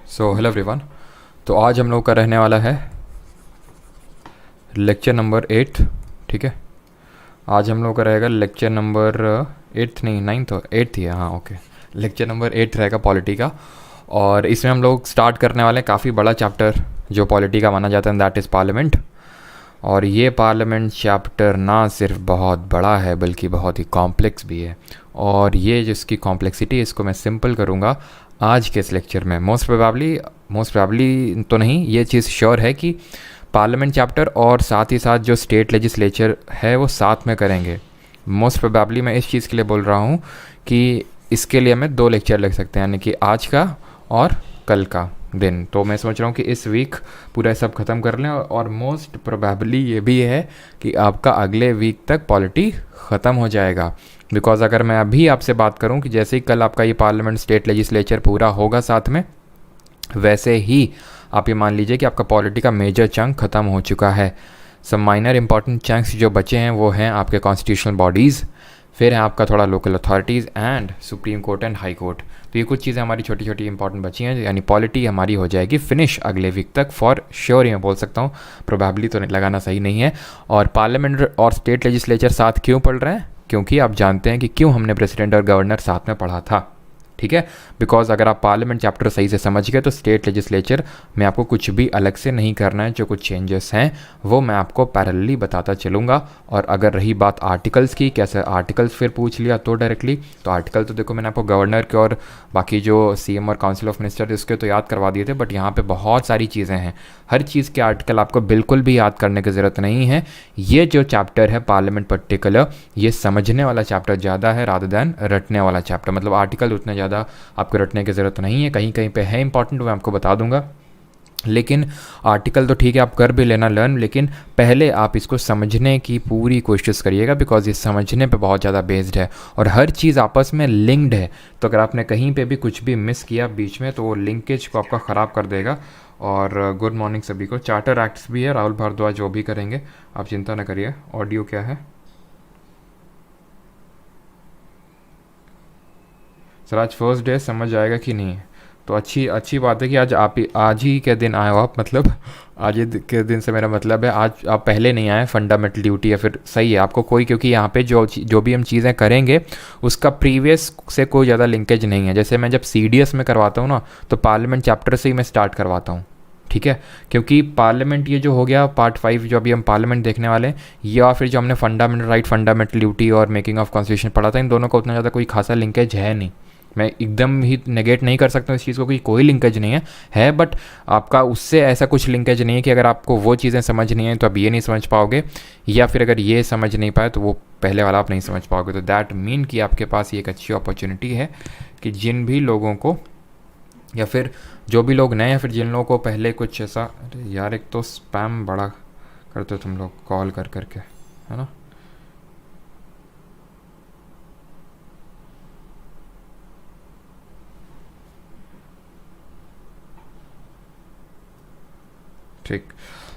Hello everyone. तो आज हम लोग का रहने वाला है लेक्चर नंबर 8। ठीक है, आज हम लोग का रहेगा लेक्चर नंबर 8 नहीं 9 तो 8 ही है, हाँ ओके। लेक्चर नंबर 8 रहेगा पॉलिटी का, और इसमें हम लोग स्टार्ट करने वाले हैं काफ़ी बड़ा चैप्टर जो पॉलिटी का माना जाता है, दैट इज़ पार्लियामेंट। और ये पार्लियामेंट चैप्टर ना सिर्फ बहुत बड़ा है बल्कि बहुत ही कॉम्प्लेक्स भी है, और ये जिसकी कॉम्प्लेक्सिटी इसको मैं सिंपल करूँगा आज के इस लेक्चर में। मोस्ट प्रोबेबली तो नहीं, ये चीज़ श्योर है कि पार्लियामेंट चैप्टर और साथ ही साथ जो स्टेट लेजिस्लेचर है वो साथ में करेंगे। मोस्ट प्रोबेबली मैं इस चीज़ के लिए बोल रहा हूँ कि इसके लिए हमें 2 लेक्चर लग सकते हैं, यानी कि आज का और कल का दिन। तो मैं सोच रहा हूँ कि इस वीक पूरा सब ख़त्म कर लें, और मोस्ट प्रोबेबली ये भी है कि आपका अगले वीक तक पॉलिटी ख़त्म हो जाएगा। बिकॉज़ अगर मैं अभी आपसे बात करूँ कि जैसे ही कल आपका ये पार्लियामेंट स्टेट लेजिस्लेचर पूरा होगा साथ में, वैसे ही आप ये मान लीजिए कि आपका पॉलिटी का मेजर चंक ख़त्म हो चुका है। सब माइनर इंपॉर्टेंट चंक्स जो बचे हैं वो हैं आपके कॉन्स्टिट्यूशनल बॉडीज़, फिर है आपका थोड़ा local authorities and supreme court and high court. तो ये कुछ चीज़ें हमारी छोटी छोटी इंपॉर्टेंट बची हैं, यानी पॉलिटी हमारी हो जाएगी फिनिश अगले वीक तक फॉर श्योर ही मैं बोल सकता हूँ। प्रोबेबली तो लगाना सही नहीं है। और पार्लियामेंट और स्टेट लेजिस्लेचर साथ क्यों पढ़ रहे हैं, क्योंकि आप जानते हैं कि क्यों हमने प्रेसिडेंट और गवर्नर साथ में पढ़ा था। ठीक है, बिकॉज अगर आप पार्लियामेंट चैप्टर सही से समझ गए तो स्टेट लेजिस्लेचर में आपको कुछ भी अलग से नहीं करना है। जो कुछ चेंजेस हैं वो मैं आपको पैरेलली बताता चलूँगा। और अगर रही बात आर्टिकल्स की, कैसे आर्टिकल्स फिर पूछ लिया तो डायरेक्टली, तो आर्टिकल तो देखो मैंने आपको गवर्नर के और बाकी जो सीएम और काउंसिल ऑफ मिनिस्टर उसके तो याद करवा दिए थे, बट यहाँ पे बहुत सारी चीज़ें हैं। हर चीज़ के आर्टिकल आपको बिल्कुल भी याद करने की ज़रूरत नहीं है। ये जो चैप्टर है पार्लियामेंट पर्टिकुलर, ये समझने वाला चैप्टर ज़्यादा है रादर दैन रटने वाला चैप्टर। मतलब आर्टिकल उतने ज़्यादा आपको रटने की ज़रूरत नहीं है, कहीं कहीं पे है इंपॉर्टेंट, मैं आपको बता दूंगा। लेकिन आर्टिकल तो ठीक है आप कर भी लेना लर्न, लेकिन पहले आप इसको समझने की पूरी कोशिश करिएगा, बिकॉज ये समझने पे बहुत ज़्यादा बेस्ड है और हर चीज़ आपस में लिंक्ड है। तो अगर आपने कहीं पे भी कुछ भी मिस किया बीच में तो वो लिंकेज को आपका ख़राब कर देगा। और गुड मॉर्निंग सभी को। चार्टर एक्ट्स भी है, राहुल भारद्वाज जो भी करेंगे, आप चिंता न करिए। ऑडियो क्या है सर? आज फर्स्ट डे, समझ आएगा कि नहीं? तो अच्छी बात है कि आज ही के दिन आए हो आप, मतलब आज ही के दिन से मेरा मतलब है आज आप पहले नहीं आए फंडामेंटल ड्यूटी, या फिर सही है आपको कोई, क्योंकि यहाँ पे जो भी हम चीज़ें करेंगे उसका प्रीवियस से कोई ज़्यादा लिंकेज नहीं है। जैसे मैं जब सीडीएस में करवाता हूँ ना, तो पार्लियामेंट चैप्टर से ही मैं स्टार्ट करवाता हूँ। ठीक है, क्योंकि पार्लियामेंट ये जो हो गया पार्ट 5 जो अभी हम पार्लियामेंट देखने वाले हैं, या फिर जो हमने फंडामेंटल राइट, फंडामेंटल ड्यूटी और मेकिंग ऑफ कॉन्स्टिट्यूशन पढ़ा था, इन दोनों का उतना ज़्यादा कोई खासा लिंकेज है नहीं। मैं एकदम ही नेगेट नहीं कर सकता हूँ इस चीज़ को कि कोई लिंकेज नहीं है, बट आपका उससे ऐसा कुछ लिंकेज नहीं है कि अगर आपको वो चीज़ें समझ नहीं है तो आप ये नहीं समझ पाओगे, या फिर अगर ये समझ नहीं पाए तो वो पहले वाला आप नहीं समझ पाओगे। तो दैट मीन कि आपके पास ये एक अच्छी अपॉर्चुनिटी है कि जिन भी लोगों को, या फिर जो भी लोग नए, या फिर जिन लोगों को पहले कुछ ऐसा, अरे यार एक तो स्पैम बड़ा करते हो तुम लोग कॉल कर करके, है ना। ठीक,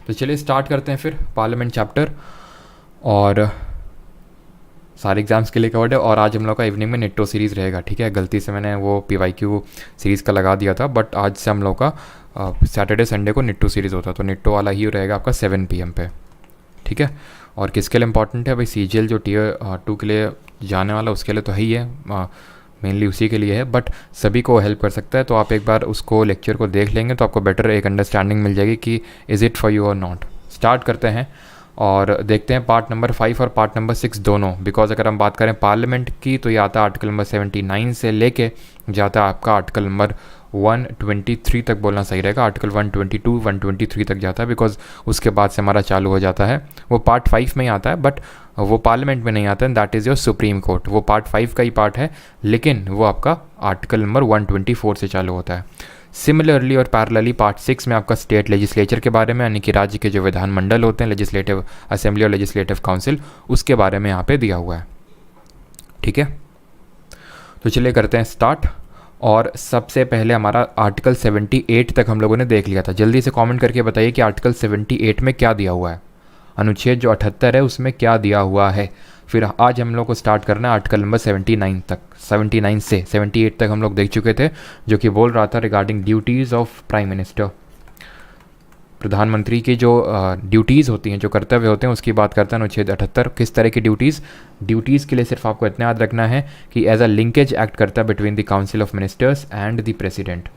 तो चलिए स्टार्ट करते हैं फिर पार्लियामेंट चैप्टर। और सारे एग्जाम्स के लिए कवर्ड है, और आज हम लोग का इवनिंग में निट्टो सीरीज़ रहेगा। ठीक है, गलती से मैंने वो पीवाईक्यू सीरीज़ का लगा दिया था, बट आज से हम लोग का सैटरडे संडे को निट्टो सीरीज़ होता है, तो निट्टो वाला ही रहेगा आपका 7 PM पे। ठीक है, और किसके लिए इंपॉर्टेंट है भाई? सीजीएल जो Tier 2 के लिए जाने वाला उसके लिए तो है ही है, मेनली उसी के लिए है, बट सभी को हेल्प कर सकता है। तो आप एक बार उसको लेक्चर को देख लेंगे तो आपको बेटर एक अंडरस्टैंडिंग मिल जाएगी कि इज़ इट फॉर यू और नॉट। स्टार्ट करते हैं और देखते हैं पार्ट नंबर 5 और पार्ट नंबर 6 दोनों। बिकॉज अगर हम बात करें पार्लियामेंट की तो ये आता है आर्टिकल नंबर 79 से लेके जाता है आपका आर्टिकल नंबर 123 तक, बोलना सही रहेगा। आर्टिकल 122 123 तक जाता है, बिकॉज उसके बाद से हमारा चालू हो जाता है। वो पार्ट 5 में ही आता है, बट वो पार्लियामेंट में नहीं आता है, that is your supreme court. वो पार्ट 5 का ही पार्ट है, लेकिन वो आपका आर्टिकल नंबर 124 से चालू होता है। सिमिलरली और पैरेलली पार्ट 6 में आपका स्टेट लेजिस्लेचर के बारे में, यानी कि राज्य के जो विधानमंडल होते हैं, लेजिस्लेटिव असेंबली और लेजिस्लेटिव काउंसिल, उसके बारे में यहाँ पे दिया हुआ है। ठीक है, तो चलिए करते हैं स्टार्ट। और सबसे पहले हमारा आर्टिकल 78 तक हम लोगों ने देख लिया था। जल्दी से कमेंट करके बताइए कि आर्टिकल 78 में क्या दिया हुआ है, अनुच्छेद जो 78 है उसमें क्या दिया हुआ है। फिर आज हम लोग को स्टार्ट करना है आर्टिकल नंबर 79 तक, 79 से 78 तक हम लोग देख चुके थे, जो कि बोल रहा था regarding duties of prime minister. प्रधानमंत्री की जो ड्यूटीज़ होती हैं, जो कर्तव्य होते हैं, उसकी बात करता है अनुच्छेद 78। किस तरह की ड्यूटीज़ के लिए सिर्फ आपको इतना याद रखना है कि एज अ लिंकेज एक्ट करता है between the council of ministers and the president.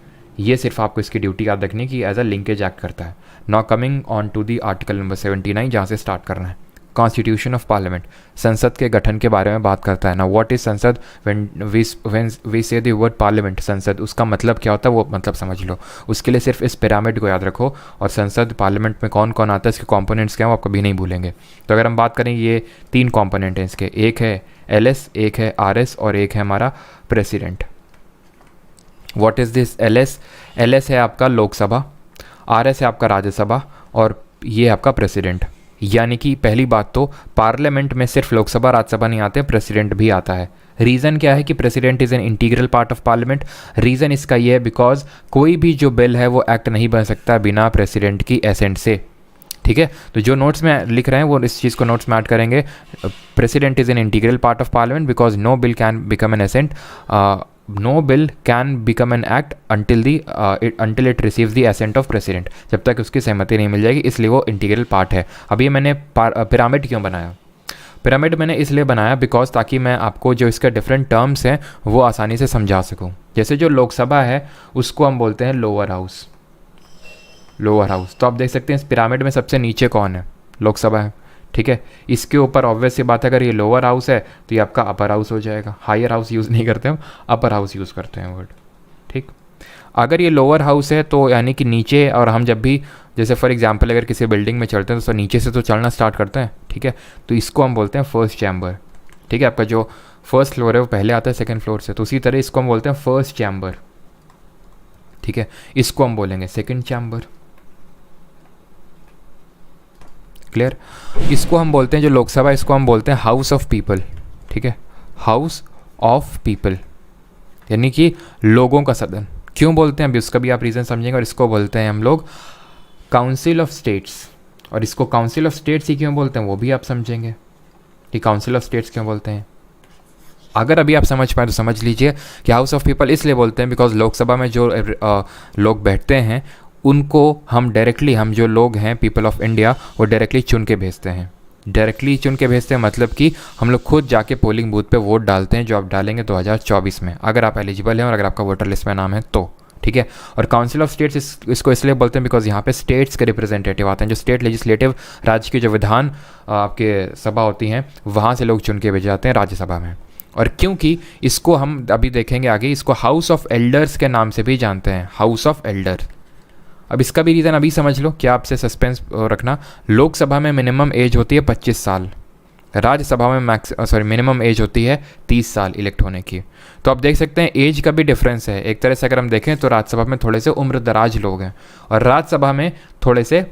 ये सिर्फ आपको इसकी ड्यूटी याद रखनी कि एज अ लिंकेज एक्ट करता है। Now coming on to the article number 79, जहाँ से स्टार्ट करना है। कॉन्स्टिट्यूशन ऑफ पार्लियामेंट, संसद के गठन के बारे में बात करता है ना। व्हाट इज संसद? व्हेन वी से द वर्ड पार्लियामेंट, संसद, उसका मतलब क्या होता है वो मतलब समझ लो। उसके लिए सिर्फ इस पिरामिड को याद रखो, और संसद पार्लियामेंट में कौन कौन आता है, इसके कॉम्पोनेंट्स क्या हैं वो आप कभी नहीं भूलेंगे। तो अगर हम बात करें, ये 3 कॉम्पोनेंट हैं इसके, एक है LS, एक है RS और एक है हमारा president. What is this LS? LS है आपका लोकसभा, RS है आपका राज्यसभा, और ये आपका प्रेसिडेंट। यानी कि पहली बात तो पार्लियामेंट में सिर्फ लोकसभा राज्यसभा नहीं आते, प्रेसिडेंट भी आता है। रीज़न क्या है कि president is an integral part of parliament? Reason इसका ये है बिकॉज कोई भी जो बिल है वो एक्ट नहीं बन सकता बिना प्रेसिडेंट की एसेंट से। ठीक है, तो जो नोट्स में लिख रहे हैं वो इस चीज़ को नोट्स में ऐड करेंगे। President is an integral part of parliament because no bill can become an assent, no bill can become an act until it receives the assent of president, जब तक उसकी सहमति नहीं मिल जाएगी, इसलिए वो इंटीग्रल पार्ट है। अभी मैंने पिरामिड क्यों बनाया? पिरामिड मैंने इसलिए बनाया बिकॉज ताकि मैं आपको जो इसके डिफरेंट टर्म्स हैं वो आसानी से समझा सकूं। जैसे जो लोकसभा है उसको हम बोलते हैं लोअर हाउस, लोअर हाउस। तो आप देख सकते हैं इस पिरामिड में सबसे नीचे कौन है? लोकसभा है। ठीक है, इसके ऊपर ऑब्वियस सी बात है, अगर ये लोअर हाउस है तो ये आपका अपर हाउस हो जाएगा। हायर हाउस यूज़ नहीं करते हम, अपर हाउस यूज़ करते हैं वर्ड। ठीक, अगर ये लोअर हाउस है तो यानी कि नीचे, और हम जब भी जैसे फॉर एग्जांपल अगर किसी बिल्डिंग में चलते हैं तो नीचे से तो चलना स्टार्ट करते हैं। ठीक है, तो इसको हम बोलते हैं फर्स्ट चैम्बर। ठीक है, आपका जो फर्स्ट फ्लोर है वो पहले आता है सेकेंड फ्लोर से, तो उसी तरह इसको हम बोलते हैं फर्स्ट चैम्बर। ठीक है, इसको हम बोलेंगे सेकेंड चैम्बर। क्लियर? इसको हम बोलते हैं जो लोकसभा, इसको हम बोलते हैं हाउस ऑफ पीपल। ठीक है, हाउस ऑफ पीपल यानी कि लोगों का सदन। क्यों बोलते हैं अभी उसका भी आप रीज़न समझेंगे। और इसको बोलते हैं हम लोग काउंसिल ऑफ स्टेट्स, और इसको काउंसिल ऑफ स्टेट्स ही क्यों बोलते हैं वो भी आप समझेंगे कि काउंसिल ऑफ स्टेट्स क्यों बोलते हैं। अगर अभी आप समझ पाए तो समझ लीजिए कि हाउस ऑफ पीपल इसलिए बोलते हैं बिकॉज लोकसभा में जो लोग बैठते हैं उनको हम डायरेक्टली, हम जो लोग हैं पीपल ऑफ इंडिया, वो डायरेक्टली चुन के भेजते हैं। डायरेक्टली चुन के भेजते हैं मतलब कि हम लोग खुद जाके पोलिंग बूथ पे वोट डालते हैं, जो आप डालेंगे 2024 में, अगर आप एलिजिबल हैं और अगर आपका वोटर लिस्ट में नाम है तो। ठीक है, और काउंसिल ऑफ स्टेट्स इसको इसलिए बोलते हैं बिकॉज यहाँ पे स्टेट्स के रिप्रेजेंटेटिव आते हैं, जो स्टेट लेजिस्लेटिव, राज्य की जो विधान आपके सभा होती हैं वहाँ से लोग चुन के भेजे जाते हैं राज्यसभा में। और क्योंकि इसको हम अभी देखेंगे आगे, इसको हाउस ऑफ एल्डर्स के नाम से भी जानते हैं, हाउस ऑफ एल्डर। अब इसका भी रीज़न अभी समझ लो, क्या आपसे सस्पेंस रखना। लोकसभा में मिनिमम एज होती है 25 साल, राज्यसभा में मिनिमम एज होती है 30 साल इलेक्ट होने की। तो आप देख सकते हैं एज का भी डिफरेंस है। एक तरह से अगर हम देखें तो राज्यसभा में थोड़े से उम्र दराज लोग हैं, और राज्यसभा में थोड़े से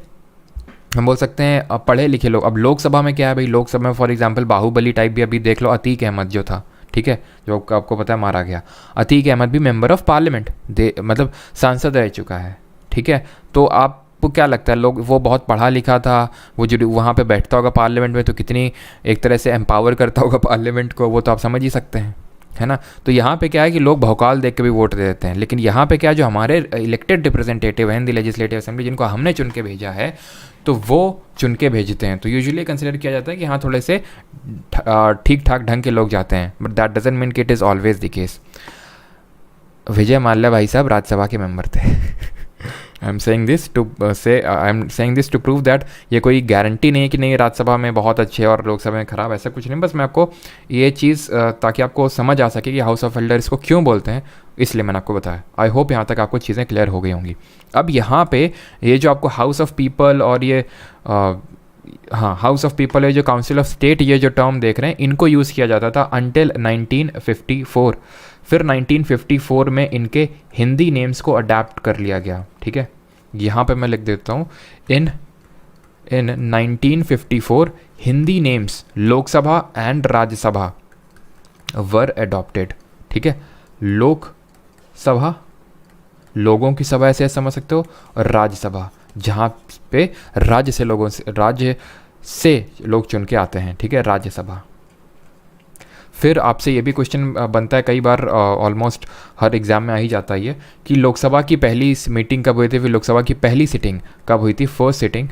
हम बोल सकते हैं पढ़े लिखे लोग। अब लोकसभा में क्या है भाई, लोकसभा में फॉर एग्जांपल बाहुबली टाइप भी अभी देख लो, अतीक अहमद जो था, ठीक है, जो आपको पता है मारा गया, अतीक अहमद भी मेंबर ऑफ पार्लियामेंट मतलब सांसद रह चुका है। ठीक है, तो आपको क्या लगता है, लोग वो बहुत पढ़ा लिखा था, वो जो वहाँ पे बैठता होगा पार्लियामेंट में तो कितनी एक तरह से एम्पावर करता होगा पार्लियामेंट को, वो तो आप समझ ही सकते हैं, है ना। तो यहाँ पे क्या है कि लोग भौकाल देख के भी वोट दे देते हैं, लेकिन यहाँ पे क्या है, जो हमारे इलेक्टेड रिप्रेजेंटेटिव हैं इन दी लेजिस्लेटिव असेंबली, जिनको हमने चुन के भेजा है, तो वो चुन के भेजते हैं। तो यूजुअली कंसिडर किया जाता है कि हाँ थोड़े से ठीक ठाक ढंग के लोग जाते हैं, बट दैट डजंट मीन कि it is always the case. Vijay Mallya भाई साहब राज्यसभा के मेंबर थे। I am saying this to prove that ये कोई गारंटी नहीं है कि नहीं राज्यसभा में बहुत अच्छे और लोकसभा में ख़राब, ऐसा कुछ नहीं। बस मैं आपको ये चीज़ ताकि आपको समझ आ सके कि हाउस ऑफ एल्डर इसको क्यों बोलते हैं, इसलिए मैंने आपको बताया। आई होप यहाँ तक आपको चीज़ें क्लियर हो गई होंगी। अब यहाँ पे ये जो आपको हाउस ऑफ पीपल और ये हाँ हाउस ऑफ पीपल है, जो काउंसिल ऑफ स्टेट, ये जो टर्म देख रहे हैं, इनको यूज़ किया जाता था अंटिल 1954। फिर 1954 में इनके हिंदी नेम्स को अडेप्ट कर लिया गया। ठीक है, यहाँ पे मैं लिख देता हूँ, इन 1954 Hindi names Lok Sabha and Rajya Sabha were adopted. ठीक है, लोकसभा लोगों की सभा ऐसे समझ सकते हो, और राज्यसभा जहाँ पे राज्य से लोग चुन के आते हैं। ठीक है, राज्यसभा। फिर आपसे ये भी क्वेश्चन बनता है कई बार, ऑलमोस्ट हर एग्ज़ाम में आ ही जाता है ये, कि लोकसभा की पहली मीटिंग कब हुई थी, फिर लोकसभा की पहली सिटिंग कब हुई थी, फर्स्ट सिटिंग,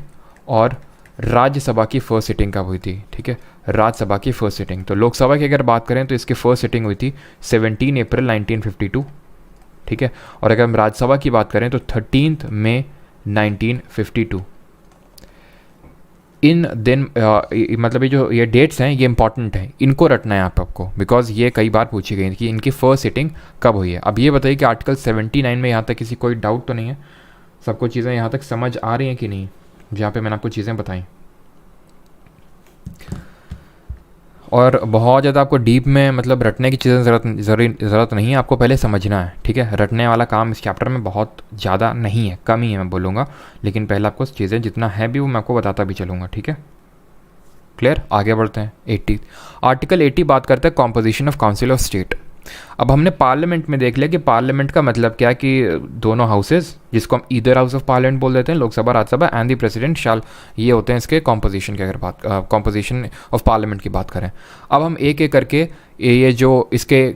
और राज्यसभा की फर्स्ट सिटिंग कब हुई थी, ठीक है, राज्यसभा की फर्स्ट सिटिंग। तो लोकसभा की अगर बात करें तो इसकी फर्स्ट सिटिंग हुई थी 17 अप्रैल 1952, ठीक है, और अगर हम राज्यसभा की बात करें तो 13 मई 1952। इन दिन मतलब ये डेट्स हैं ये इंपॉर्टेंट हैं, इनको रटना है यहाँ पे आपको, बिकॉज ये कई बार पूछी गई कि इनकी फर्स्ट सिटिंग कब हुई है। अब ये बताइए कि आर्टिकल 79 में यहाँ तक किसी कोई डाउट तो नहीं है, सबको चीज़ें यहाँ तक समझ आ रही हैं कि नहीं, जहाँ पे मैंने आपको चीज़ें बताई। और बहुत ज़्यादा आपको डीप में मतलब रटने की चीज़ें ज़रूरत नहीं है, आपको पहले समझना है, ठीक है। रटने वाला काम इस चैप्टर में बहुत ज़्यादा नहीं है, कम ही है मैं बोलूँगा, लेकिन पहले आपको चीज़ें जितना है भी वो मैं आपको बताता भी चलूँगा, ठीक है। क्लियर, आगे बढ़ते हैं। 80 आर्टिकल 80 बात करते हैं composition of council of state. अब हमने पार्लियामेंट में देख लिया कि पार्लियामेंट का मतलब क्या है, कि दोनों हाउसेज, जिसको हम ईदर हाउस ऑफ पार्लियामेंट बोल देते हैं, Lok Sabha Rajya Sabha, and the president shall, ये होते हैं इसके कॉम्पोजिशन की, अगर बात कॉम्पोजिशन ऑफ पार्लियामेंट की बात करें। अब हम एक एक करके ये जो इसके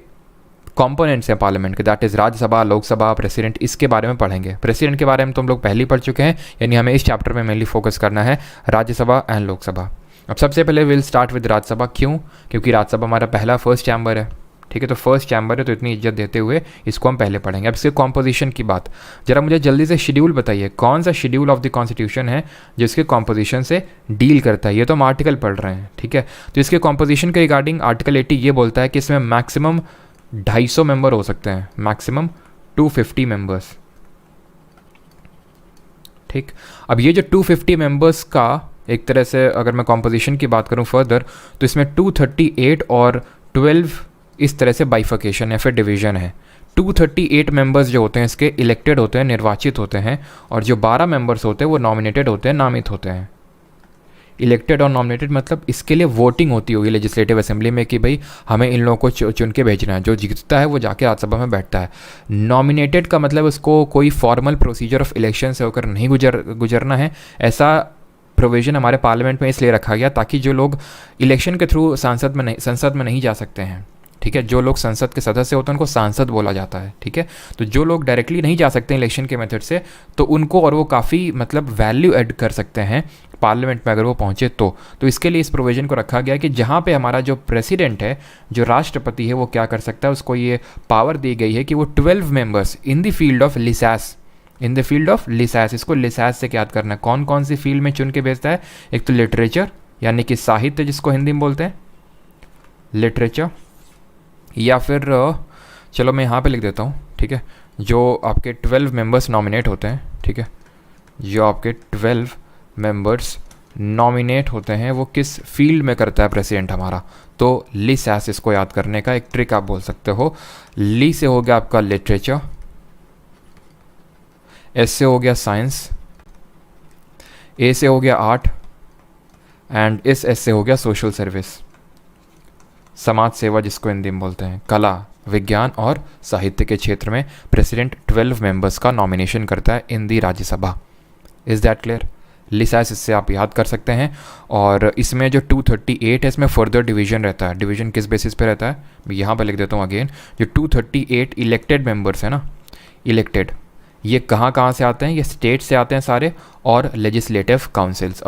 कंपोनेंट्स हैं पार्लियामेंट के, that is Rajya Sabha, Lok Sabha, president, इसके बारे में पढ़ेंगे। प्रेसिडेंट के बारे में तो हम लोग पहले ही पढ़ चुके हैं, यानी हमें इस चैप्टर में मेनली फोकस करना है राज्यसभा एंड लोकसभा। अब सबसे पहले विल स्टार्ट विद राज्यसभा। क्यों? क्योंकि राज्यसभा हमारा पहला फर्स्ट चैम्बर है, ठीक है, तो फर्स्ट चैम्बर है, तो इतनी इज्जत देते हुए इसको हम पहले पढ़ेंगे। अब इसके कॉम्पोजिशन की बात, जरा मुझे जल्दी से शेड्यूल बताइए, कौन सा शेड्यूल ऑफ द कॉन्स्टिट्यूशन है जो इसके कॉम्पोजिशन से डील करता है। ये तो हम आर्टिकल पढ़ रहे हैं, ठीक है, तो इसके कॉम्पोजिशन के रिगार्डिंग आर्टिकल 80 ये बोलता है कि इसमें मैक्सिमम 250 मेंबर हो सकते हैं, मैक्सिमम 250 मेंबर्स, ठीक। अब ये जो 250 मेंबर्स का एक तरह से अगर मैं कॉम्पोजिशन की बात करूं फर्दर, तो इसमें 238 और 12 इस तरह से बाइफिकेशन या फिर डिवीजन है। 238 मेंबर्स जो होते हैं इसके इलेक्टेड होते हैं, निर्वाचित होते हैं, और जो 12 मेंबर्स होते हैं वो नॉमिनेटेड होते हैं, नामित होते हैं। इलेक्टेड और नॉमिनेटेड मतलब इसके लिए वोटिंग होती होगी लेजिस्लेटिव असेंबली में कि भाई हमें इन लोगों को चुन के भेजना है, जो जीतता है वो जाके राज्यसभा में बैठता है। नॉमिनेटेड का मतलब उसको कोई फॉर्मल प्रोसीजर ऑफ इलेक्शन से होकर नहीं गुजरना है। ऐसा प्रोविज़न हमारे पार्लियामेंट में इसलिए रखा गया ताकि जो लोग इलेक्शन के थ्रू संसद में नहीं जा सकते हैं, ठीक है, जो लोग संसद के सदस्य होते हैं उनको सांसद बोला जाता है, ठीक है, तो जो लोग डायरेक्टली नहीं जा सकते इलेक्शन के मेथड से, तो उनको, और वो काफ़ी मतलब वैल्यू ऐड कर सकते हैं पार्लियामेंट में अगर वो पहुंचे तो इसके लिए इस प्रोविज़न को रखा गया कि जहाँ पे हमारा जो प्रेसिडेंट है, जो राष्ट्रपति है, वो क्या कर सकता है, उसको ये पावर दी गई है कि वो 12 members in the field of लिसास, इसको लिसास से याद करना है, कौन कौन सी फील्ड में चुन के भेजता है। एक तो लिटरेचर यानी कि साहित्य, जिसको हिंदी में बोलते हैं लिटरेचर, या फिर चलो मैं यहाँ पे लिख देता हूँ, ठीक है, जो आपके 12 मेंबर्स नॉमिनेट होते हैं, ठीक है, जो आपके 12 मेंबर्स नॉमिनेट होते हैं वो किस फील्ड में करता है प्रेसिडेंट हमारा, तो लिसास, इसको याद करने का एक ट्रिक आप बोल सकते हो। ली से हो गया आपका लिटरेचर, एस से हो गया साइंस, ए से हो गया आर्ट, एंड इस एस से हो गया सोशल सर्विस, समाज सेवा, जिसको हिंदी में बोलते हैं। कला, विज्ञान और साहित्य के क्षेत्र में प्रेसिडेंट 12 मेंबर्स का नॉमिनेशन करता है in the Rajya Sabha. Is that clear? लिसास, इससे आप याद कर सकते हैं। और इसमें जो 238 है इसमें फर्दर डिवीजन रहता है। डिवीजन किस बेसिस पे रहता है, मैं यहाँ पर लिख देता हूँ अगेन। जो 238 इलेक्टेड मेंबर्स है ना, इलेक्टेड, ये कहाँ से आते हैं, ये स्टेट से आते हैं सारे, और लेजिस्लेटिव काउंसिल्स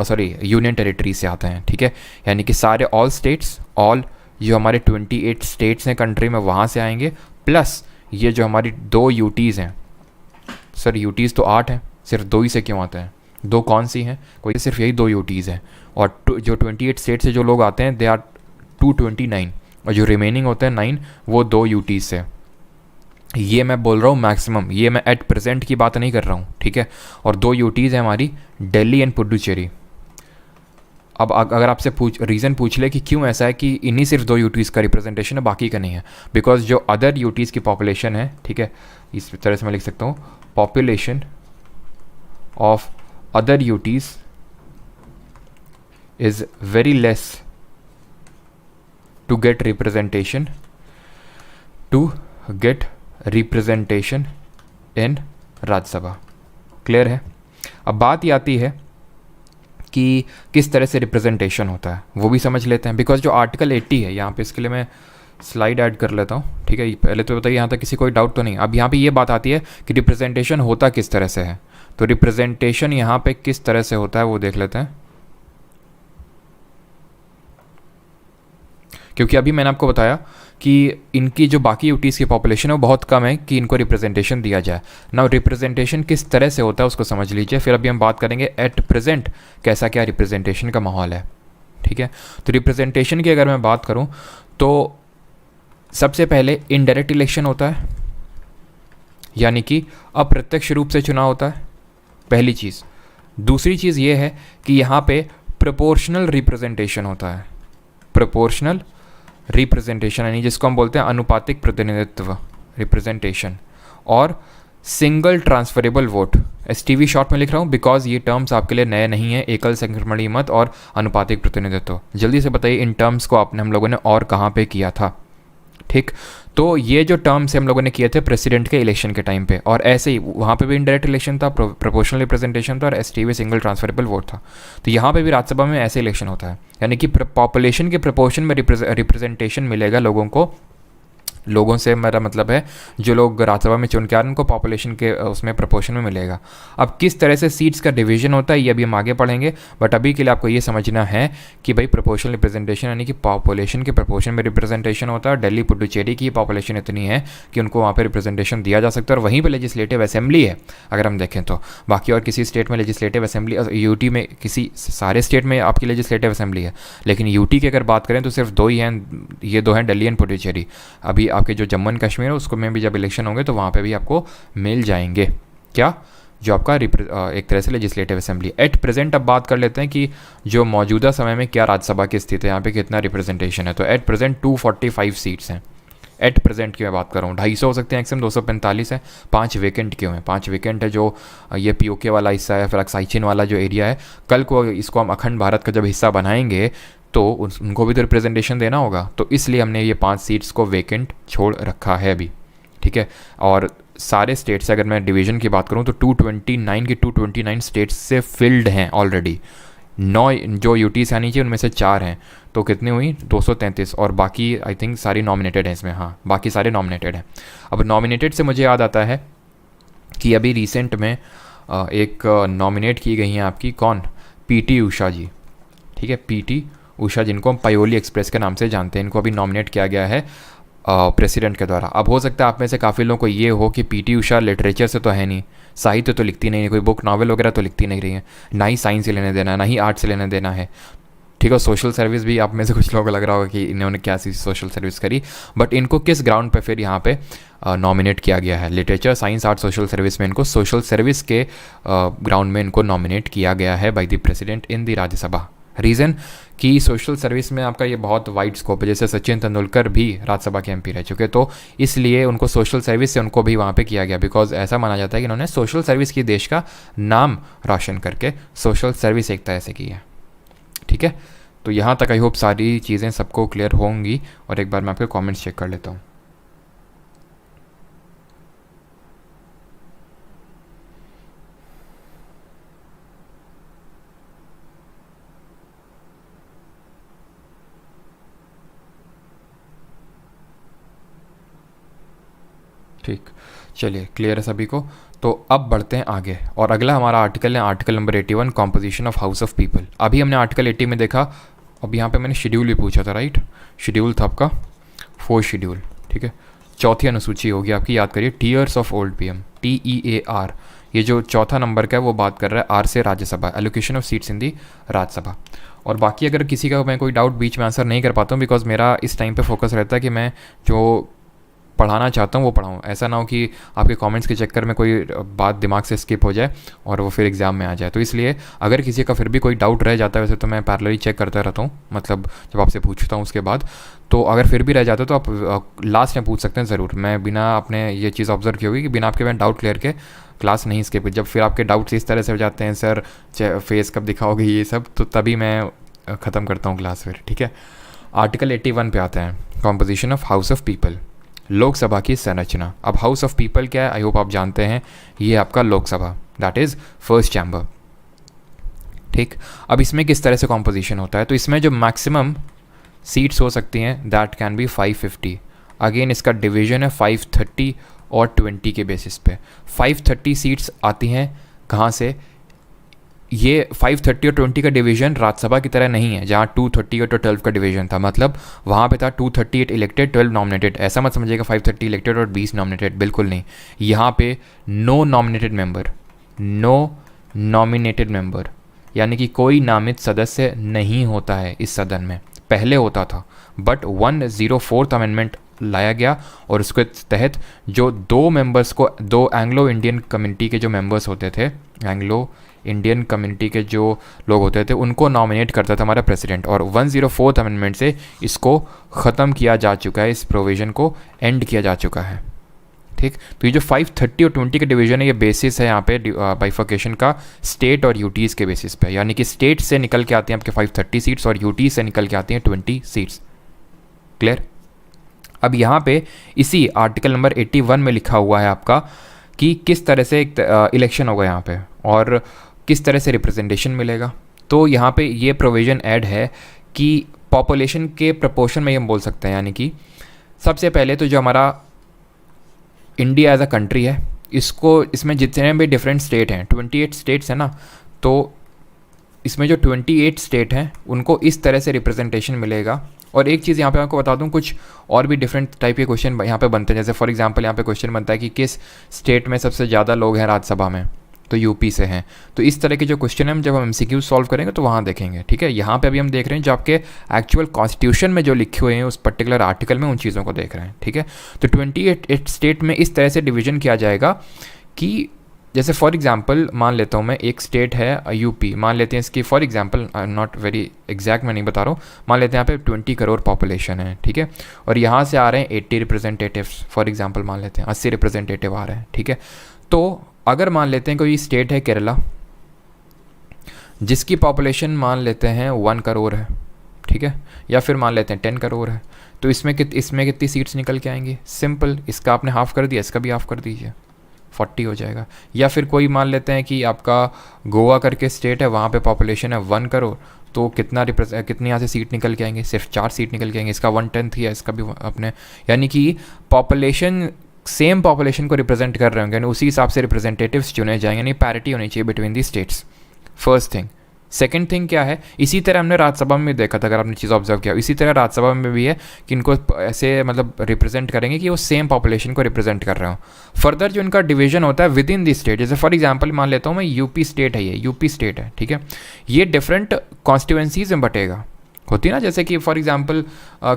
यूनियन टेरिटरी से आते हैं, ठीक है, यानी कि सारे ऑल स्टेट्स, ऑल जो हमारे 28 स्टेट्स हैं कंट्री में, वहाँ से आएंगे, प्लस ये जो हमारी 2 यूटीज़ हैं, सर यूटीज़ तो 8 हैं, सिर्फ 2 ही से क्यों आते हैं, 2 कौन सी हैं, कोई सिर्फ यही 2 यूटीज़ हैं, और जो 28 स्टेट से जो लोग आते हैं दे आर 229, और जो रिमेनिंग होते हैं 9 वो 2 यूटीज़ से। ये मैं बोल रहा हूँ मैक्सिमम, ये मैं एट प्रेजेंट की बात नहीं कर रहा हूँ, ठीक है, और 2 यूटीज़ हैं हमारी दिल्ली एंड पुडुचेरी। अब अगर आपसे रीज़न पूछ ले कि क्यों ऐसा है कि इन्हीं सिर्फ 2 यूटीज़ का रिप्रेजेंटेशन है, बाकी का नहीं है, बिकॉज जो अदर यूटीज़ की पॉपुलेशन है, ठीक है, इस तरह से मैं लिख सकता हूँ, population of other UTs is very less to get representation in Rajya Sabha. Clear है? अब बात ये आती है कि किस तरह से रिप्रेजेंटेशन होता है, वो भी समझ लेते हैं, बिकॉज जो आर्टिकल 80 है यहाँ पे, इसके लिए मैं स्लाइड ऐड कर लेता हूँ, ठीक है। पहले तो बताइए यहाँ तक किसी कोई डाउट तो नहीं। अब यहाँ पे ये बात आती है कि रिप्रेजेंटेशन होता किस तरह से है। तो रिप्रेजेंटेशन यहाँ पे किस तरह से होता है वो देख लेते हैं। क्योंकि अभी मैंने आपको बताया कि इनकी जो बाकी यूटीज़ की पॉपुलेशन है वो बहुत कम है कि इनको रिप्रेजेंटेशन दिया जाए। ना रिप्रेजेंटेशन किस तरह से होता है उसको समझ लीजिए, फिर अभी हम बात करेंगे एट प्रेजेंट कैसा क्या रिप्रेजेंटेशन का माहौल है, ठीक है। तो रिप्रेजेंटेशन की अगर मैं बात करूं तो सबसे पहले इनडायरेक्ट इलेक्शन होता है, यानी कि अप्रत्यक्ष रूप से चुनाव होता है, पहली चीज़। दूसरी चीज़ ये है कि यहाँ पे प्रोपोर्शनल रिप्रेजेंटेशन होता है। प्रोपोर्शनल रिप्रेजेंटेशन यानी जिसको हम बोलते हैं अनुपातिक प्रतिनिधित्व, रिप्रेजेंटेशन। और single transferable vote, STV short में लिख रहा हूँ बिकॉज ये टर्म्स आपके लिए नए नहीं है, एकल संक्रमणीय मत और अनुपातिक प्रतिनिधित्व। जल्दी से बताइए इन टर्म्स को आपने हम लोगों ने और कहाँ पे किया था, ठीक। तो ये जो टर्म्स हम लोगों ने किए थे प्रेसिडेंट के इलेक्शन के टाइम पे, और ऐसे ही वहाँ पे भी इनडायरेक्ट इलेक्शन था, प्रोपोर्शनल रिप्रेजेंटेशन था और STV सिंगल ट्रांसफरेबल वोट था। तो यहाँ पे भी राज्यसभा में ऐसे इलेक्शन होता है, यानी कि पॉपुलेशन के प्रोपोर्शन में रिप्रेजेंटेशन मिलेगा लोगों को। लोगों से मेरा मतलब है जो लोग राज्यसभा में चुन के आ रहे हैं उनको पॉपुलेशन के उसमें प्रपोर्शन में मिलेगा। अब किस तरह से सीट्स का डिवीजन होता है ये अभी हम आगे पढ़ेंगे, बट अभी के लिए आपको ये समझना है कि भाई प्रोपोर्शनल रिप्रेजेंटेशन यानी कि पॉपुलेशन के प्रपोर्शन में रिप्रेजेंटेशन होता है। दिल्ली पुडुचेरी की पॉपुलेशन इतनी है कि उनको वहाँ पर रिप्रेजेंटेशन दिया जा सकता है, और वहीं पर लेजिस्लेटिव असेंबली है अगर हम देखें तो। बाकी और किसी स्टेट में लेजिस्लेटिव असेंबली, यूटी में किसी सारे स्टेट में आपकी लेजिस्लेटिव असेंबली है, लेकिन यूटी की अगर बात करें तो सिर्फ दो ही हैं, ये दो हैं दिल्ली एंड पुडुचेरी। अभी आपके जो जम्मू एंड कश्मीर है उसको में भी जब इलेक्शन होंगे तो वहाँ पे भी आपको मिल जाएंगे क्या, जो आपका एक तरह से लेजिस्लेटिव असेंबली। एट प्रेजेंट अब बात कर लेते हैं कि जो मौजूदा समय में क्या राज्यसभा की स्थिति है, यहाँ पे कितना रिप्रेजेंटेशन है। तो एट प्रेजेंट 245 सीट्स हैं। एट प्रेजेंट की मैं बात कर रहा हूँ, 250 हो सकते हैं एक्सम, 245 है। 5 वेकेंट क्यों है? 5 वेकेंट है जो ये POK वाला हिस्सा है, फिर अक्साइचिन वाला जो एरिया है। कल को इसको हम अखंड भारत का जब हिस्सा बनाएंगे तो उनको भी तो रिप्रेजेंटेशन देना होगा, तो इसलिए हमने ये 5 सीट्स को वेकेंट छोड़ रखा है अभी, ठीक है। और सारे स्टेट से अगर मैं डिवीज़न की बात करूँ तो 229 की 229 स्टेट्स से फिल्ड हैं ऑलरेडी। 9 जो यूटीज़ आनी चाहिए उनमें से 4 हैं, तो कितनी हुई 233, और बाकी आई थिंक सारी नॉमिनेटेड हैं इसमें। हाँ, बाकी सारे नॉमिनेटेड हैं। अब नॉमिनेटेड से मुझे याद आता है कि अभी रिसेंट में एक नॉमिनेट की गई हैं आपकी कौन, PT उषा जी, ठीक है। PT उषा जिनको हम पायोली एक्सप्रेस के नाम से जानते हैं, इनको अभी नॉमिनेट किया गया है प्रेसिडेंट के द्वारा। अब हो सकता है आप में से काफ़ी लोगों को ये हो कि PT उषा लिटरेचर से तो है नहीं, साहित्य तो लिखती नहीं है, कोई बुक नॉवल वगैरह तो लिखती नहीं रही है, ना ही साइंस से लेने देना है, ना ही आर्ट से लेने देना है, ठीक है। सोशल सर्विस भी आप में से कुछ लोगों को लग रहा होगा कि इन्होंने क्या सी सोशल सर्विस करी, बट इनको किस ग्राउंड पे फिर यहाँ पे नॉमिनेट किया गया है? Literature, science, art, social service में इनको सोशल सर्विस के ग्राउंड में इनको नॉमिनेट किया गया है by the president in the Rajya Sabha. Reason कि सोशल सर्विस में आपका ये बहुत वाइड स्कोप है, जैसे सचिन तेंदुलकर भी राज्यसभा के MP रह चुके, तो इसलिए उनको सोशल सर्विस से उनको भी वहाँ पे किया गया, बिकॉज ऐसा माना जाता है कि इन्होंने सोशल सर्विस की देश का नाम रोशन करके सोशल सर्विस एक तरह से की है, ठीक है। तो यहाँ तक आई होप सारी चीज़ें सबको क्लियर होंगी, और एक बार मैं आपके कमेंट्स चेक कर लेता हूँ। ठीक, चलिए क्लियर है सभी को। तो अब बढ़ते हैं आगे, और अगला हमारा आर्टिकल है article number 81, composition of house of people. अभी हमने आर्टिकल 80 में देखा, अब यहाँ पे मैंने शेड्यूल भी पूछा था, राइट। शेड्यूल था आपका 4 शेड्यूल, ठीक है। चौथी अनुसूची होगी आपकी, याद करिए, tears of old PM, TEAR। ये जो चौथा नंबर का है वो बात कर रहा है R से Rajya Sabha, allocation of seats in the Rajya Sabha. और बाकी अगर किसी का मैं कोई डाउट बीच में आंसर नहीं कर पाता हूँ, बिकॉज मेरा इस टाइम पे फोकस रहता है कि मैं जो पढ़ाना चाहता हूँ वो पढ़ाऊँ। ऐसा ना हो कि आपके कमेंट्स के चक्कर में कोई बात दिमाग से स्किप हो जाए और वो फिर एग्ज़ाम में आ जाए। तो इसलिए अगर किसी का फिर भी कोई डाउट रह जाता है, वैसे तो मैं पैरेलली चेक करता रहता हूँ, मतलब जब आपसे पूछता हूँ उसके बाद, तो अगर फिर भी रह जाता है तो आप लास्ट में पूछ सकते हैं ज़रूर। मैं बिना अपने ये चीज़ ऑब्जर्व की होगी कि बिना आपके मैं डाउट क्लियर के क्लास नहीं स्किप। जब फिर आपके डाउट्स इस तरह से हो जाते हैं, सर फेस कब दिखाओगे ये सब, तो तभी मैं ख़त्म करता हूँ क्लास फिर, ठीक है। आर्टिकल 81 पे आते हैं, composition of house of people, Lok Sabha की संरचना। अब हाउस ऑफ पीपल क्या है, आई होप आप जानते हैं, ये आपका Lok Sabha, that is first chamber, ठीक। अब इसमें किस तरह से कॉम्पोजिशन होता है, तो इसमें जो मैक्सिमम सीट्स हो सकती हैं, दैट कैन बी 550। अगेन इसका डिवीजन है 530 और 20 के बेसिस पे। 530 सीट्स आती हैं कहाँ से? ये 530 और 20 का डिवीजन राज्यसभा की तरह नहीं है जहाँ 230 और 12 का डिवीजन था। मतलब वहाँ पे था 238 इलेक्टेड 12 नॉमिनेटेड। ऐसा मत समझिएगा 530 इलेक्टेड और 20 नॉमिनेटेड, बिल्कुल नहीं। यहाँ पे नो नॉमिनेटेड मेंबर, यानी कि कोई नामित सदस्य नहीं होता है इस सदन में। पहले होता था, बट 104th अमेंडमेंट लाया गया और उसके तहत जो दो मेंबर्स को, दो एंग्लो इंडियन कम्युनिटी के जो मेंबर्स होते थे, एंग्लो इंडियन कम्युनिटी के जो लोग होते थे, उनको नॉमिनेट करता था हमारा प्रेसिडेंट। और 104th अमेंडमेंट से इसको ख़त्म किया जा चुका है, इस प्रोविज़न को एंड किया जा चुका है। ठीक, तो ये जो 530 और 20 का डिवीजन है, ये बेसिस है यहाँ पे बाइफर्केशन का स्टेट और यूटीज़ के बेसिस पे। यानी कि स्टेट से निकल के आती हैं आपके 530 सीट्स और यूटी से निकल के आती हैं 20 सीट्स। क्लियर? अब यहाँ पे इसी आर्टिकल नंबर 81 में लिखा हुआ है आपका कि किस तरह से एक इलेक्शन होगा यहाँ पे और किस तरह से रिप्रेजेंटेशन मिलेगा। तो यहाँ पे ये प्रोविज़न ऐड है कि पॉपुलेशन के प्रपोर्शन में हम बोल सकते हैं, यानी कि सबसे पहले तो जो हमारा इंडिया एज अ कंट्री है, इसमें जितने भी डिफरेंट स्टेट हैं, 28 स्टेट्स हैं ना, तो इसमें जो 28 स्टेट हैं उनको इस तरह से रिप्रेजेंटेशन मिलेगा। और एक चीज़ यहाँ पे आपको बता दूँ, कुछ और भी डिफरेंट टाइप के क्वेश्चन यहाँ पे बनते हैं। जैसे फॉर एग्जांपल यहाँ पे क्वेश्चन बनता है कि किस स्टेट में सबसे ज़्यादा लोग हैं राज्यसभा में, तो यूपी से हैं। तो इस तरह के जो क्वेश्चन हैं जब हम MCQ सॉल्व करेंगे तो वहाँ देखेंगे। ठीक है, यहाँ पे अभी हम देख रहे हैं जो आपके एक्चुअल कॉन्स्टिट्यूशन में जो लिखे हुए हैं उस पर्टिकुलर आर्टिकल में, उन चीज़ों को देख रहे हैं। ठीक है, तो 28 स्टेट में इस तरह से डिवीजन किया जाएगा कि जैसे फॉर एग्जांपल मान लेता हूँ मैं, एक स्टेट है यूपी, मान लेते हैं इसकी for example, I am not very exact, मैं नहीं बता रहा हूँ, मान लेते हैं यहाँ पे 20 करोड़ पॉपुलेशन है। ठीक है, और यहाँ से आ रहे हैं 80 रिप्रेजेंटेटिव्स, फॉर एग्जांपल मान लेते हैं 80 रिप्रेजेंटेटिव आ रहे हैं। ठीक है, तो अगर मान लेते हैं कोई स्टेट है केरला, जिसकी पॉपुलेशन मान लेते हैं 1 करोड़ है, ठीक है, या फिर मान लेते हैं 10 करोड़ है, तो इसमें कितनी सीट्स निकल के आएंगी? सिंपल, इसका आपने हाफ कर दिया, इसका भी हाफ कर दीजिए, 40 हो जाएगा। या फिर कोई मान लेते हैं कि आपका गोवा करके स्टेट है, वहाँ पे पॉपुलेशन है 1 करोड़, तो कितनी यहाँ से सीट निकल के आएंगे? सिर्फ 4 सीट निकल के आएंगे। इसका 1/10 ही है, इसका भी अपने, यानी कि पॉपुलेशन, सेम पॉपुलेशन को रिप्रेजेंट कर रहे होंगे, यानी उसी हिसाब से रिप्रेजेंटेटिव्स चुने जाएंगे, यानी पैरिटी होनी चाहिए between the states. First thing. Second thing क्या है, इसी तरह हमने राज्यसभा में देखा था, अगर आपने चीज़ ऑब्जर्व किया, इसी तरह राज्यसभा में भी है कि इनको ऐसे मतलब रिप्रेजेंट करेंगे कि वो सेम पॉपुलेशन को रिप्रेजेंट कर रहे हो। फर्दर जो इनका डिवीजन होता है विद इन दी स्टेट, जैसे फॉर एग्जांपल मान लेता हूँ मैं, यूपी स्टेट है, ये यूपी स्टेट है, ठीक है, ये डिफरेंट कॉन्स्टिट्यूएंसीज में बटेगा, होती है ना, जैसे कि for example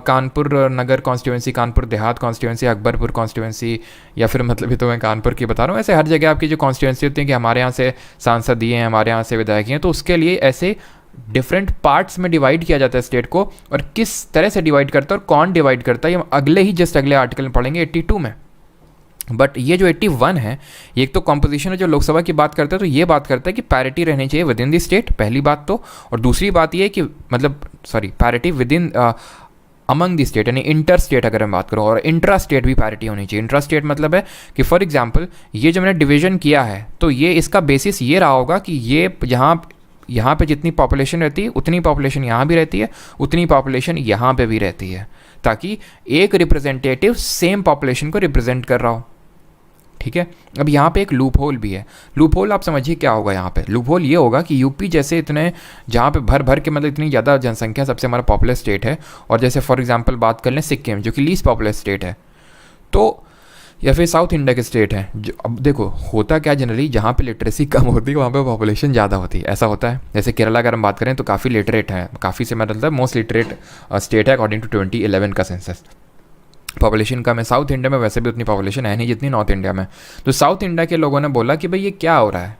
Kanpur Nagar constituency, Kanpur Dehat constituency, Akbarpur constituency, या फिर मतलब ये तो मैं कानपुर की बता रहा हूँ, ऐसे हर जगह आपकी जो कॉन्स्टिट्यूएंसी होती है कि हमारे यहाँ से सांसद ये हैं, हमारे यहाँ से विधायक हैं, तो उसके लिए ऐसे डिफरेंट पार्ट्स में डिवाइड किया जाता है स्टेट को। और किस तरह से डिवाइड करता है और कौन डिवाइड करता है, ये हम अगले आर्टिकल में पढ़ेंगे 82 में। बट ये जो 81 है, ये एक तो कॉम्पोजिशन है, जो लोकसभा की बात करता है तो ये बात करता है कि पैरिटी रहनी चाहिए विद इन द स्टेट, पहली बात तो। और दूसरी बात ये है कि parity with in among the state, यानी इंटर स्टेट अगर मैं बात करूँ, और इंट्रा स्टेट भी पैरिटी होनी चाहिए। इंट्रा स्टेट मतलब है कि फॉर एग्जांपल ये जो मैंने डिवीजन किया है, तो ये इसका बेसिस ये रहा होगा कि ये यहाँ पे जितनी पॉपुलेशन रहती है उतनी पॉपुलेशन यहाँ भी रहती है, उतनी पॉपुलेशन यहाँ पे भी रहती है, ताकि एक रिप्रेजेंटेटिव सेम पॉपुलेशन को रिप्रेजेंट कर रहा हो। ठीक है, अब यहाँ पे एक लूप होल भी है। लूप होल आप समझिए क्या होगा यहाँ पे। लूप होल ये होगा कि यूपी जैसे इतने, जहाँ पे भर के मतलब इतनी ज़्यादा जनसंख्या, सबसे हमारा पॉपुलर स्टेट है, और जैसे फॉर एग्जांपल बात कर लें सिक्किम जो कि लीस्ट पॉपुलर स्टेट है, तो या फिर साउथ इंडिया के स्टेट हैं, जो अब देखो होता क्या जनरली, जहाँ पे लिटरेसी कम होती है वहाँ पे पॉपुलेशन ज़्यादा होती है, ऐसा होता है। जैसे केरला अगर हम बात करें तो काफ़ी लिटरेट है, काफ़ी से मतलब मोस्ट लिटरेट स्टेट है अकॉर्डिंग टू 2011 का सेंसस। पॉपुलेशन कम है साउथ इंडिया में, वैसे भी उतनी पॉपुलेशन है नहीं जितनी नॉर्थ इंडिया में। तो साउथ इंडिया के लोगों ने बोला कि भाई ये क्या हो रहा है,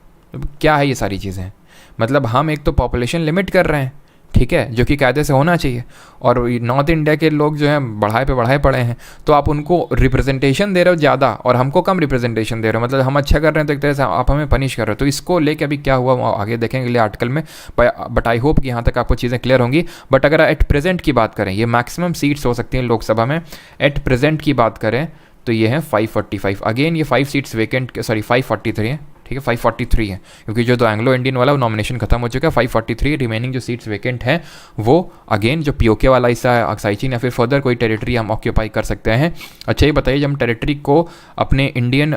क्या है ये सारी चीज़ें, मतलब हम एक तो पॉपुलेशन लिमिट कर रहे हैं, ठीक है, जो कि कायदे से होना चाहिए, और नॉर्थ इंडिया के लोग जो हैं बढ़ाए पड़े हैं, तो आप उनको रिप्रेजेंटेशन दे रहे हो ज़्यादा और हमको कम रिप्रेजेंटेशन दे रहे हो, मतलब हम अच्छा कर रहे हैं तो एक तरह से आप हमें पनिश कर रहे हो। तो इसको लेके अभी क्या हुआ वो आगे देखेंगे अगले आर्टिकल में, बट आई होप कि यहाँ तक आपको चीज़ें क्लियर होंगी। बट अगर एट प्रेजेंट की बात करें, ये मैक्सिमम सीट्स हो सकती हैं लोकसभा में, एट प्रेजेंट की बात करें तो ये है 545। अगेन ये 5 सीट्स वैकेंट, 543 है, ठीक है 543 है, क्योंकि जो एंग्लो इंडियन वाला वो नॉमिनेशन खत्म हो चुका है। 543 रिमेनिंग जो सीट्स वेकेंट हैं वो अगेन जो पीओके वाला हिस्सा है अक्साइचिन या फिर फर्दर कोई टेरिटरी हम ऑक्यूपाई कर सकते हैं। अच्छा ये बताइए, जब हम टेरिटरी को अपने इंडियन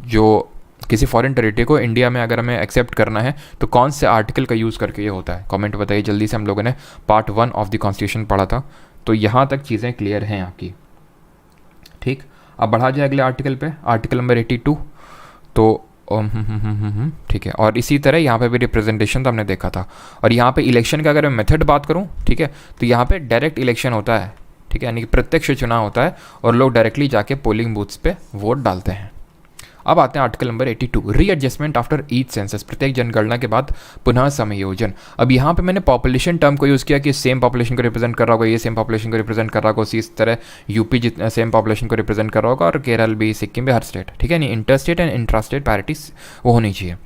जो किसी फॉरेन टेरिटरी को इंडिया में अगर हमें एक्सेप्ट करना है तो कौन से आर्टिकल का यूज़ करके ये होता है, कमेंट बताइए जल्दी से। हम लोगों ने पार्ट 1 ऑफ द कॉन्स्टिट्यूशन पढ़ा था, तो यहाँ तक चीज़ें क्लियर हैं आपकी। ठीक, अब बढ़ा जाए अगले आर्टिकल पे, आर्टिकल नंबर 82। तो ठीक है, और इसी तरह यहाँ पे भी रिप्रेजेंटेशन तो हमने देखा था। और यहाँ पे इलेक्शन का अगर मैं मेथड बात करूँ, ठीक है, तो यहाँ पे डायरेक्ट इलेक्शन होता है, ठीक है, यानी कि प्रत्यक्ष चुनाव होता है और लोग डायरेक्टली जाके पोलिंग बूथ्स पे वोट डालते हैं। अब आते हैं article number 82, readjustment after each census, प्रत्येक जनगणना के बाद पुनः समायोजन। अब यहाँ पे मैंने पॉपुलेशन टर्म को यूज़ किया कि सेम पॉपुलेशन को रिप्रेजेंट कर रहा होगा, ये सेम पॉपुलेशन को रिप्रेजेंट कर रहा होगा, उसी तरह यूपी जितना सेम पॉपुलेशन को रिप्रेजेंट कर रहा होगा, और केरल भी, सिक्किम भी, हर स्टेट, ठीक है, नहीं inter state and intra state parity वो होनी चाहिए।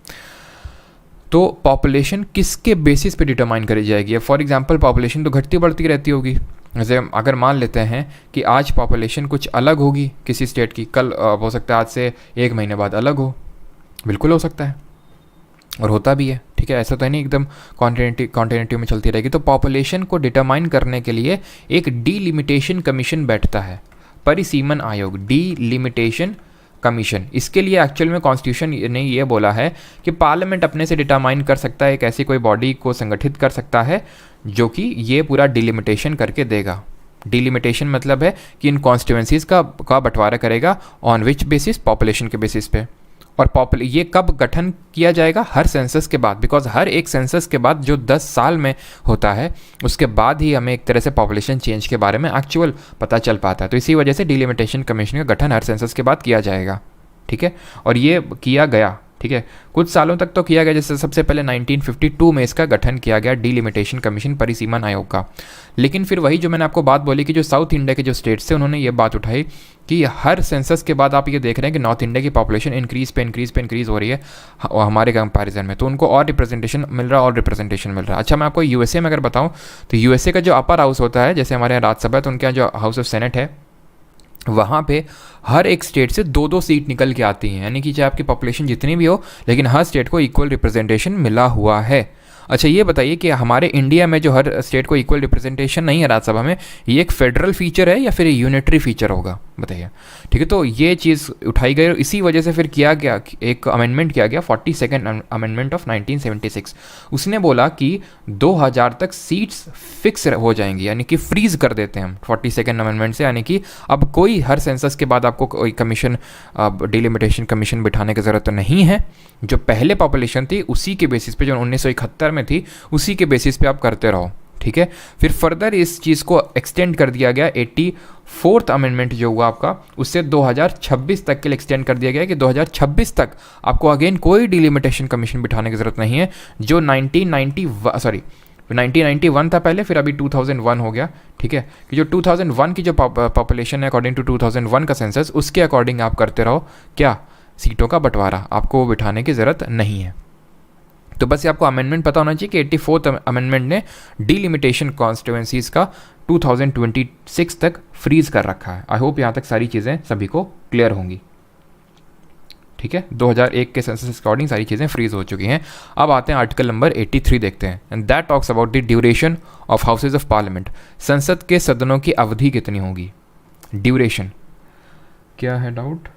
तो पॉपुलेशन किसके बेसिस पे डिटरमाइन करी जाएगी? फॉर एग्जांपल पॉपुलेशन तो घटती बढ़ती रहती होगी। जैसे अगर मान लेते हैं कि आज पॉपुलेशन कुछ अलग होगी किसी स्टेट की, कल हो सकता है आज से 1 महीने बाद अलग हो, बिल्कुल हो सकता है और होता भी है, ठीक है, ऐसा तो नहीं एकदम कॉन्टिन्यूटी में चलती रहेगी। तो पॉपुलेशन को डिटरमाइन करने के लिए एक डीलिमिटेशन कमीशन बैठता है, परिसीमन आयोग, डीलिमिटेशन कमीशन। इसके लिए एक्चुअल में कॉन्स्टिट्यूशन ने ये बोला है कि पार्लियामेंट अपने से डिटरमाइन कर सकता है, एक ऐसी कोई बॉडी को संगठित कर सकता है जो कि ये पूरा डिलिमिटेशन करके देगा। डिलिमिटेशन मतलब है कि इन कॉन्स्टिट्यूएंसीज का बंटवारा करेगा ऑन विच बेसिस, पॉपुलेशन के बेसिस पे। और ये कब गठन किया जाएगा? हर सेंसस के बाद, बिकॉज हर एक सेंसस के बाद जो 10 साल में होता है उसके बाद ही हमें एक तरह से पॉपुलेशन चेंज के बारे में एक्चुअल पता चल पाता है। तो इसी वजह से डिलिमिटेशन कमीशन का गठन हर सेंसस के बाद किया जाएगा, ठीक है, और ये किया गया, ठीक है, कुछ सालों तक तो किया गया। जैसे सबसे पहले 1952 में इसका गठन किया गया, डिलिमिटेशन कमीशन, परिसीमन आयोग का। लेकिन फिर वही जो मैंने आपको बात बोली कि जो साउथ इंडिया के जो स्टेट्स थे उन्होंने ये बात उठाई कि हर सेंसस के बाद आप ये देख रहे हैं कि नॉर्थ इंडिया की पॉपुलेशन इंक्रीज हो रही है हमारे कंपैरिजन में, तो उनको और रिप्रेजेंटेशन मिल रहा है, और रिप्रेजेंटेशन मिल रहा है। अच्छा मैं आपको यूएसए में अगर बताऊँ तो यूएसए का जो अपर हाउस होता है, जैसे हमारे यहाँ राज्यसभा है, तो उनके यहाँ जो हाउस ऑफ सेनेट है वहाँ पे हर एक स्टेट से 2-2 सीट निकल के आती हैं, यानी कि चाहे आपकी पॉपुलेशन जितनी भी हो लेकिन हर स्टेट को इक्वल रिप्रेजेंटेशन मिला हुआ है। अच्छा ये बताइए कि हमारे इंडिया में जो हर स्टेट को इक्वल रिप्रेजेंटेशन नहीं है राज्यसभा में, ये एक फेडरल फीचर है या फिर यूनिटरी फीचर होगा, बताइए, ठीक है। तो ये चीज़ उठाई गई और इसी वजह से फिर किया गया, एक अमेंडमेंट किया गया, 42nd अमेंडमेंट ऑफ 1976। उसने बोला कि 2000 तक सीट्स फिक्स हो जाएंगी, यानी कि फ्रीज कर देते हैं हम 42nd अमेंडमेंट से, यानी कि अब कोई हर सेंसस के बाद आपको कोई कमीशन, डिलिमिटेशन कमीशन बिठाने की ज़रूरत नहीं है। जो पहले पॉपुलेशन थी उसी के बेसिस पे, जो 1971 में थी उसी के बेसिस पे आप करते रहो, ठीक है। फिर फर्दर इस चीज़ को एक्सटेंड कर दिया गया, 84th अमेंडमेंट जो हुआ आपका, उससे 2026 तक के लिए एक्सटेंड कर दिया गया कि 2026 तक आपको अगेन कोई डिलिमिटेशन कमीशन बिठाने की ज़रूरत नहीं है। जो 1991 था पहले, फिर अभी 2001 हो गया, ठीक है, कि जो 2001 की जो पॉपुलेशन है अकॉर्डिंग टू 2001 का सेंसस, उसके अकॉर्डिंग आप करते रहो क्या, सीटों का बंटवारा, आपको बिठाने की ज़रूरत नहीं है। तो बस ये आपको अमेंडमेंट पता होना चाहिए कि 84th अमेंडमेंट ने डिलिमिटेशन कॉन्स्टिट्यूएंसीज का 2026 तक फ्रीज कर रखा है। आई होप यहाँ तक सारी चीज़ें सभी को क्लियर होंगी, ठीक है। 2001 के सेंसस के अकॉर्डिंग सारी चीज़ें फ्रीज हो चुकी हैं। अब आते हैं आर्टिकल नंबर 83 देखते हैं, and that talks about the duration of houses of parliament. संसद के सदनों की अवधि कितनी होगी? ड्यूरेशन क्या है, डाउट?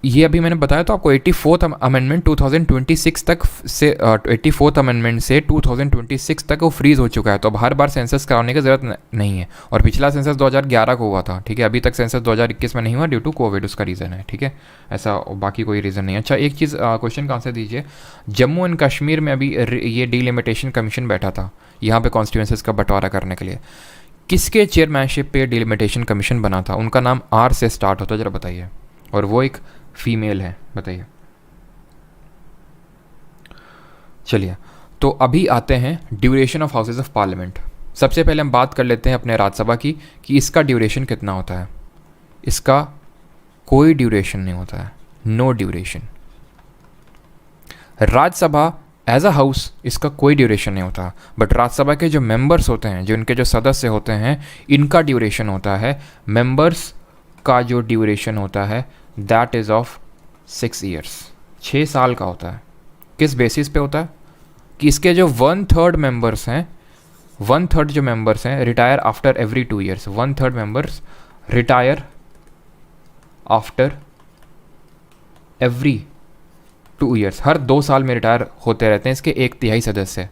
ये अभी मैंने बताया तो आपको 84th अमेंडमेंट 2026 तक से 84th अमेंडमेंट से 2026 तक वो फ्रीज हो चुका है। तो अब हर बार सेंसस कराने की ज़रूरत नहीं है। और पिछला सेंसस 2011 को हुआ था, ठीक है, अभी तक सेंसस 2021 में नहीं हुआ ड्यू टू कोविड, उसका रीज़न है, ठीक है, ऐसा बाकी कोई रीज़न नहीं है। अच्छा एक चीज़, क्वेश्चन का आंसर दीजिए, जम्मू एंड कश्मीर में अभी ये डिलिमिटेशन कमीशन बैठा था यहाँ पे कॉन्स्टिट्यूएंसीज का बंटवारा करने के लिए, किसके चेयरमैनशिप पे डिलिमिटेशन कमीशन बना था? उनका नाम आर से स्टार्ट होता है, ज़रा बताइए, और वो एक फीमेल है, बताइए। चलिए तो अभी आते हैं duration of houses of parliament. सबसे पहले हम बात कर लेते हैं अपने राज्यसभा की कि इसका ड्यूरेशन कितना होता है। इसका कोई ड्यूरेशन नहीं होता है, know duration. Rajya Sabha as a house इसका कोई ड्यूरेशन नहीं होता, बट राज्यसभा के जो मेंबर्स होते हैं, जो इनके जो सदस्य होते हैं, इनका ड्यूरेशन होता है, मेंबर्स का जो ड्यूरेशन होता है दैट इज़ ऑफ 6 ईयर्स, 6 साल का होता है। किस बेसिस पे होता है कि इसके जो 1/3 मेंबर्स हैं, 1/3 जो मेंबर्स हैं retire after every 2 years, 1/3 members retire after every 2 years, हर 2 साल में रिटायर होते रहते हैं इसके 1/3 सदस्य।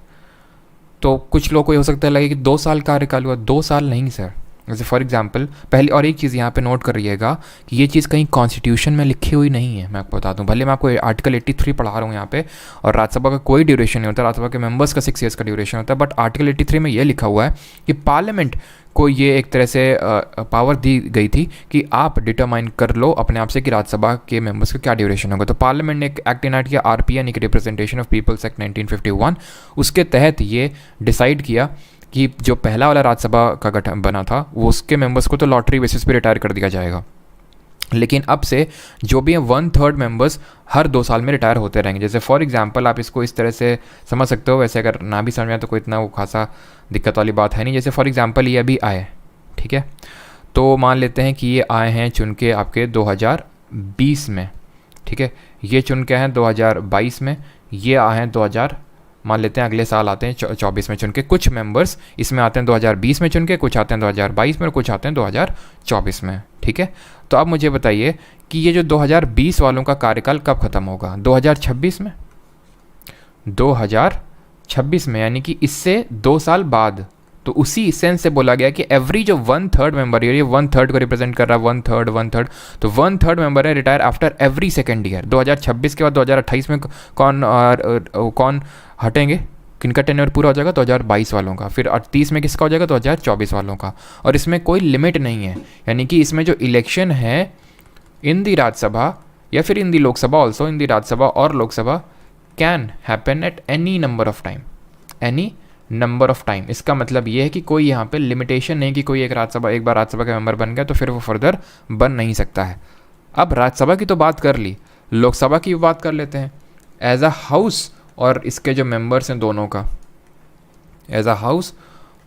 तो कुछ लोग को ये हो सकता है लगे कि 2 साल कार्यकाल हुआ, 2 साल नहीं सर। जैसे फॉर एग्जांपल पहले, और एक चीज़ यहाँ पे नोट कर रहिएगा कि ये चीज़ कहीं कॉन्स्टिट्यूशन में लिखी हुई नहीं है, मैं आपको बता दूँ। भले मैं आपको आर्टिकल 83 पढ़ा रहा हूँ यहाँ पे, और राज्यसभा का कोई ड्यूरेशन नहीं होता, राज्यसभा के मेंबर्स का 6 ईयर्स का ड्यूरेशन होता है, बट आर्टिकल 83 में ये लिखा हुआ है कि पार्लियामेंट को ये एक तरह से पावर दी गई थी कि आप डिटरमाइन कर लो अपने आप से कि राज्यसभा के मेंबर्स का क्या ड्यूरेशन होगा। तो पार्लियामेंट ने एक एक्ट इनैक्ट किया, RPN एक रिप्रेजेंटेशन ऑफ पीपल्स एक्ट 1951, उसके तहत ये डिसाइड किया कि जो पहला वाला राज्यसभा का गठन बना था वो उसके मेंबर्स को तो लॉटरी बेसिस पे रिटायर कर दिया जाएगा, लेकिन अब से जो भी हैं 1/3 मेंबर्स हर 2 साल में रिटायर होते रहेंगे। जैसे फॉर एग्जांपल आप इसको इस तरह से समझ सकते हो, वैसे अगर ना भी समझ में आए तो कोई इतना वो खासा दिक्कत वाली बात है नहीं। जैसे फॉर एग्जांपल ये अभी आए, ठीक है, तो मान लेते हैं कि ये आए हैं चुन के आपके 2020 में, ठीक है, ये चुन के हैं 2022 में, ये आए हैं 2000, मान लेते हैं अगले साल आते हैं 24 में चुन के। कुछ मेंबर्स इसमें आते हैं 2020 में चुन के, कुछ आते हैं 2022 में और कुछ आते हैं 2024 में, ठीक है। तो अब मुझे बताइए कि ये जो 2020 वालों का कार्यकाल कब ख़त्म होगा? 2026 में, 2026 में, यानी कि इससे 2 साल बाद। तो उसी सेंस से बोला गया कि एवरी जो 1/3 मेंबर, ये 1/3 को रिप्रेजेंट कर रहा है, 1/3, तो 1/3 मेंबर है retire after every second year. 2026 के बाद 2028 में कौन हटेंगे, किनका टेन्योर पूरा हो जाएगा? 2022 वालों का। फिर 30 में किसका हो जाएगा? 2024 वालों का। और इसमें कोई लिमिट नहीं है, यानी कि इसमें जो इलेक्शन है इन दी राज्यसभा या फिर इन दी Lok Sabha, also in the Rajya Sabha और Lok Sabha, can happen at any number of time, any number of time. इसका मतलब ये है कि कोई यहाँ पे लिमिटेशन नहीं कि कोई एक बार राज्यसभा का मेंबर बन गया तो फिर वो फर्दर बन नहीं सकता है। अब राज्यसभा की तो बात कर ली, लोकसभा की बात कर लेते हैं। एज अ हाउस और इसके जो मेंबर्स हैं दोनों का, एज अ हाउस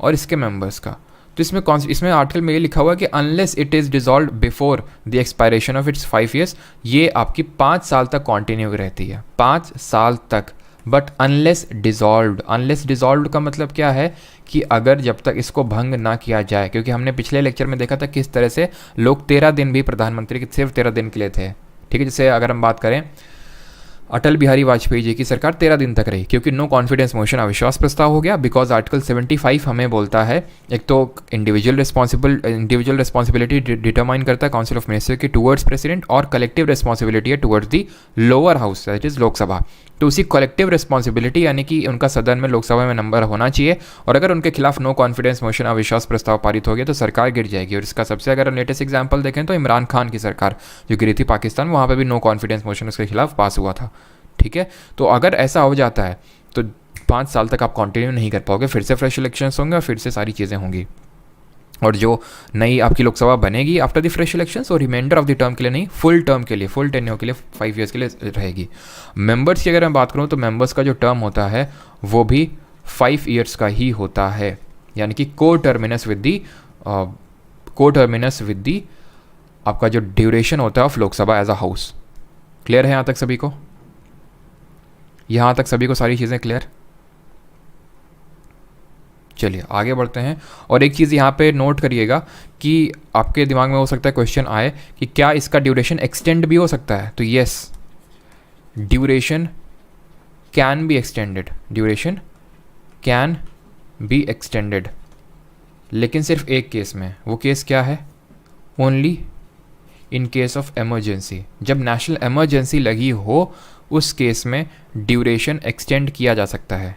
और इसके मेंबर्स का, तो इसमें आर्टिकल में ये लिखा हुआ है कि unless it is dissolve before the expiration of its 5 years, ये आपकी 5 साल तक कॉन्टिन्यू रहती है, 5 साल तक। बट अनलेस डिसॉल्व्ड का मतलब क्या है कि अगर जब तक इसको भंग ना किया जाए, क्योंकि हमने पिछले लेक्चर में देखा था किस तरह से लोग 13 दिन भी प्रधानमंत्री के सिर्फ 13 दिन के लिए थे, ठीक है। जैसे अगर हम बात करें अटल बिहारी वाजपेयी जी की सरकार 13 दिन तक रही, क्योंकि नो कॉन्फिडेंस मोशन अविश्वास प्रस्ताव हो गया, बिकॉज आर्टिकल 75 हमें बोलता है, एक तो इंडिविजुअल रिस्पॉन्सिबिलिटी डिटरमाइन करता है काउंसिल ऑफ मिनिस्टर की टुवर्ड्स प्रेसिडेंट, और कलेक्टिव रिस्पॉन्सिबिलिटी है towards the lower house that is Lok Sabha. तो उसी कलेक्टिव रिस्पॉन्सिबिलिटी यानी कि उनका सदन में, लोकसभा में नंबर होना चाहिए, और अगर उनके खिलाफ नो कॉन्फिडेंस मोशन अविश्वास प्रस्ताव पारित हो गया तो सरकार गिर जाएगी। और इसका सबसे अगर लेटेस्ट एग्जाम्पल देखें तो इमरान खान की सरकार जो गिरी थी पाकिस्तान, वहाँ पर भी नो कॉन्फिडेंस मोशन उसके खिलाफ पास हुआ था, ठीक है। तो अगर ऐसा हो जाता है तो 5 साल तक आप कंटिन्यू नहीं कर पाओगे, फिर से फ्रेश इलेक्शंस होंगे और फिर से सारी चीज़ें होंगी। और जो नई आपकी लोकसभा बनेगी आफ्टर द फ्रेश इलेक्शंस, और रिमाइंडर ऑफ द टर्म के लिए नहीं, फुल टर्म के लिए, फुल टेन्योर के लिए 5 ईयर्स के लिए रहेगी। मेंबर्स की अगर मैं बात करूँ तो मेंबर्स का जो टर्म होता है वो भी 5 ईयर्स का ही होता है, यानी कि को टर्मिनस विद दी आपका जो ड्यूरेशन होता है of Lok Sabha as a house. Clear है यहाँ तक सभी को? यहाँ तक सभी को सारी चीज़ें क्लियर? चलिए आगे बढ़ते हैं। और एक चीज़ यहाँ पे नोट करिएगा कि आपके दिमाग में हो सकता है क्वेश्चन आए कि क्या इसका ड्यूरेशन एक्सटेंड भी हो सकता है? तो yes, duration can be extended, duration can be extended, लेकिन सिर्फ एक केस में। वो केस क्या है? Only in case of emergency. जब नेशनल एमरजेंसी लगी हो उस केस में ड्यूरेशन एक्सटेंड किया जा सकता है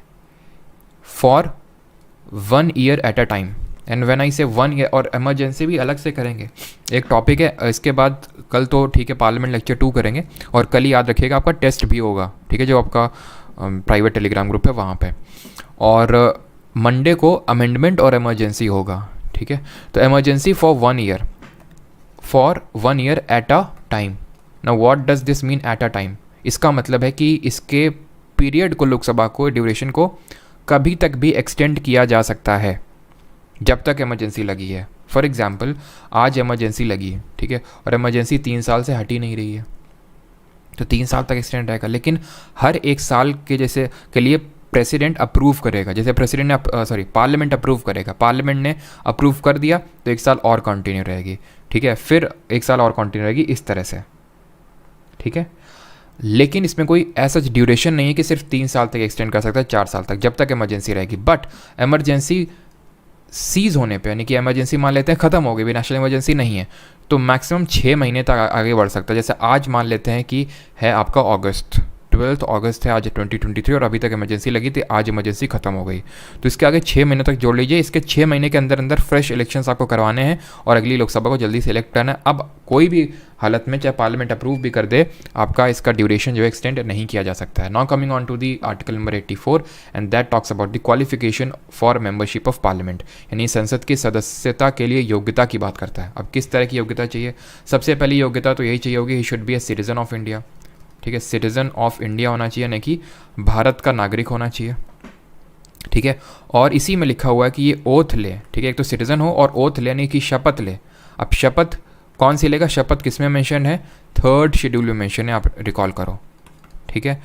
for 1 year at a time. And when I से 1 ईयर, और एमरजेंसी भी अलग से करेंगे, एक टॉपिक है इसके बाद। कल तो ठीक है पार्लियामेंट लेक्चर 2 करेंगे, और कल ही याद रखिएगा आपका टेस्ट भी होगा, ठीक है, जो आपका प्राइवेट टेलीग्राम ग्रुप है वहाँ पे। और मंडे को अमेंडमेंट और इमरजेंसी होगा, ठीक है। तो emergency for 1 year at a time. Now what does this mean at a time? इसका मतलब है कि इसके पीरियड को, लोकसभा को, ड्यूरेशन को कभी तक भी एक्सटेंड किया जा सकता है जब तक इमरजेंसी लगी है। फॉर एग्जाम्पल आज इमरजेंसी लगी है, ठीक है, और इमरजेंसी 3 साल से हट ही नहीं रही है, तो 3 साल तक एक्सटेंड रहेगा। लेकिन हर 1 साल के जैसे के लिए प्रेसिडेंट अप्रूव करेगा, जैसे प्रेसिडेंट ने पार्लियामेंट अप्रूव करेगा, पार्लियामेंट ने अप्रूव कर दिया तो 1 साल और कंटिन्यू रहेगी, ठीक है, फिर 1 साल और कंटिन्यू रहेगी, इस तरह से, ठीक है। लेकिन इसमें कोई ऐसा ड्यूरेशन नहीं है कि सिर्फ 3 साल तक एक्सटेंड कर सकता है, 4 साल तक, जब तक इमरजेंसी रहेगी। बट इमरजेंसी सीज होने पे, यानी कि इमरजेंसी मान लेते हैं ख़त्म हो गई, भी नेशनल इमरजेंसी नहीं है, तो मैक्सिमम 6 महीने तक आगे बढ़ सकता है। जैसे आज मान लेते हैं कि है आपका अगस्त, 12 अगस्त है आज 2023, और अभी तक इमरजेंसी लगी थी, आज इमरजेंसी खत्म हो गई, तो इसके आगे 6 महीने तक जोड़ लीजिए। इसके 6 महीने के अंदर अंदर फ्रेश इलेक्शंस आपको करवाने हैं और अगली लोकसभा को जल्दी सेलेक्ट करना है। अब कोई भी हालत में, चाहे पार्लियामेंट अप्रूव भी कर दे, आपका इसका ड्यूरेशन जो है एक्सटेंड नहीं किया जा सकता है। Now coming on to the article number 84 and that talks about the qualification for membership of parliament, यानी संसद की सदस्यता के लिए योग्यता की बात करता है। अब किस तरह की योग्यता चाहिए? सबसे पहली योग्यता तो यही चाहिए होगी, he should be a citizen of India, ठीक है, सिटीजन ऑफ इंडिया होना चाहिए, यानी कि भारत का नागरिक होना चाहिए, ठीक है। और इसी में लिखा हुआ है कि ये ओथ ले, ठीक है, एक तो सिटीजन हो और ओथ ले यानी कि शपथ ले। अब शपथ कौन सी लेगा? शपथ किस में मेंशन है? 3rd शेड्यूल में मेंशन है, आप रिकॉल करो, ठीक है।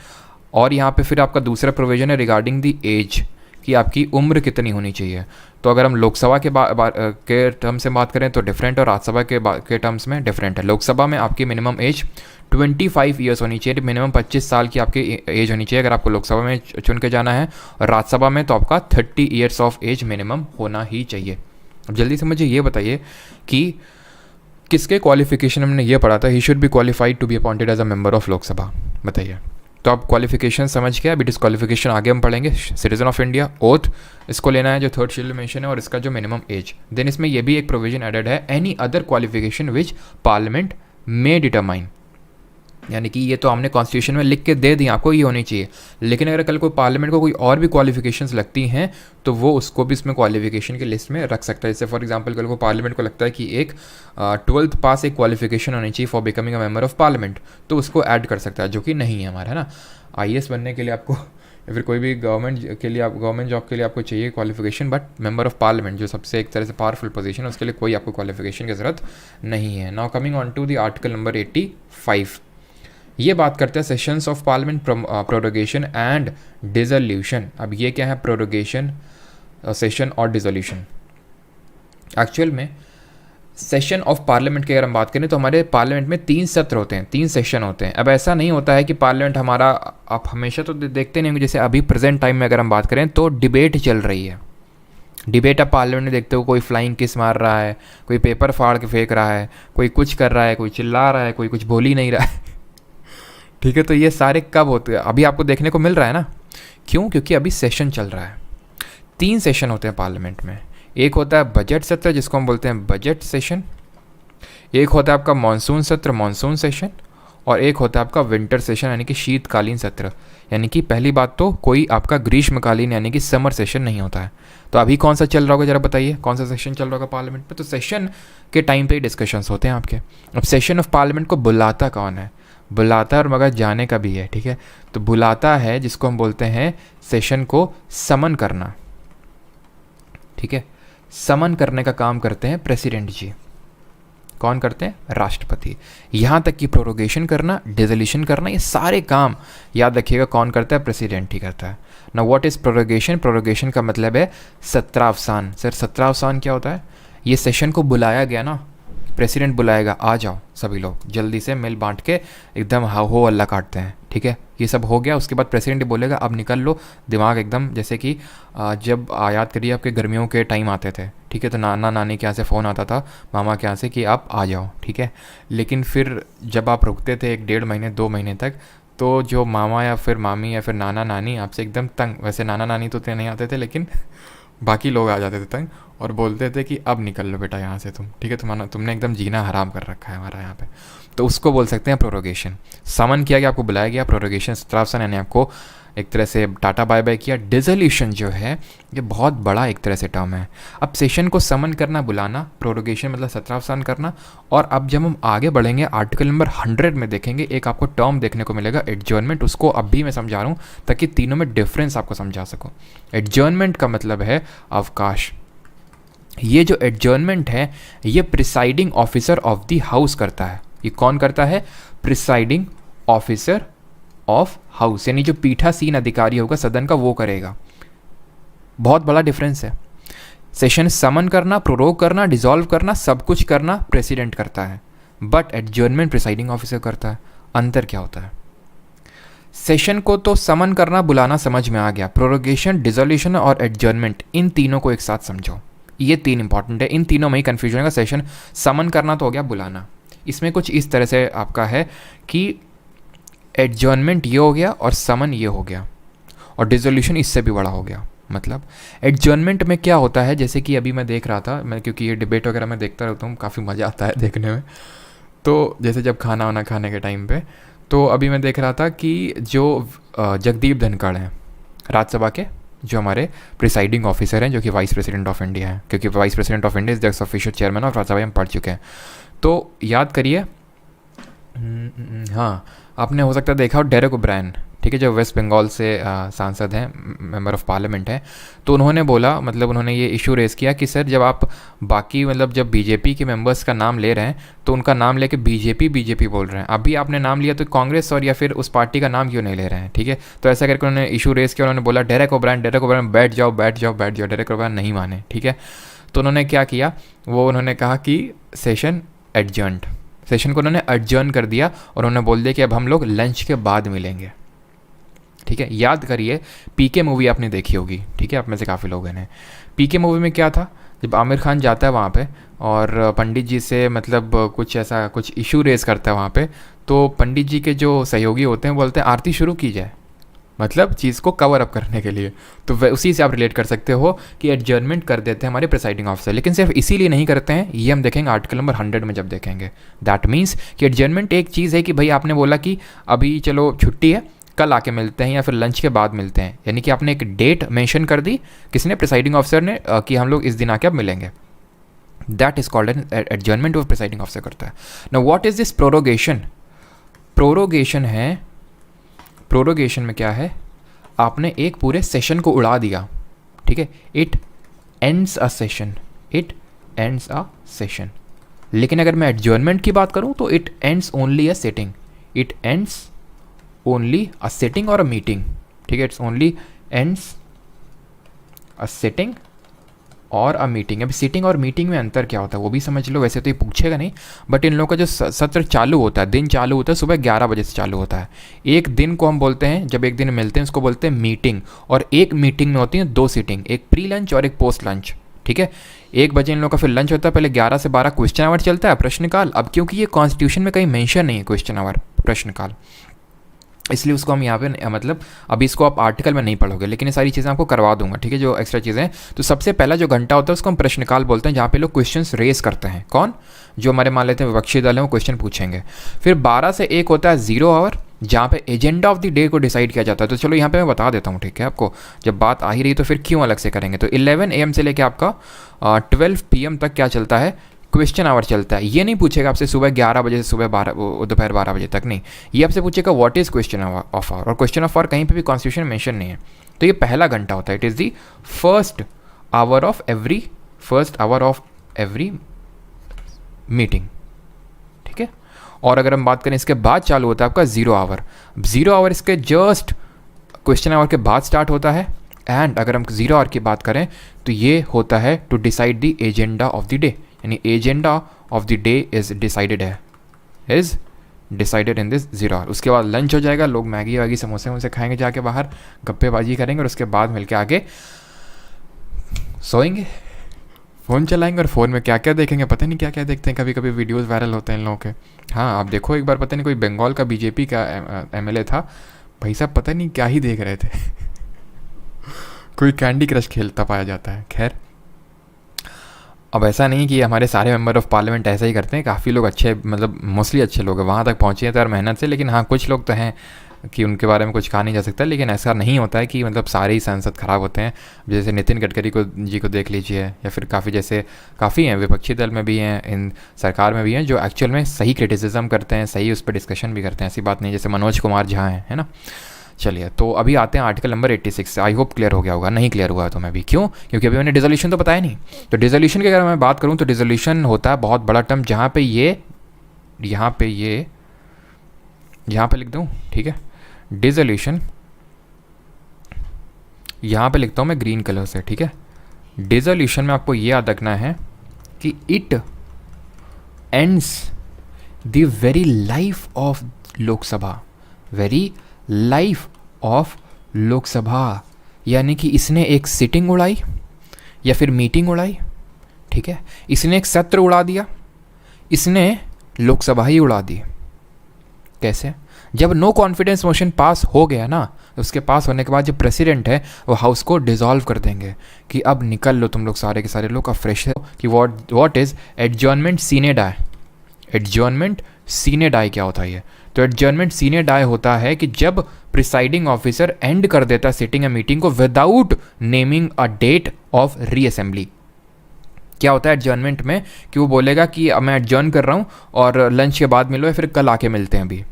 और यहाँ पे फिर आपका दूसरा प्रोविजन है रिगार्डिंग द एज, कि आपकी उम्र कितनी होनी चाहिए। तो अगर हम लोकसभा के टर्म से बात करें तो डिफरेंट, और राज्यसभा के टर्म्स में डिफरेंट है। लोकसभा में आपकी मिनिमम एज 25 ईयर्स होनी चाहिए, मिनिमम 25 साल की आपकी एज होनी चाहिए अगर आपको लोकसभा में चुन के जाना है, और राज्यसभा में तो आपका 30 ईयर्स ऑफ एज मिनिमम होना ही चाहिए। अब जल्दी से मुझे ये बताइए कि किसके क्वालिफिकेशन हमने ये पढ़ा था, he should be qualified to be appointed as a member of Lok Sabha, बताइए। तो आप क्वालिफिकेशन समझ के, अभी डिस्क्वालिफिकेशन आगे हम पढ़ेंगे। सिटीजन ऑफ इंडिया, ओथ इसको लेना है जो 3rd शेड्यूल मेंशन है, और इसका जो मिनिमम एज। देन इसमें ये भी एक प्रोविजन एडेड है, एनी अदर क्वालिफिकेशन विच पार्लियामेंट मे डिटरमाइन, यानी कि ये तो हमने कॉन्स्टिट्यूशन में लिख के दे दी आपको, ये होनी चाहिए। लेकिन अगर कल कोई पार्लियामेंट को कोई और भी क्वालिफिकेशंस लगती हैं तो वो उसको भी इसमें क्वालिफिकेशन की लिस्ट में रख सकता है। जैसे फॉर एग्जांपल कल को पार्लियामेंट को लगता है कि एक 12th पास एक क्वालिफिकेशन होनी चाहिए for becoming a member of parliament, तो उसको ऐड कर सकता है, जो कि नहीं है हमारा, है ना। IAS बनने के लिए आपको, या फिर कोई भी गवर्नमेंट के लिए, गवर्नमेंट जॉब के लिए आपको चाहिए qualification, but member of parliament जो सबसे एक तरह से पावरफुल पोजीशन है, उसके लिए कोई आपको क्वालिफिकेशन की ज़रूरत नहीं है। Now coming on to the article number 85, ये बात करते हैं sessions of parliament prorogation and dissolution. अब ये क्या है? प्रोरोगेशन, सेशन और डिसोल्यूशन। एक्चुअल में सेशन ऑफ पार्लियामेंट की अगर हम बात करें तो हमारे पार्लियामेंट में 3 सत्र होते हैं, 3 सेशन होते हैं। अब ऐसा नहीं होता है कि पार्लियामेंट हमारा, आप हमेशा तो देखते नहीं होंगे, जैसे अभी प्रेजेंट टाइम में अगर हम बात करें तो डिबेट चल रही है। डिबेट आप पार्लियामेंट में देखते हो, कोई फ्लाइंग किस मार रहा है, कोई पेपर फाड़ के फेंक रहा है, कोई कुछ कर रहा है, कोई चिल्ला रहा है, कोई कुछ बोल ही नहीं रहा है ठीक है। तो ये सारे कब होते हैं? अभी आपको देखने को मिल रहा है ना। क्यों? क्योंकि अभी सेशन चल रहा है। 3 सेशन होते हैं पार्लियामेंट में। एक होता है बजट सत्र, जिसको हम बोलते हैं बजट सेशन, एक होता है आपका मानसून सत्र, मानसून सेशन, और एक होता है आपका विंटर सेशन, यानी कि शीतकालीन सत्र। यानी कि पहली बात तो कोई आपका ग्रीष्मकालीन यानी कि समर सेशन नहीं होता है। तो अभी कौन सा चल रहा होगा, जरा बताइए, कौन सा सेशन चल रहा होगा पार्लियामेंट में? तो सेशन के टाइम पे ही डिस्कशंस होते हैं आपके। अब सेशन ऑफ पार्लियामेंट को बुलाता कौन है? बुलाता और मगर जाने का भी है, ठीक है। तो बुलाता है जिसको हम बोलते हैं सेशन को समन करना, ठीक है। समन करने का काम करते हैं प्रेसिडेंट जी। कौन करते हैं? राष्ट्रपति। यहाँ तक कि प्रोरोगेशन करना, डिसोल्यूशन करना, ये सारे काम याद रखिएगा कौन करता है? प्रेसिडेंट ही करता है ना। What is prorogation? प्रोरोगेशन का मतलब है सत्रावसान। सर सत्रावसान क्या होता है? ये सेशन को बुलाया गया ना, प्रेसिडेंट बुलाएगा, आ जाओ सभी लोग, जल्दी से मिल बांट के एकदम हो अल्लाह काटते हैं, ठीक है। ये सब हो गया, उसके बाद प्रेसिडेंट बोलेगा अब निकल लो, दिमाग एकदम, जैसे कि जब याद करिए आपके गर्मियों के टाइम आते थे, ठीक है, तो नाना नानी के यहाँ से फ़ोन आता था, मामा के यहाँ से, कि आप आ जाओ, ठीक है। लेकिन फिर जब आप रुकते थे 1-1.5 महीने 2 महीने तक, तो जो मामा या फिर मामी या फिर नाना नानी आपसे एकदम तंग, वैसे नाना नानी तो इतने नहीं आते थे, लेकिन बाकी लोग आ जाते थे तंग, और बोलते थे कि अब निकल लो बेटा यहाँ से तुम, ठीक है, तुमने एकदम जीना हराम कर रखा है हमारा यहाँ पे। तो उसको बोल सकते हैं प्रोरोगेशन। समन किया गया, आपको बुलाया गया, प्रोरोगेशन सत्रावसान यानी आपको एक तरह से टाटा बाय बाय किया। डिसोल्यूशन जो है ये बहुत बड़ा एक तरह से टर्म है। अब सेशन को समन करना, बुलाना, प्रोरोगेशन मतलब सत्रावसान करना। और अब जब हम आगे बढ़ेंगे आर्टिकल नंबर 100 में देखेंगे एक आपको टर्म देखने को मिलेगा एडजर्नमेंट। उसको अब भी मैं समझा रहा हूँ ताकि तीनों में डिफरेंस आपको समझा सकूँ। एडजर्नमेंट का मतलब है अवकाश। ये जो एडजर्नमेंट है ये presiding officer of the house करता है। ये कौन करता है? प्रिसाइडिंग ऑफिसर ऑफ हाउस, यानी जो पीठासीन अधिकारी होगा सदन का वो करेगा। बहुत बड़ा डिफरेंस है। सेशन समन करना, प्रोरोग करना, डिसॉल्व करना, सब कुछ करना प्रेसिडेंट करता है, बट एडजर्नमेंट प्रिसाइडिंग ऑफिसर करता है। अंतर क्या होता है? सेशन को तो समन करना, बुलाना समझ में आ गया। प्रोरोगेशन, डिसोल्यूशन और एडजर्नमेंट, इन तीनों को एक साथ समझो। ये तीन इंपॉर्टेंट है, इन तीनों में ही कन्फ्यूजन होगा। सेशन समन करना तो हो गया, बुलाना। इसमें कुछ इस तरह से आपका है कि एडजर्नमेंट ये हो गया और समन ये हो गया, और डिसोल्यूशन इससे भी बड़ा हो गया। मतलब एडजर्नमेंट में क्या होता है, जैसे कि अभी मैं देख रहा था, मैं क्योंकि ये डिबेट वगैरह मैं देखता रहता हूँ, काफ़ी मज़ा आता है देखने में। तो जैसे जब खाना वाना खाने के टाइम पे, तो अभी मैं देख रहा था कि जो जगदीप धनखड़ हैं राज्यसभा के, जो हमारे प्रिसाइडिंग ऑफिसर हैं, जो कि वाइस प्रेसिडेंट ऑफ इंडिया हैं, क्योंकि vice president of India is the official chairman of Rajya Sabha, हम पढ़ चुके हैं। तो याद करिए, हाँ, आपने हो सकता है देखा हो डेरेक ओब्रायन, ठीक है, जो वेस्ट बंगाल से सांसद हैं, मेंबर ऑफ पार्लियामेंट हैं। तो उन्होंने बोला, मतलब उन्होंने ये इशू रेज़ किया कि सर जब आप बाकी मतलब जब बीजेपी के मेंबर्स का नाम ले रहे हैं तो उनका नाम लेके बीजेपी बोल रहे हैं। अभी आपने नाम लिया तो कांग्रेस और या फिर उस पार्टी का नाम क्यों नहीं ले रहे हैं? ठीक है, तो ऐसा करके उन्होंने इशू रेज़ किया। उन्होंने बोला डेरेक ओब्रायन बैठ जाओ। डेरेक ओब्रायन नहीं माने, ठीक है। तो उन्होंने क्या किया, वो उन्होंने कहा कि सेशन को उन्होंने एडजर्न कर दिया और उन्होंने बोल दिया कि अब हम लोग लंच के बाद मिलेंगे। ठीक है, याद करिए, पीके मूवी आपने देखी होगी, ठीक है, आप में से काफ़ी लोगों ने। पीके मूवी में क्या था, जब आमिर खान जाता है वहाँ पे और पंडित जी से मतलब कुछ ऐसा कुछ इशू रेज़ करता है वहाँ पे, तो पंडित जी के जो सहयोगी होते हैं बोलते हैं आरती शुरू की जाए, मतलब चीज़ को कवर अप करने के लिए। तो उसी से आप रिलेट कर सकते हो कि एडजर्नमेंट कर देते हैं हमारे प्रिसाइडिंग ऑफिसर। लेकिन सिर्फ इसीलिए नहीं करते हैं, ये हम देखेंगे आर्टिकल नंबर 100 में जब देखेंगे। दैट मीन्स कि एडजर्नमेंट एक चीज़ है कि भाई आपने बोला कि अभी चलो छुट्टी है, कल आके मिलते हैं या फिर लंच के बाद मिलते हैं, यानी कि आपने एक डेट मेंशन कर दी, किसने? प्रिसाइडिंग ऑफिसर ने, कि हम लोग इस दिन आके अब मिलेंगे। That is called an adjournment of presiding officer करता है। Now what is this prorogation? Prorogation में क्या है, आपने एक पूरे सेशन को उड़ा दिया, ठीक है, इट एंड्स अ सेशन। लेकिन अगर मैं एडजर्नमेंट की बात करूं तो it ends only a sitting और अ मीटिंग, ठीक है, it's only ends a sitting और अ मीटिंग। अभी सिटिंग और मीटिंग में अंतर क्या होता है वो भी समझ लो। वैसे तो ये पूछेगा नहीं, बट इन लोगों का जो सत्र चालू होता है, दिन चालू होता है सुबह 11 बजे से चालू होता है। एक दिन को हम बोलते हैं, जब एक दिन मिलते हैं उसको बोलते हैं मीटिंग, और एक मीटिंग में होती है 2 सीटिंग, एक प्री लंच और एक पोस्ट लंच, ठीक है। 1 बजे इन लोगों का फिर लंच होता है, पहले 11 से 12 क्वेश्चन आवर चलता है, प्रश्नकाल। अब क्योंकि ये कॉन्स्टिट्यूशन में कहीं मेंशन नहीं है क्वेश्चन आवर, प्रश्नकाल, इसलिए उसको हम यहाँ पे मतलब अभी इसको आप आर्टिकल में नहीं पढ़ोगे, लेकिन ये सारी चीज़ें आपको करवा दूंगा, ठीक है, जो एक्स्ट्रा चीज़ें। तो सबसे पहला जो घंटा होता है उसको हम प्रश्नकाल बोलते हैं, जहाँ पे लोग क्वेश्चंस रेज करते हैं। कौन? जो हमारे मान लेते हैं विपक्षी दल है, वो क्वेश्चन पूछेंगे। फिर 12 से 1 होता है 0 आवर, जहाँ पे एजेंडा ऑफ द डे को डिसाइड किया जाता है। तो चलो यहाँ पे मैं बता देता हूँ, ठीक है, आपको जब बात आ ही रही तो फिर क्यों अलग से करेंगे। तो 11 AM से लेकर आपका 12 PM तक क्या चलता है, क्वेश्चन आवर चलता है। ये नहीं पूछेगा आपसे सुबह 11 बजे से सुबह दोपहर 12 बजे तक, नहीं, ये आपसे पूछेगा what is question of hour, और क्वेश्चन ऑफ आवर कहीं पे भी कॉन्स्टिट्यूशन मेंशन नहीं है। तो ये पहला घंटा होता है, it is the first hour of every meeting, ठीक है। और अगर हम बात करें इसके बाद चालू होता है आपका 0 आवर इसके जस्ट क्वेश्चन आवर के बाद स्टार्ट होता है। एंड अगर हम 0 आवर की बात करें तो ये होता है to decide the agenda of the day, यानी agenda of the day is decided in this 0 hour. उसके बाद लंच हो जाएगा, लोग मैगी वैगी समोसे वमोसे खाएंगे, जाके बाहर गप्पेबाजी करेंगे, और उसके बाद मिलके आगे सोएंगे, फ़ोन चलाएंगे, और फ़ोन में क्या क्या देखेंगे पता नहीं क्या क्या देखते हैं। कभी कभी वीडियोज़ वायरल होते हैं इन लोगों के। हाँ, आप देखो एक बार, पता नहीं कोई बंगाल का बीजेपी का MLA था, भाई साहब पता नहीं क्या ही देख रहे थे कोई कैंडी क्रश खेलता पाया जाता है। खैर, अब ऐसा नहीं कि हमारे सारे मेंबर ऑफ पार्लियामेंट ऐसा ही करते हैं, काफ़ी लोग अच्छे, मतलब मोस्टली अच्छे लोग हैं, वहाँ तक पहुँचे हैं तो यार मेहनत से। लेकिन हाँ, कुछ लोग तो हैं कि उनके बारे में कुछ कहा नहीं जा सकता, लेकिन ऐसा नहीं होता है कि मतलब सारे ही सांसद ख़राब होते हैं। जैसे नितिन गडकरी को जी को देख लीजिए, या फिर काफ़ी हैं विपक्षी दल में भी हैं, इन सरकार में भी हैं, जो एक्चुअल में सही क्रिटिसिज्म करते हैं, सही उस पर डिस्कशन भी करते हैं, ऐसी बात नहीं। जैसे मनोज कुमार झा हैं, है ना। चलिए, तो अभी आते हैं article number 86। I hope clear हो गया होगा। नहीं क्लियर हुआ तो मैं भी, क्यों? क्योंकि अभी मैंने डिसोल्यूशन तो बताया नहीं। तो डिसोल्यूशन की अगर मैं बात करूँ तो डिसोल्यूशन होता है बहुत बड़ा टर्म, जहाँ पे यहाँ पे लिख दूँ, ठीक है। डिसोल्यूशन यहाँ पे लिखता हूँ मैं ग्रीन कलर से, ठीक है। डिसोल्यूशन में आपको ये याद रखना है कि it ends the very life of Lok Sabha, very life of Lok Sabha, यानी कि इसने एक सिटिंग उड़ाई या फिर मीटिंग उड़ाई, ठीक है। इसने एक सत्र उड़ा दिया, इसने लोकसभा ही उड़ा दी। कैसे? जब नो कॉन्फिडेंस मोशन पास हो गया ना, उसके पास होने के बाद जो प्रेसिडेंट है वो हाउस को डिसॉल्व कर देंगे कि अब निकल लो तुम लोग सारे के सारे लोग, अब फ्रेश हो। कि व्हाट इज एडजर्नमेंट सीने डाई। एडजर्नमेंट सीने डाई क्या होता है ये? तो एडजर्नमेंट सीने डाई होता है कि जब प्रिसाइडिंग ऑफिसर एंड कर देता सिटिंग या मीटिंग को without naming a date of reassembly. क्या होता है एडजर्नमेंट में? कि वो बोलेगा कि अब मैं एडजर्न कर रहा हूँ और लंच के बाद मिलो या फिर कल आके मिलते हैं अभी,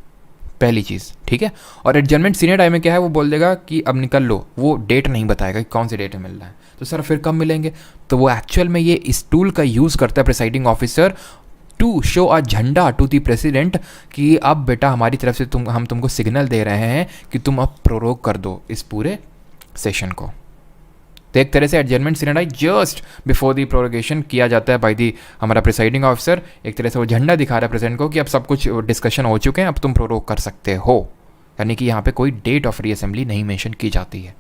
पहली चीज़, ठीक है। और एडजर्नमेंट सीनियर टाइम में क्या है, वो बोल देगा कि अब निकल लो, वो डेट नहीं बताएगा कि कौन सी डेट में मिल रहा है। तो सर फिर कब मिलेंगे? तो वो एक्चुअल में ये इस टूल का यूज़ करता है प्रिसाइडिंग ऑफिसर टू शो अ झंडा टू द प्रेसिडेंट कि अब बेटा हमारी तरफ से हम तुमको सिग्नल दे रहे हैं कि तुम अब प्रोरोग कर दो इस पूरे सेशन को। तो एक तरह से adjournment sine die just before the prorogation किया जाता है बाय दी हमारा प्रिसाइडिंग ऑफिसर। एक तरह से वो झंडा दिखा रहा है प्रेसिडेंट को कि अब सब कुछ डिस्कशन हो चुके हैं, अब तुम प्रोरोग कर सकते हो। यानी कि यहाँ पे कोई डेट ऑफ रीअसेंबली नहीं मेंशन की जाती है।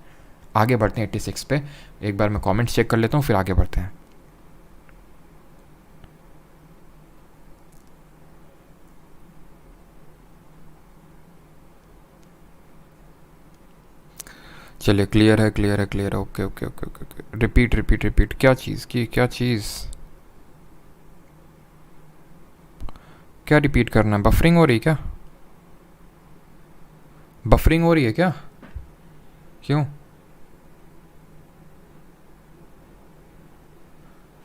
आगे बढ़ते हैं 86 पे। एक बार मैं कमेंट्स चेक कर लेता हूँ, फिर आगे बढ़ते हैं। चलिए, क्लियर है, क्लियर है, क्लियर है। Okay okay okay okay. Repeat repeat repeat. क्या चीज़ की, क्या चीज़, क्या रिपीट करना है? बफरिंग हो रही है क्या? बफरिंग हो रही है क्या? क्यों?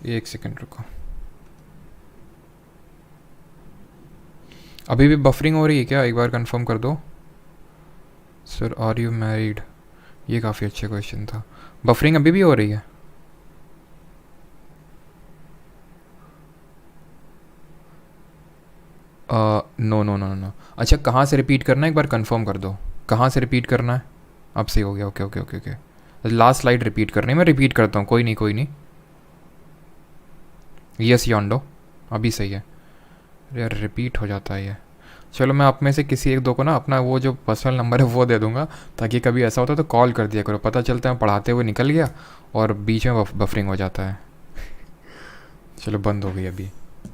एक सेकंड रुको। अभी भी बफरिंग हो रही है क्या? एक बार कंफर्म कर दो। सर आर यू मैरिड, ये काफ़ी अच्छा क्वेश्चन था। बफरिंग अभी भी हो रही है? No no no no. अच्छा, कहाँ से रिपीट करना है एक बार कंफर्म कर दो। कहाँ से रिपीट करना है? अब सही हो गया। Okay okay okay okay. Last slide repeat करनी है, मैं रिपीट करता हूँ। कोई नहीं कोई नहीं। यस योंडो, अभी सही है। यार रिपीट हो जाता है ये। चलो, मैं आप में से किसी एक दो को ना अपना वो जो पर्सनल नंबर है वो दे दूंगा, ताकि कभी ऐसा होता है तो कॉल कर दिया करो। पता चलता है पढ़ाते हुए निकल गया और बीच में बफरिंग हो जाता है। चलो, बंद हो गई अभी,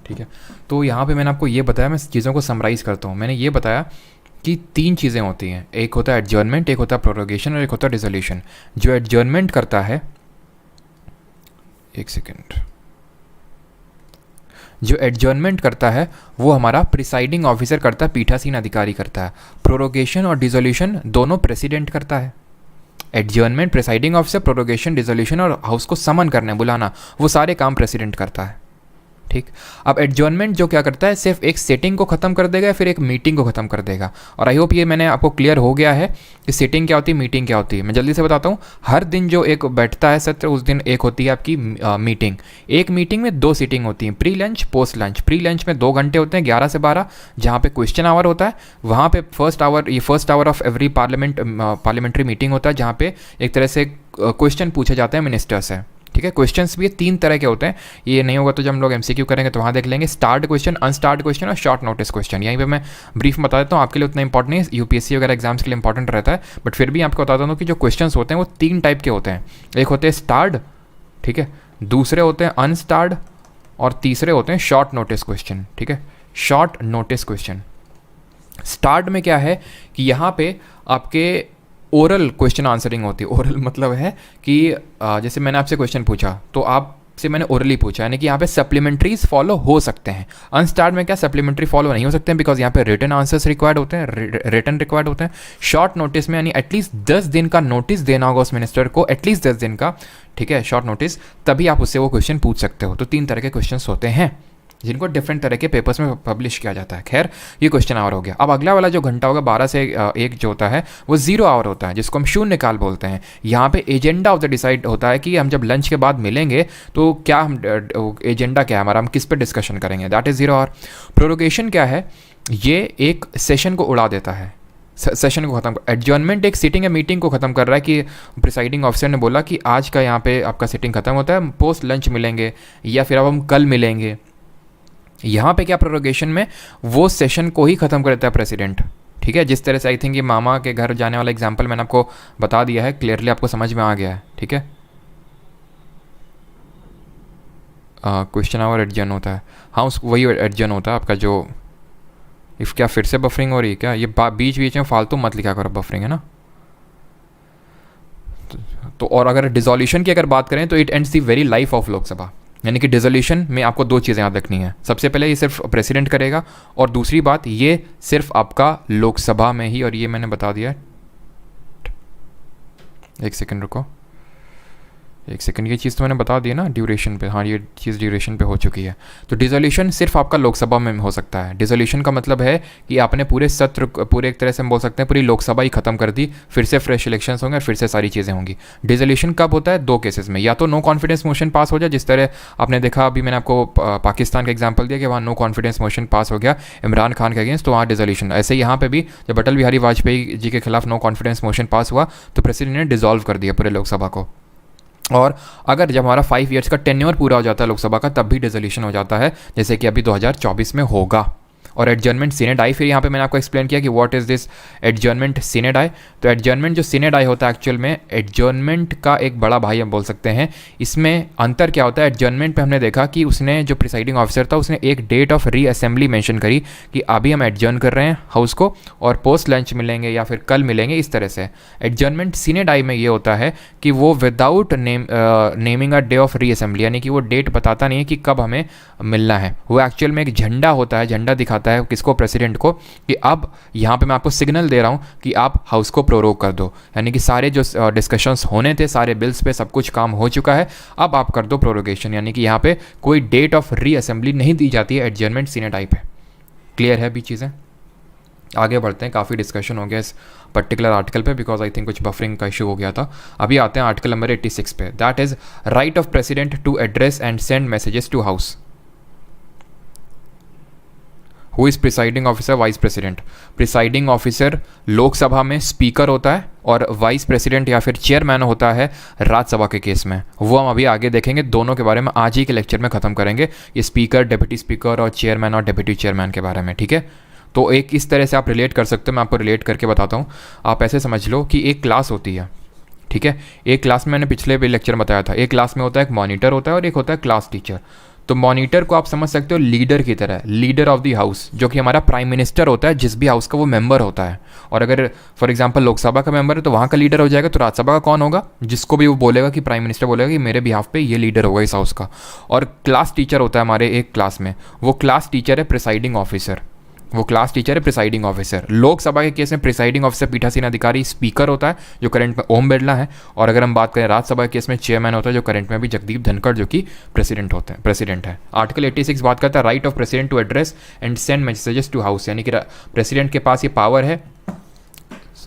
ठीक है। तो यहाँ पे मैंने आपको ये बताया, मैं चीज़ों को समराइज़ करता हूँ। मैंने ये बताया कि 3 चीज़ें होती हैं, एक होता है एडजर्नमेंट, एक होता है प्रोरोगेशन और एक होता है डिसोल्यूशन। जो एडजर्नमेंट करता है, एक सेकेंड, जो एडजर्नमेंट करता है वो हमारा प्रिसाइडिंग ऑफिसर करता है, पीठासीन अधिकारी करता है। प्रोरोगेशन और डिसोल्यूशन दोनों प्रेसिडेंट करता है। Adjournment presiding officer, prorogation dissolution और हाउस को समन करने, बुलाना, वो सारे काम प्रेसिडेंट करता है, ठीक। अब एडजर्नमेंट जो क्या करता है, सिर्फ एक सेटिंग को ख़त्म कर देगा, फिर एक मीटिंग को ख़त्म कर देगा। और आई होप ये मैंने आपको क्लियर हो गया है कि सेटिंग क्या होती है, मीटिंग क्या होती है। मैं जल्दी से बताता हूँ। हर दिन जो एक बैठता है सत्र, उस दिन एक होती है आपकी मीटिंग। एक मीटिंग में 2 सीटिंग होती हैं, pre lunch, post lunch. Pre lunch में 2 घंटे होते हैं, 11 से 12, जहाँ पे क्वेश्चन आवर होता है। वहाँ पे first hour of every parliamentary meeting होता है, जहाँ पे एक तरह से क्वेश्चन पूछे जाते हैं मिनिस्टर से, ठीक है। क्वेश्चंस भी 3 तरह के होते हैं। ये नहीं होगा तो जब हम लोग एमसीक्यू करेंगे तो वहाँ देख लेंगे। स्टार्ट क्वेश्चन, अनस्टार्ट क्वेश्चन और शॉर्ट नोटिस क्वेश्चन। यहीं पे मैं ब्रीफ में बता देता हूँ, आपके लिए उतना इंपॉर्टेंट नहीं है, यूपीएससी वगैरह एग्जाम्स के लिए इंपॉर्टेंट रहता है, बट फिर भी आपको बताता हूँ कि जो क्वेश्चंस होते हैं वो 3 टाइप के होते हैं। एक होते हैं स्टार्ड, ठीक है, दूसरे होते हैं अनस्टार्ड और तीसरे होते हैं शॉर्ट नोटिस क्वेश्चन, ठीक है। शॉर्ट नोटिस क्वेश्चन स्टार्ट में क्या है कि यहाँ पे आपके ओरल क्वेश्चन आंसरिंग होती है। ओरल मतलब है कि जैसे मैंने आपसे क्वेश्चन पूछा तो आप से मैंने ओरली पूछा, यानी कि यहाँ पे सप्लीमेंट्रीज फॉलो हो सकते हैं। अनस्टार्ड में क्या सप्लीमेंट्री फॉलो नहीं हो सकते हैं, बिकॉज यहाँ पे रिटन आंसर्स रिक्वायर्ड होते हैं, रिटन रिक्वायर्ड होते हैं। शॉर्ट नोटिस में यानी एटलीस्ट 10 दिन का नोटिस देना होगा उस मिनिस्टर को, एटलीस्ट 10 दिन का, ठीक है, शॉर्ट नोटिस, तभी आप उससे वो क्वेश्चन पूछ सकते हो। तो 3 तरह के क्वेश्चन होते हैं जिनको डिफरेंट तरह के पेपर्स में पब्लिश किया जाता है। खैर, ये क्वेश्चन आवर हो गया। अब अगला वाला जो घंटा होगा 12 से 1 जो होता है वो 0 आवर होता है, जिसको हम शून्य काल बोलते हैं। यहाँ पे एजेंडा ऑफ द डिसाइड होता है कि हम जब लंच के बाद मिलेंगे तो क्या हम एजेंडा क्या है हमारा, हम किस पे डिस्कशन करेंगे, दैट इज़ 0 आवर। प्रोरोगेशन क्या है, ये एक सेशन को उड़ा देता है, सेशन को खत्म। एडजर्नमेंट एक सीटिंग या मीटिंग को ख़त्म कर रहा है कि प्रिसाइडिंग ऑफिसर ने बोला कि आज का यहाँ पे आपका सीटिंग खत्म होता है, पोस्ट लंच मिलेंगे या फिर अब हम कल मिलेंगे। यहाँ पे क्या प्रोरोगेशन में वो सेशन को ही ख़त्म कर देता है प्रेसिडेंट, ठीक है। जिस तरह से आई थिंक ये मामा के घर जाने वाला एग्जांपल मैंने आपको बता दिया है, क्लियरली आपको समझ में आ गया है, ठीक है। क्वेश्चन आवर एडजर्न होता है, हाँ उस वही एडजर्न होता है आपका जो इफ़। क्या फिर से बफरिंग हो रही है क्या, ये बीच बीच में फालतू मत लिखा करो, बफरिंग है ना। तो और अगर डिसोल्यूशन की अगर बात करें तो it ends the very life of Lok Sabha, यानी कि डिसोल्यूशन में आपको 2 चीज़ें याद रखनी है। सबसे पहले ये सिर्फ प्रेसिडेंट करेगा, और दूसरी बात ये सिर्फ आपका लोकसभा में ही, और ये मैंने बता दिया। 1 सेकंड रुको, 1 सेकंड, ये चीज़ तो मैंने बता दी ना ड्यूरेशन पे, हाँ ये चीज़ ड्यूरेशन पे हो चुकी है। तो डिसोल्यूशन सिर्फ आपका लोकसभा में हो सकता है। डिसोल्यूशन का मतलब है कि आपने पूरे सत्र, पूरे एक तरह से हम बोल सकते हैं पूरी लोकसभा ही खत्म कर दी, फिर से फ्रेश इलेक्शंस होंगे और फिर से सारी चीज़ें होंगी। डिसोल्यूशन कब होता है, 2 केसेस में, या तो नो कॉन्फिडेंस मोशन पास हो जाए, जिस तरह आपने देखा अभी मैंने आपको पाकिस्तान का एग्जाम्पल दिया कि वहाँ नो कॉन्फिडेंस मोशन पास हो गया इमरान खान के अगेंस्ट, तो वहाँ डिसोल्यूशन। ऐसे यहाँ पे भी जब अटल बिहारी वाजपेयी जी के खिलाफ नो कॉन्फिडेंस मोशन पास हुआ तो प्रेसिडेंट ने डिसॉल्व कर दिया पूरे लोकसभा को। और अगर जब हमारा 5 ईयर्स का टेन्योर पूरा हो जाता है लोकसभा का, तब भी डिसोल्यूशन हो जाता है, जैसे कि अभी 2024 में होगा। और एडजर्नमेंट सीने डाई, फिर यहाँ पे मैंने आपको एक्सप्लेन किया कि व्हाट इज़ दिस एडजर्नमेंट सीने डाई। तो एडजर्नमेंट जो सीने डाई होता है एक्चुअल में एडजर्नमेंट का एक बड़ा भाई हम बोल सकते हैं। इसमें अंतर क्या होता है, एडजर्नमेंट पे हमने देखा कि उसने जो प्रिसाइडिंग ऑफिसर था उसने एक डेट ऑफ रीअसेंबली मेंशन करी कि अभी हम एडजर्न कर रहे हैं हाउस को और पोस्ट लंच मिलेंगे या फिर कल मिलेंगे, इस तरह से। एडजर्नमेंट सीने डाई में ये होता है कि वो without naming a day of reassembly, यानी कि वो डेट बताता नहीं है कि कब हमें मिलना है। वो एक्चुअल में एक झंडा होता है, झंडा दिखाता है किसको, प्रेसिडेंट को, कि अब यहाँ पे मैं आपको सिग्नल दे रहा हूँ कि आप हाउस को प्रोरोग कर दो, यानी कि सारे जो डिस्कशंस होने थे सारे बिल्स पे सब कुछ काम हो चुका है, अब आप कर दो प्रोरोगेशन, यानी कि यहाँ पे कोई डेट ऑफ रीअसेंबली नहीं दी जाती है एडजर्नमेंट सीने डाई पे। क्लियर है अभी चीज़ें, आगे बढ़ते हैं। काफ़ी डिस्कशन हो गया इस पर्टिकुलर आर्टिकल पे, बिकॉज आई थिंक कुछ बफरिंग का इशू हो गया था। अभी आते हैं आर्टिकल नंबर 86 पे, that is right of president to address and send messages to house. Who is presiding officer, vice president. Presiding officer Lok Sabha में स्पीकर होता है और वाइस प्रेसिडेंट या फिर चेयरमैन होता है राज्यसभा के केस में। वो हम अभी आगे देखेंगे, दोनों के बारे में आज ही के लेक्चर में ख़त्म करेंगे, ये स्पीकर, डिप्टी स्पीकर और चेयरमैन और डिप्टी चेयरमैन के बारे में, ठीक है। तो एक इस तरह से आप रिलेट कर सकते हो, मैं आपको रिलेट करके बताता हूँ। आप ऐसे समझ लो कि एक क्लास होती है, ठीक है। एक क्लास में मैंने पिछले भी लेक्चर में बताया था, एक क्लास में होता है एक मॉनिटर होता है और एक होता है क्लास टीचर। तो मॉनिटर को आप समझ सकते हो लीडर की तरह, लीडर ऑफ द हाउस, जो कि हमारा प्राइम मिनिस्टर होता है, जिस भी हाउस का वो मेंबर होता है। और अगर फॉर एग्जांपल लोकसभा का मेंबर है तो वहाँ का लीडर हो जाएगा, तो राज्यसभा का कौन होगा, जिसको भी वो बोलेगा कि प्राइम मिनिस्टर बोलेगा कि मेरे बिहाफ पे ये लीडर होगा इस हाउस का। और क्लास टीचर होता है हमारे एक क्लास में, वो क्लास टीचर है प्रिसाइडिंग ऑफिसर, वो क्लास टीचर है प्रिसाइडिंग ऑफिसर। लोकसभा के केस में प्रिसाइडिंग ऑफिसर पीठासीन अधिकारी स्पीकर होता है, जो करंट में ओम बिरला है। और अगर हम बात करें राज्यसभा के केस में चेयरमैन होता है, जो करंट में भी जगदीप धनखड़, जो कि प्रेसिडेंट है। आर्टिकल 86 बात करता है right of president to address and send messages to house, यानी कि प्रेसिडेंट के पास ये पावर है,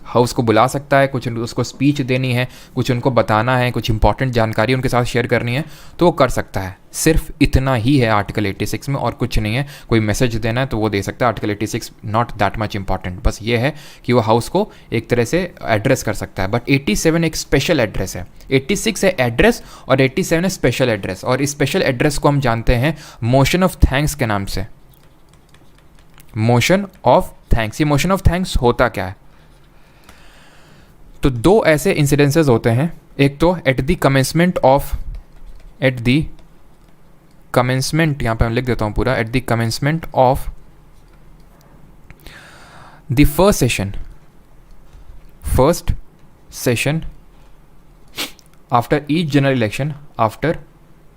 हाउस को बुला सकता है, कुछ उसको स्पीच देनी है, कुछ उनको बताना है, कुछ इंपॉर्टेंट जानकारी उनके साथ शेयर करनी है, तो वो कर सकता है। सिर्फ इतना ही है आर्टिकल 86 में और कुछ नहीं है। कोई मैसेज देना है तो वो दे सकता है, article 86 not that much important, बस ये है कि वो हाउस को एक तरह से एड्रेस कर सकता है। बट 87 एक स्पेशल एड्रेस है, 86 है एड्रेस और 87 है स्पेशल एड्रेस। और इस स्पेशल एड्रेस को हम जानते हैं मोशन ऑफ थैंक्स के नाम से। मोशन ऑफ थैंक्स, ये मोशन ऑफ थैंक्स होता क्या है, तो 2 ऐसे इंसिडेंसेस होते हैं। एक तो at the commencement of, at the commencement, यहां पे मैं लिख देता हूं पूरा, at the commencement of the first session after each general election, after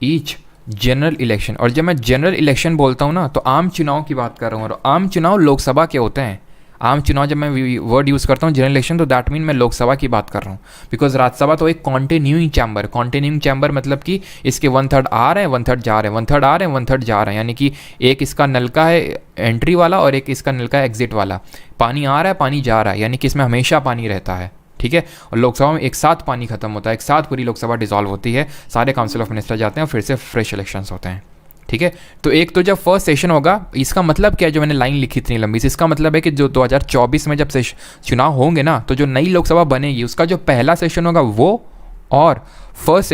each general election. और जब मैं जनरल इलेक्शन बोलता हूँ ना तो आम चुनाव की बात कर रहा हूँ, और आम चुनाव लोकसभा के होते हैं। आम चुनाव जब मैं वर्ड यूज़ करता हूँ जनरल इलेक्शन, तो दैट मीन मैं लोकसभा की बात कर रहा हूँ। बिकॉज राज्यसभा तो एक कॉन्टिन्यूइंग चैम्बर, कॉन्टिन्यूइंग चैम्बर मतलब कि इसके 1/3 आ रहे हैं 1/3 जा रहे हैं, 1/3 आ रहे हैं 1/3 जा रहे हैं, यानी कि एक इसका नलका है एंट्री वाला और एक इसका नलका है एग्जिट वाला। पानी आ रहा है पानी जा रहा है, यानी कि इसमें हमेशा पानी रहता है, ठीक है। और लोकसभा में एक साथ पानी खत्म होता है, एक साथ पूरी लोकसभा डिसॉल्व होती है, सारे काउंसिल ऑफ मिनिस्टर जाते हैं और फिर से फ्रेश इलेक्शंस होते हैं, ठीक है। तो एक तो जब फर्स्ट सेशन होगा, इसका मतलब क्या है, जो मैंने लाइन लिखी इतनी लंबी से, इसका मतलब है कि जो 2024 में जब चुनाव होंगे ना, तो जो नई लोकसभा बनेगी उसका जो पहला सेशन होगा वो, और first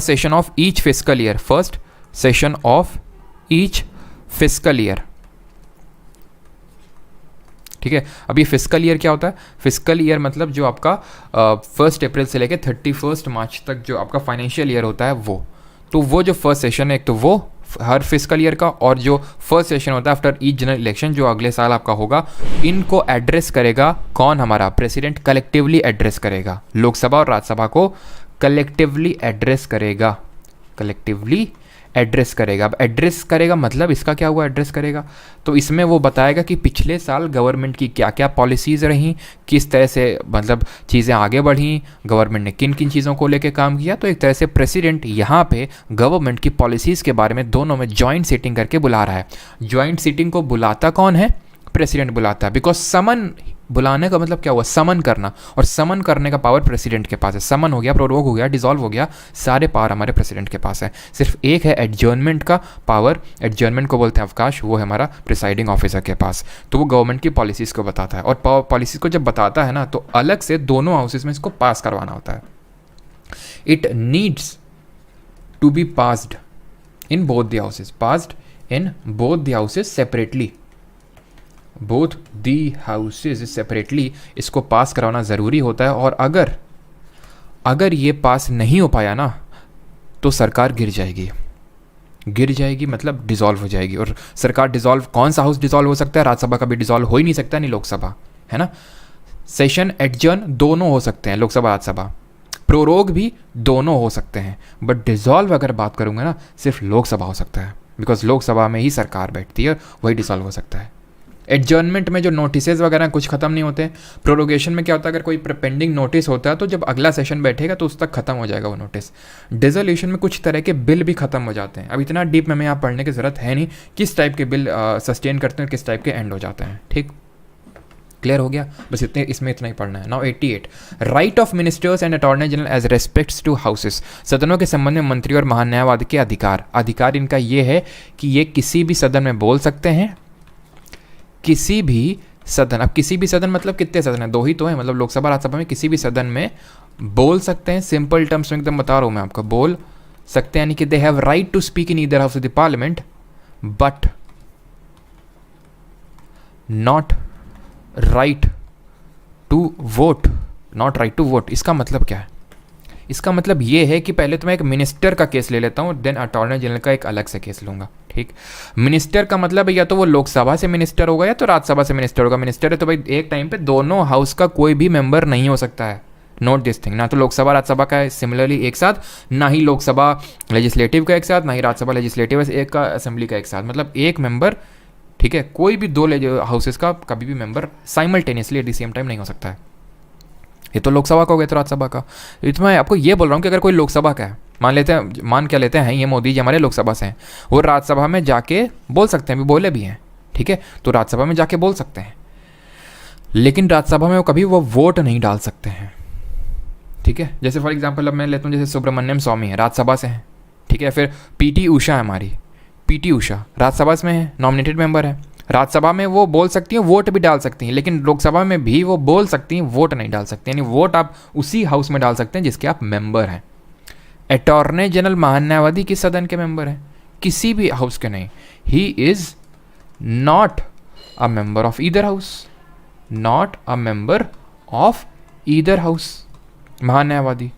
session of each fiscal year, first session of each fiscal year, ठीक है। अब ये फिस्कल ईयर क्या होता है? फिस्कल ईयर मतलब जो आपका 1 अप्रैल से लेकर 31 मार्च तक जो आपका फाइनेंशियल ईयर होता है वो। तो वो जो फर्स्ट सेशन है, एक तो वो हर फिस्कल ईयर का, और जो फर्स्ट सेशन होता है आफ्टर ईच जनरल इलेक्शन जो अगले साल आपका होगा, इनको एड्रेस करेगा कौन? हमारा प्रेसिडेंट कलेक्टिवली एड्रेस करेगा। लोकसभा और राज्यसभा को कलेक्टिवली एड्रेस करेगा, कलेक्टिवली एड्रेस करेगा। अब एड्रेस करेगा मतलब इसका क्या हुआ एड्रेस करेगा? तो इसमें वो बताएगा कि पिछले साल गवर्नमेंट की क्या क्या पॉलिसीज़ रहीं, किस तरह से मतलब चीज़ें आगे बढ़ी, गवर्नमेंट ने किन किन चीज़ों को लेकर काम किया। तो एक तरह से प्रेसिडेंट यहाँ पे गवर्नमेंट की पॉलिसीज़ के बारे में दोनों में जॉइंट सीटिंग करके बुला रहा है। जॉइंट सीटिंग को बुलाता कौन है? प्रेसिडेंट बुलाता है। बिकॉज समन बुलाने का मतलब क्या हुआ? समन करना, और समन करने का पावर प्रेसिडेंट के पास है। समन हो गया, प्रोरोग हो गया, डिसॉल्व हो गया, सारे पावर हमारे प्रेसिडेंट के पास है। सिर्फ एक है एडजर्नमेंट का पावर, एडजर्नमेंट को बोलते हैं अवकाश, वो है हमारा प्रिसाइडिंग ऑफिसर के पास। तो वो गवर्नमेंट की पॉलिसीज़ को बताता है, और पॉलिसीज़ को जब बताता है ना तो अलग से दोनों हाउसेज में इसको पास करवाना होता है। It needs to be passed in both the houses, passed in both the houses separately, both the houses separately इसको पास कराना ज़रूरी होता है। और अगर ये पास नहीं हो पाया ना तो सरकार गिर जाएगी मतलब डिसॉल्व हो जाएगी। और सरकार डिसॉल्व, कौन सा हाउस डिसॉल्व हो सकता है? राज्यसभा का भी डिसॉल्व हो ही नहीं सकता, नहीं लोकसभा, है ना। सेशन एडजर्न दोनों हो सकते हैं, लोकसभा राज्यसभा, प्रोरोग भी दोनों हो सकते हैं, बट डिसॉल्व अगर बात करूँगा ना सिर्फ लोकसभा हो सकता है, बिकॉज लोकसभा में ही सरकार बैठती है, वही डिसॉल्व हो सकता है। एडजर्नमेंट में जो नोटिसेज वगैरह कुछ खत्म नहीं होते। प्रोरोगेशन में क्या होता है, अगर कोई पेंडिंग नोटिस होता है तो जब अगला सेशन बैठेगा तो उस तक खत्म हो जाएगा वो नोटिस। डिसोल्यूशन में कुछ तरह के बिल भी खत्म हो जाते हैं। अब इतना डीप में हमें यहाँ पढ़ने की ज़रूरत है नहीं, किस टाइप के बिल सस्टेन करते हैं, किस टाइप के एंड हो जाते हैं, ठीक, क्लियर हो गया। बस इसमें इतना ही पढ़ना है। Now 88 right of ministers and attorney general as respects to houses, सदनों के संबंध में मंत्री और महान्यायवादी के अधिकार इनका ये है कि ये किसी भी सदन में बोल सकते हैं, किसी भी सदन, अब किसी भी सदन मतलब कितने सदन है? 2 ही तो है, मतलब लोकसभा राज्यसभा में किसी भी सदन में बोल सकते हैं। सिंपल टर्म्स में एकदम बता रहा हूँ मैं आपको, बोल सकते हैं, यानी कि they have right to speak in either house of the parliament but not right to vote, not right to vote. इसका मतलब क्या है? इसका मतलब ये है कि पहले तो मैं एक मिनिस्टर का केस ले लेता हूँ, देन अटॉर्नी जनरल का एक अलग से केस लूँगा, ठीक। मिनिस्टर का मतलब है या तो वो लोकसभा से मिनिस्टर होगा या तो राज्यसभा से मिनिस्टर होगा। मिनिस्टर है तो भाई एक टाइम पे दोनों हाउस का कोई भी मेंबर नहीं हो सकता है, नोट दिस थिंग। ना तो लोकसभा राज्यसभा का है सिमिलरली एक साथ, ना ही लोकसभा लेजिस्लेटिव का एक साथ, ना ही राज्यसभा लेजिस्लेटिव एक का असेंबली का एक साथ, मतलब एक मेंबर, ठीक है। कोई भी 2 हाउसेस का कभी भी member simultaneously at the same time नहीं हो सकता है। ये तो लोकसभा का हो गया, तो राज्यसभा का। तो मैं आपको ये बोल रहा हूँ कि अगर कोई लोकसभा का है, मान क्या लेते हैं ये मोदी जी हमारे लोकसभा से हैं, वो राज्यसभा में जाके बोल सकते हैं, भी बोले भी हैं, ठीक है। तो राज्यसभा में जाके बोल सकते हैं, लेकिन राज्यसभा में वो कभी वो वोट नहीं डाल सकते हैं, ठीक है। जैसे फॉर एग्जाम्पल अब मैं लेता हूँ, जैसे सुब्रमण्यम स्वामी है, राज्यसभा से हैं, ठीक है। फिर पीटी उषा है हमारी, पीटी उषा राज्यसभा में है, नॉमिनेटेड मेंबर है। राज्यसभा में वो बोल सकती हैं, वोट भी डाल सकती हैं, लेकिन लोकसभा में भी वो बोल सकती हैं, वोट नहीं डाल सकती, यानी वोट आप उसी हाउस में डाल सकते हैं जिसके आप मेंबर हैं। अटॉर्नी जनरल महान्यायवादी किस सदन के मेंबर हैं? किसी भी हाउस के नहीं। He is not a member of either house, not a member of either house, महान्यायवादी।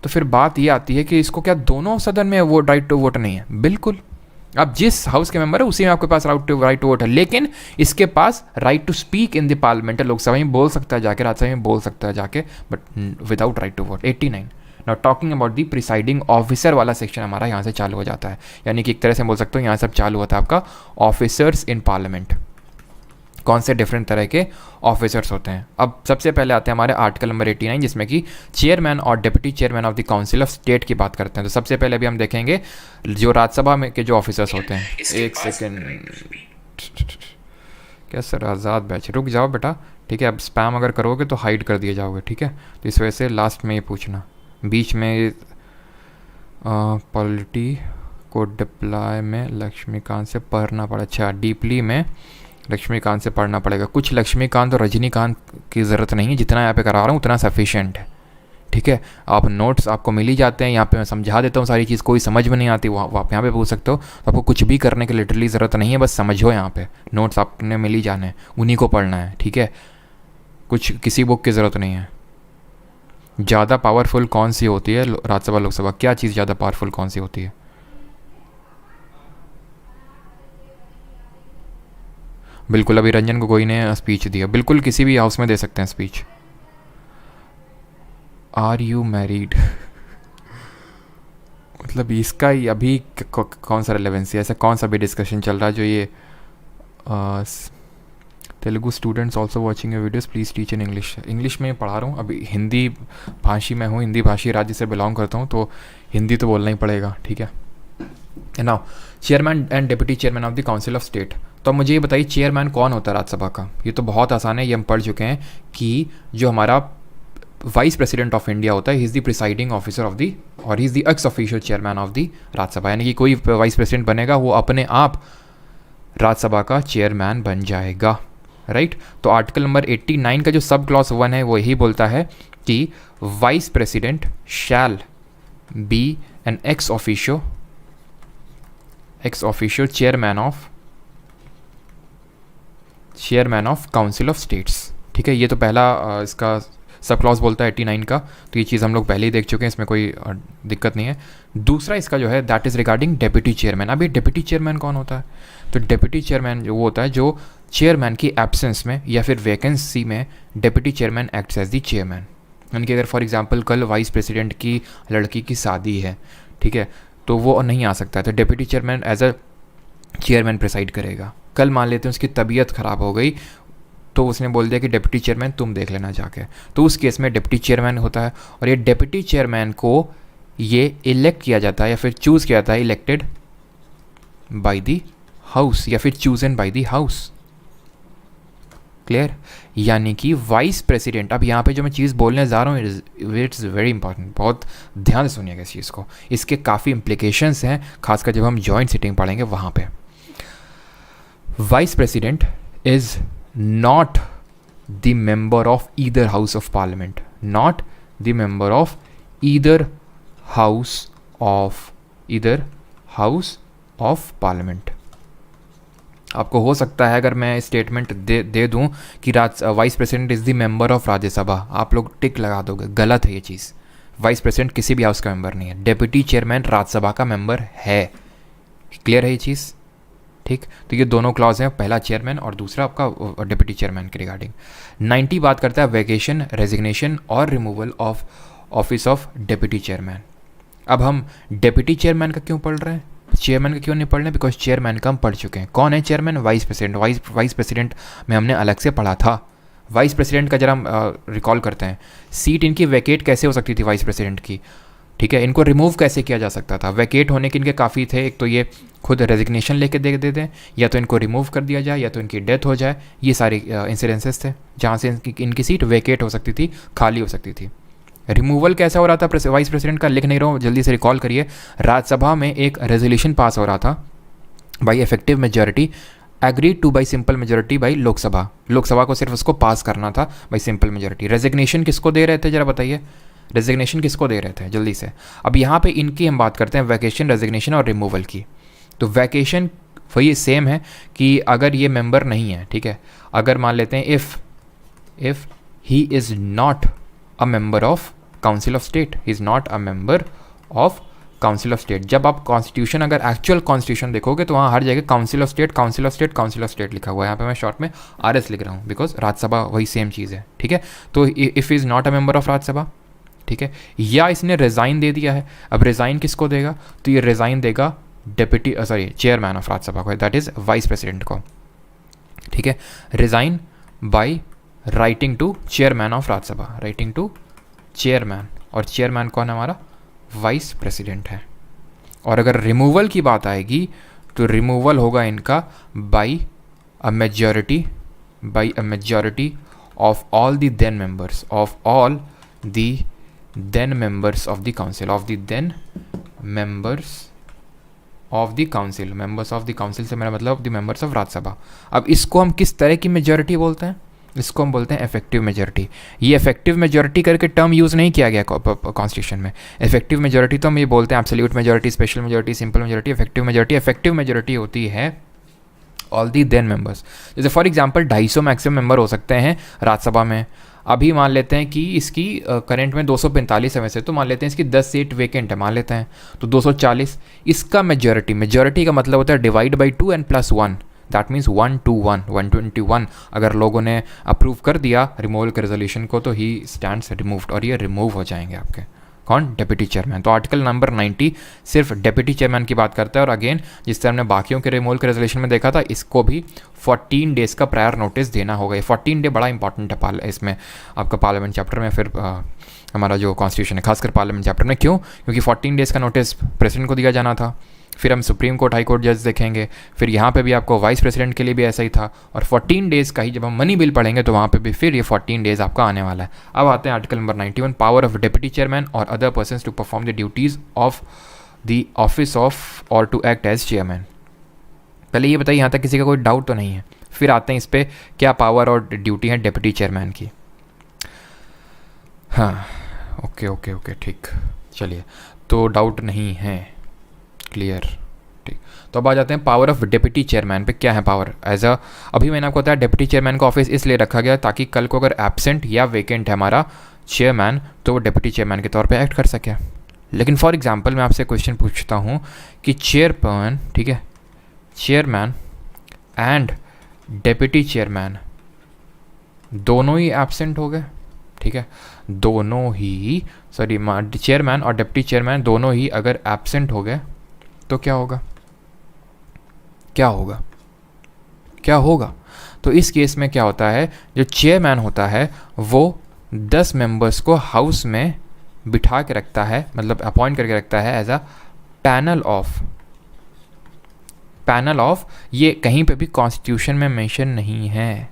तो फिर बात ये आती है कि इसको क्या दोनों सदन में वो राइट टू वोट नहीं है? बिल्कुल, अब जिस हाउस के मेंबर है उसी में आपके पास राइट टू वोट है, लेकिन इसके पास right to speak in the parliament, Lok Sabha में बोल सकता है जाके, राज्यसभा में बोल सकता है जाके, but without right to vote. 89 now talking about the presiding officer वाला सेक्शन हमारा यहाँ से चालू हो जाता है, यानी कि एक तरह से बोल सकते हो यहाँ से अब चालू होता है आपका ऑफिसर्स इन पार्लियामेंट, कौन से डिफरेंट तरह के ऑफिसर्स होते हैं। अब सबसे पहले आते हैं हमारे आर्टिकल नंबर 89 जिसमें कि चेयरमैन और deputy chairman of the council of state की बात करते हैं। तो सबसे पहले अभी हम देखेंगे जो राज्यसभा में के जो ऑफिसर्स होते हैं। एक सेकेंड, क्या सर आज़ाद बैच, रुक जाओ बेटा, ठीक है। अब स्पैम अगर करोगे तो हाइड कर दिए जाओगे, ठीक है। तो इस वजह से लास्ट में ये पूछना, बीच में पॉलिटी को डिप्लॉय में लक्ष्मीकांत से पढ़ना पड़ा। अच्छा, डीपली में लक्ष्मीकांत से पढ़ना पड़ेगा। कुछ लक्ष्मीकांत और रजनीकांत की ज़रूरत नहीं है, जितना यहाँ पे करा रहा हूँ उतना सफिशिएंट है, ठीक है। आप नोट्स आपको मिल ही जाते हैं, यहाँ पे मैं समझा देता हूँ सारी चीज़, कोई समझ में नहीं आती वो आप यहाँ पे पूछ सकते हो। तो आपको कुछ भी करने की लिटरली ज़रूरत नहीं है, बस समझो, यहाँ पे नोट्स आपने मिल ही जाने हैं, उन्हीं को पढ़ना है, ठीक है। कुछ किसी बुक की ज़रूरत नहीं है। ज़्यादा पावरफुल कौन सी होती है राज्यसभा लोकसभा, क्या चीज़ ज़्यादा पावरफुल कौन सी होती है? बिल्कुल, अभी रंजन गोगोई ने स्पीच दिया, बिल्कुल किसी भी हाउस में दे सकते हैं स्पीच। आर यू मैरिड मतलब इसका ही अभी कौन सा रेलेवेंसी है, ऐसा कौन सा भी डिस्कशन चल रहा है जो ये Telugu students also watching your videos please teach in English. English में पढ़ा रहा हूँ, अभी हिंदी भाषी मैं हूँ, हिंदी भाषी राज्य से बिलोंग करता हूँ, तो हिंदी तो बोलना ही पड़ेगा, ठीक है। Now chairman and deputy chairman of the council of state. तो अब मुझे ये बताइए चेयरमैन कौन होता है राज्यसभा का? ये तो बहुत आसान है, ये हम पढ़ चुके हैं कि जो हमारा वाइस प्रेसिडेंट ऑफ इंडिया होता है, he is the presiding officer of the, और he is the ex officio chairman of the Rajya Sabha, यानी कि कोई वाइस प्रेसिडेंट बनेगा वो अपने आप राज्यसभा का चेयरमैन बन जाएगा, राइट। तो आर्टिकल नंबर 89 का जो सब क्लॉज 1 है वो यही बोलता है कि vice president shall be an ex officio chairman of council of states, ठीक है। ये तो पहला इसका सब क्लॉज बोलता है 89 का, तो ये चीज़ हम लोग पहले ही देख चुके हैं, इसमें कोई दिक्कत नहीं है। दूसरा इसका जो है that is regarding deputy chairman. अभी डेप्यूटी चेयरमैन कौन होता है? तो डेप्यूटी चेयरमैन जो वो होता है जो चेयरमैन की एब्सेंस में या फिर वैकेंसी में deputy chairman acts as the chairman. यानी कि अगर फॉर एग्जांपल कल वाइस प्रेसिडेंट की लड़की की शादी है, ठीक है, तो वो नहीं आ सकता है, तो deputy chairman as a chairman preside करेगा। कल मान लेते हैं उसकी तबीयत ख़राब हो गई, तो उसने बोल दिया कि डिप्टी चेयरमैन तुम देख लेना जाके, तो उस केस में डिप्टी चेयरमैन होता है। और ये डिप्टी चेयरमैन को ये इलेक्ट किया जाता है या फिर चूज़ किया जाता है, इलेक्टेड बाय द हाउस या फिर chosen by the house, clear. यानी कि वाइस प्रेसिडेंट, अब यहाँ पे जो मैं चीज़ बोलने जा रहा हूँ इट्स वेरी इंपॉर्टेंट, बहुत ध्यान से सुनिएगा इस चीज़ को, इसके काफ़ी इम्प्लीकेशंस हैं, खासकर जब हम जॉइंट सिटिंग पढ़ेंगे वहाँ पे। Vice president is not the member of either house of parliament, not the member of either house of parliament। आपको हो सकता है अगर मैं स्टेटमेंट दे दूं कि vice president is the member of Rajya Sabha, आप लोग टिक लगा दोगे, गलत है ये चीज़। वाइस प्रेसिडेंट किसी भी हाउस का मेंबर नहीं है, डेप्यूटी चेयरमैन राज्यसभा का मेंबर है, क्लियर है ये चीज़, ठीक। तो ये दोनों क्लॉज हैं, पहला चेयरमैन और दूसरा आपका डिप्टी चेयरमैन के रिगार्डिंग। 90 बात करता है वैकेशन, रेजिग्नेशन और removal of office of deputy chairman. अब हम डिप्टी चेयरमैन का क्यों पढ़ रहे हैं, चेयरमैन का क्यों नहीं पढ़ रहे हैं? बिकॉज चेयरमैन का हम पढ़ चुके हैं। कौन है chairman? Vice president. Vice president में हमने अलग से पढ़ा था। वाइस प्रेसिडेंट का जरा हम रिकॉल करते हैं, सीट इनकी वैकेट कैसे हो सकती थी वाइस प्रेसिडेंट की, ठीक है। इनको रिमूव कैसे किया जा सकता था? वैकेट होने के इनके काफ़ी थे, एक तो ये खुद रेजिग्नेशन लेके दे दें, या तो इनको रिमूव कर दिया जाए, या तो इनकी डेथ हो जाए। ये सारे इंसिडेंसेस थे जहाँ से इनकी सीट वैकेट हो सकती थी, खाली हो सकती थी। रिमूवल कैसा हो रहा था वाइस प्रेसिडेंट का? लिख नहीं रहा हूँ, जल्दी से रिकॉल करिए। राज्यसभा में एक रेजोल्यूशन पास हो रहा था by effective majority, agreed two by simple majority by Lok Sabha को सिर्फ उसको पास करना था बाई सिंपल मेजॉरिटी। रेजिग्नेशन किसको दे रहे थे जरा बताइए, रेजिग्नेशन किसको दे रहे थे जल्दी से। अब यहाँ पे इनकी हम बात करते हैं वैकेशन, रेजिग्नेशन और रिमूवल की। तो वैकेशन वही सेम है कि अगर ये मेंबर नहीं है, ठीक है, अगर मान लेते हैं if he is not a member of council of state, he is not a member of council of state. जब आप कॉन्स्टिट्यूशन, अगर एक्चुअल कॉन्स्टिट्यूशन देखोगे तो वहाँ हर जगह काउंसिल ऑफ स्टेट लिखा हुआ है। यहाँ पे मैं शॉर्ट में RS लिख रहा हूँ बिकॉज राज्यसभा वही सेम चीज़ है, ठीक है। तो if is not a member of Rajya Sabha, ठीक है, या इसने रिज़ाइन दे दिया है। अब रिज़ाइन किसको देगा, तो ये रिज़ाइन देगा डेप्यूटी चेयरमैन ऑफ राज्यसभा को, दैट इज़ वाइस प्रेसिडेंट को। ठीक है, resign by writing to chairman of Rajya Sabha, writing to chairman, और चेयरमैन कौन है हमारा, वाइस प्रेसिडेंट है। और अगर रिमूवल की बात आएगी तो रिमूवल होगा इनका by a majority of all the then members, of all the then members of the council, of the then members of the council, members of the council से मेरा मतलब द मेंबर्स ऑफ राज्यसभा। अब इसको हम किस तरह की मेजॉरिटी बोलते हैं, इसको हम बोलते हैं इफेक्टिव मेजॉरिटी। ये इफेक्टिव मेजॉरिटी करके टर्म यूज़ नहीं किया गया कॉन्स्टिट्यूशन में। इफेक्टिव मेजॉरिटी तो हम ये बोलते हैं absolute majority, special majority, simple majority. Effective majority होती है ऑल दी देन मेंबर्स। जैसे फॉर एग्जांपल 250 मैक्सिमम मेंबर हो सकते हैं राज्यसभा में। अभी मान लेते हैं कि इसकी करंट में 245 है वैसे, तो मान लेते हैं इसकी 10 सीट वेकेंट है, मान लेते हैं, तो 240 इसका मेजॉरिटी का मतलब होता है divide by 2 and plus 1, that means 121 अगर लोगों ने अप्रूव कर दिया रिमूवल के रेजोल्यूशन को तो ही स्टैंड्स रिमूव्ड, और ये रिमूव हो जाएंगे आपके कौन, डेप्यूटी चेयरमैन। तो आर्टिकल नंबर 90 सिर्फ डेप्यूटी चेयरमैन की बात करता है। और अगेन जिस तरह हमने बाकियों के रिमूवल के रेजोल्यूशन में देखा था, इसको भी 14 डेज़ का प्रायर नोटिस देना होगा। ये 14 डे बड़ा इंपॉर्टेंट है इसमें आपका पार्लियामेंट चैप्टर में, फिर हमारा जो कॉन्स्टिट्यूशन है खासकर पार्लियामेंट चैप्टर में। क्यों, क्योंकि 14 डेज़ का नोटिस प्रेसिडेंट को दिया जाना था, फिर हम सुप्रीम कोर्ट हाई कोर्ट जज देखेंगे, फिर यहाँ पे भी आपको वाइस प्रेसिडेंट के लिए भी ऐसा ही था, और 14 डेज़ का ही जब हम मनी बिल पढ़ेंगे तो वहाँ पे भी फिर ये 14 डेज़ आपका आने वाला है। अब आते हैं article number 91, power of deputy chairman और other persons to perform the duties of the office of और टू एक्ट एज चेयरमैन। पहले ये बताइए यहाँ तक किसी का कोई डाउट तो नहीं है, फिर आते हैं इस पर क्या पावर और ड्यूटी है डिप्टी चेयरमैन की। हाँ ओके ठीक, चलिए, तो डाउट नहीं है, क्लियर, ठीक। तो अब आ जाते हैं पावर ऑफ डिप्टी चेयरमैन पे। क्या है पावर एज अ, अभी मैंने आपको बताया डिप्टी चेयरमैन का ऑफिस इसलिए रखा गया ताकि कल को अगर एब्सेंट या वेकेंट है हमारा चेयरमैन तो वो डिप्टी चेयरमैन के तौर पे एक्ट कर सके। लेकिन फॉर एग्जांपल मैं आपसे क्वेश्चन पूछता हूँ कि चेयरमैन, ठीक है, चेयरमैन एंड डिप्टी चेयरमैन दोनों ही एब्सेंट हो गए, ठीक है, दोनों ही चेयरमैन और डिप्टी चेयरमैन दोनों ही अगर एब्सेंट हो गए तो क्या होगा, क्या होगा। तो इस केस में क्या होता है, जो चेयरमैन होता है वो 10 मेंबर्स को हाउस में बिठा के रखता है, मतलब अपॉइंट करके रखता है एज अ पैनल ऑफ। ये कहीं पे भी कॉन्स्टिट्यूशन में मेंशन नहीं है,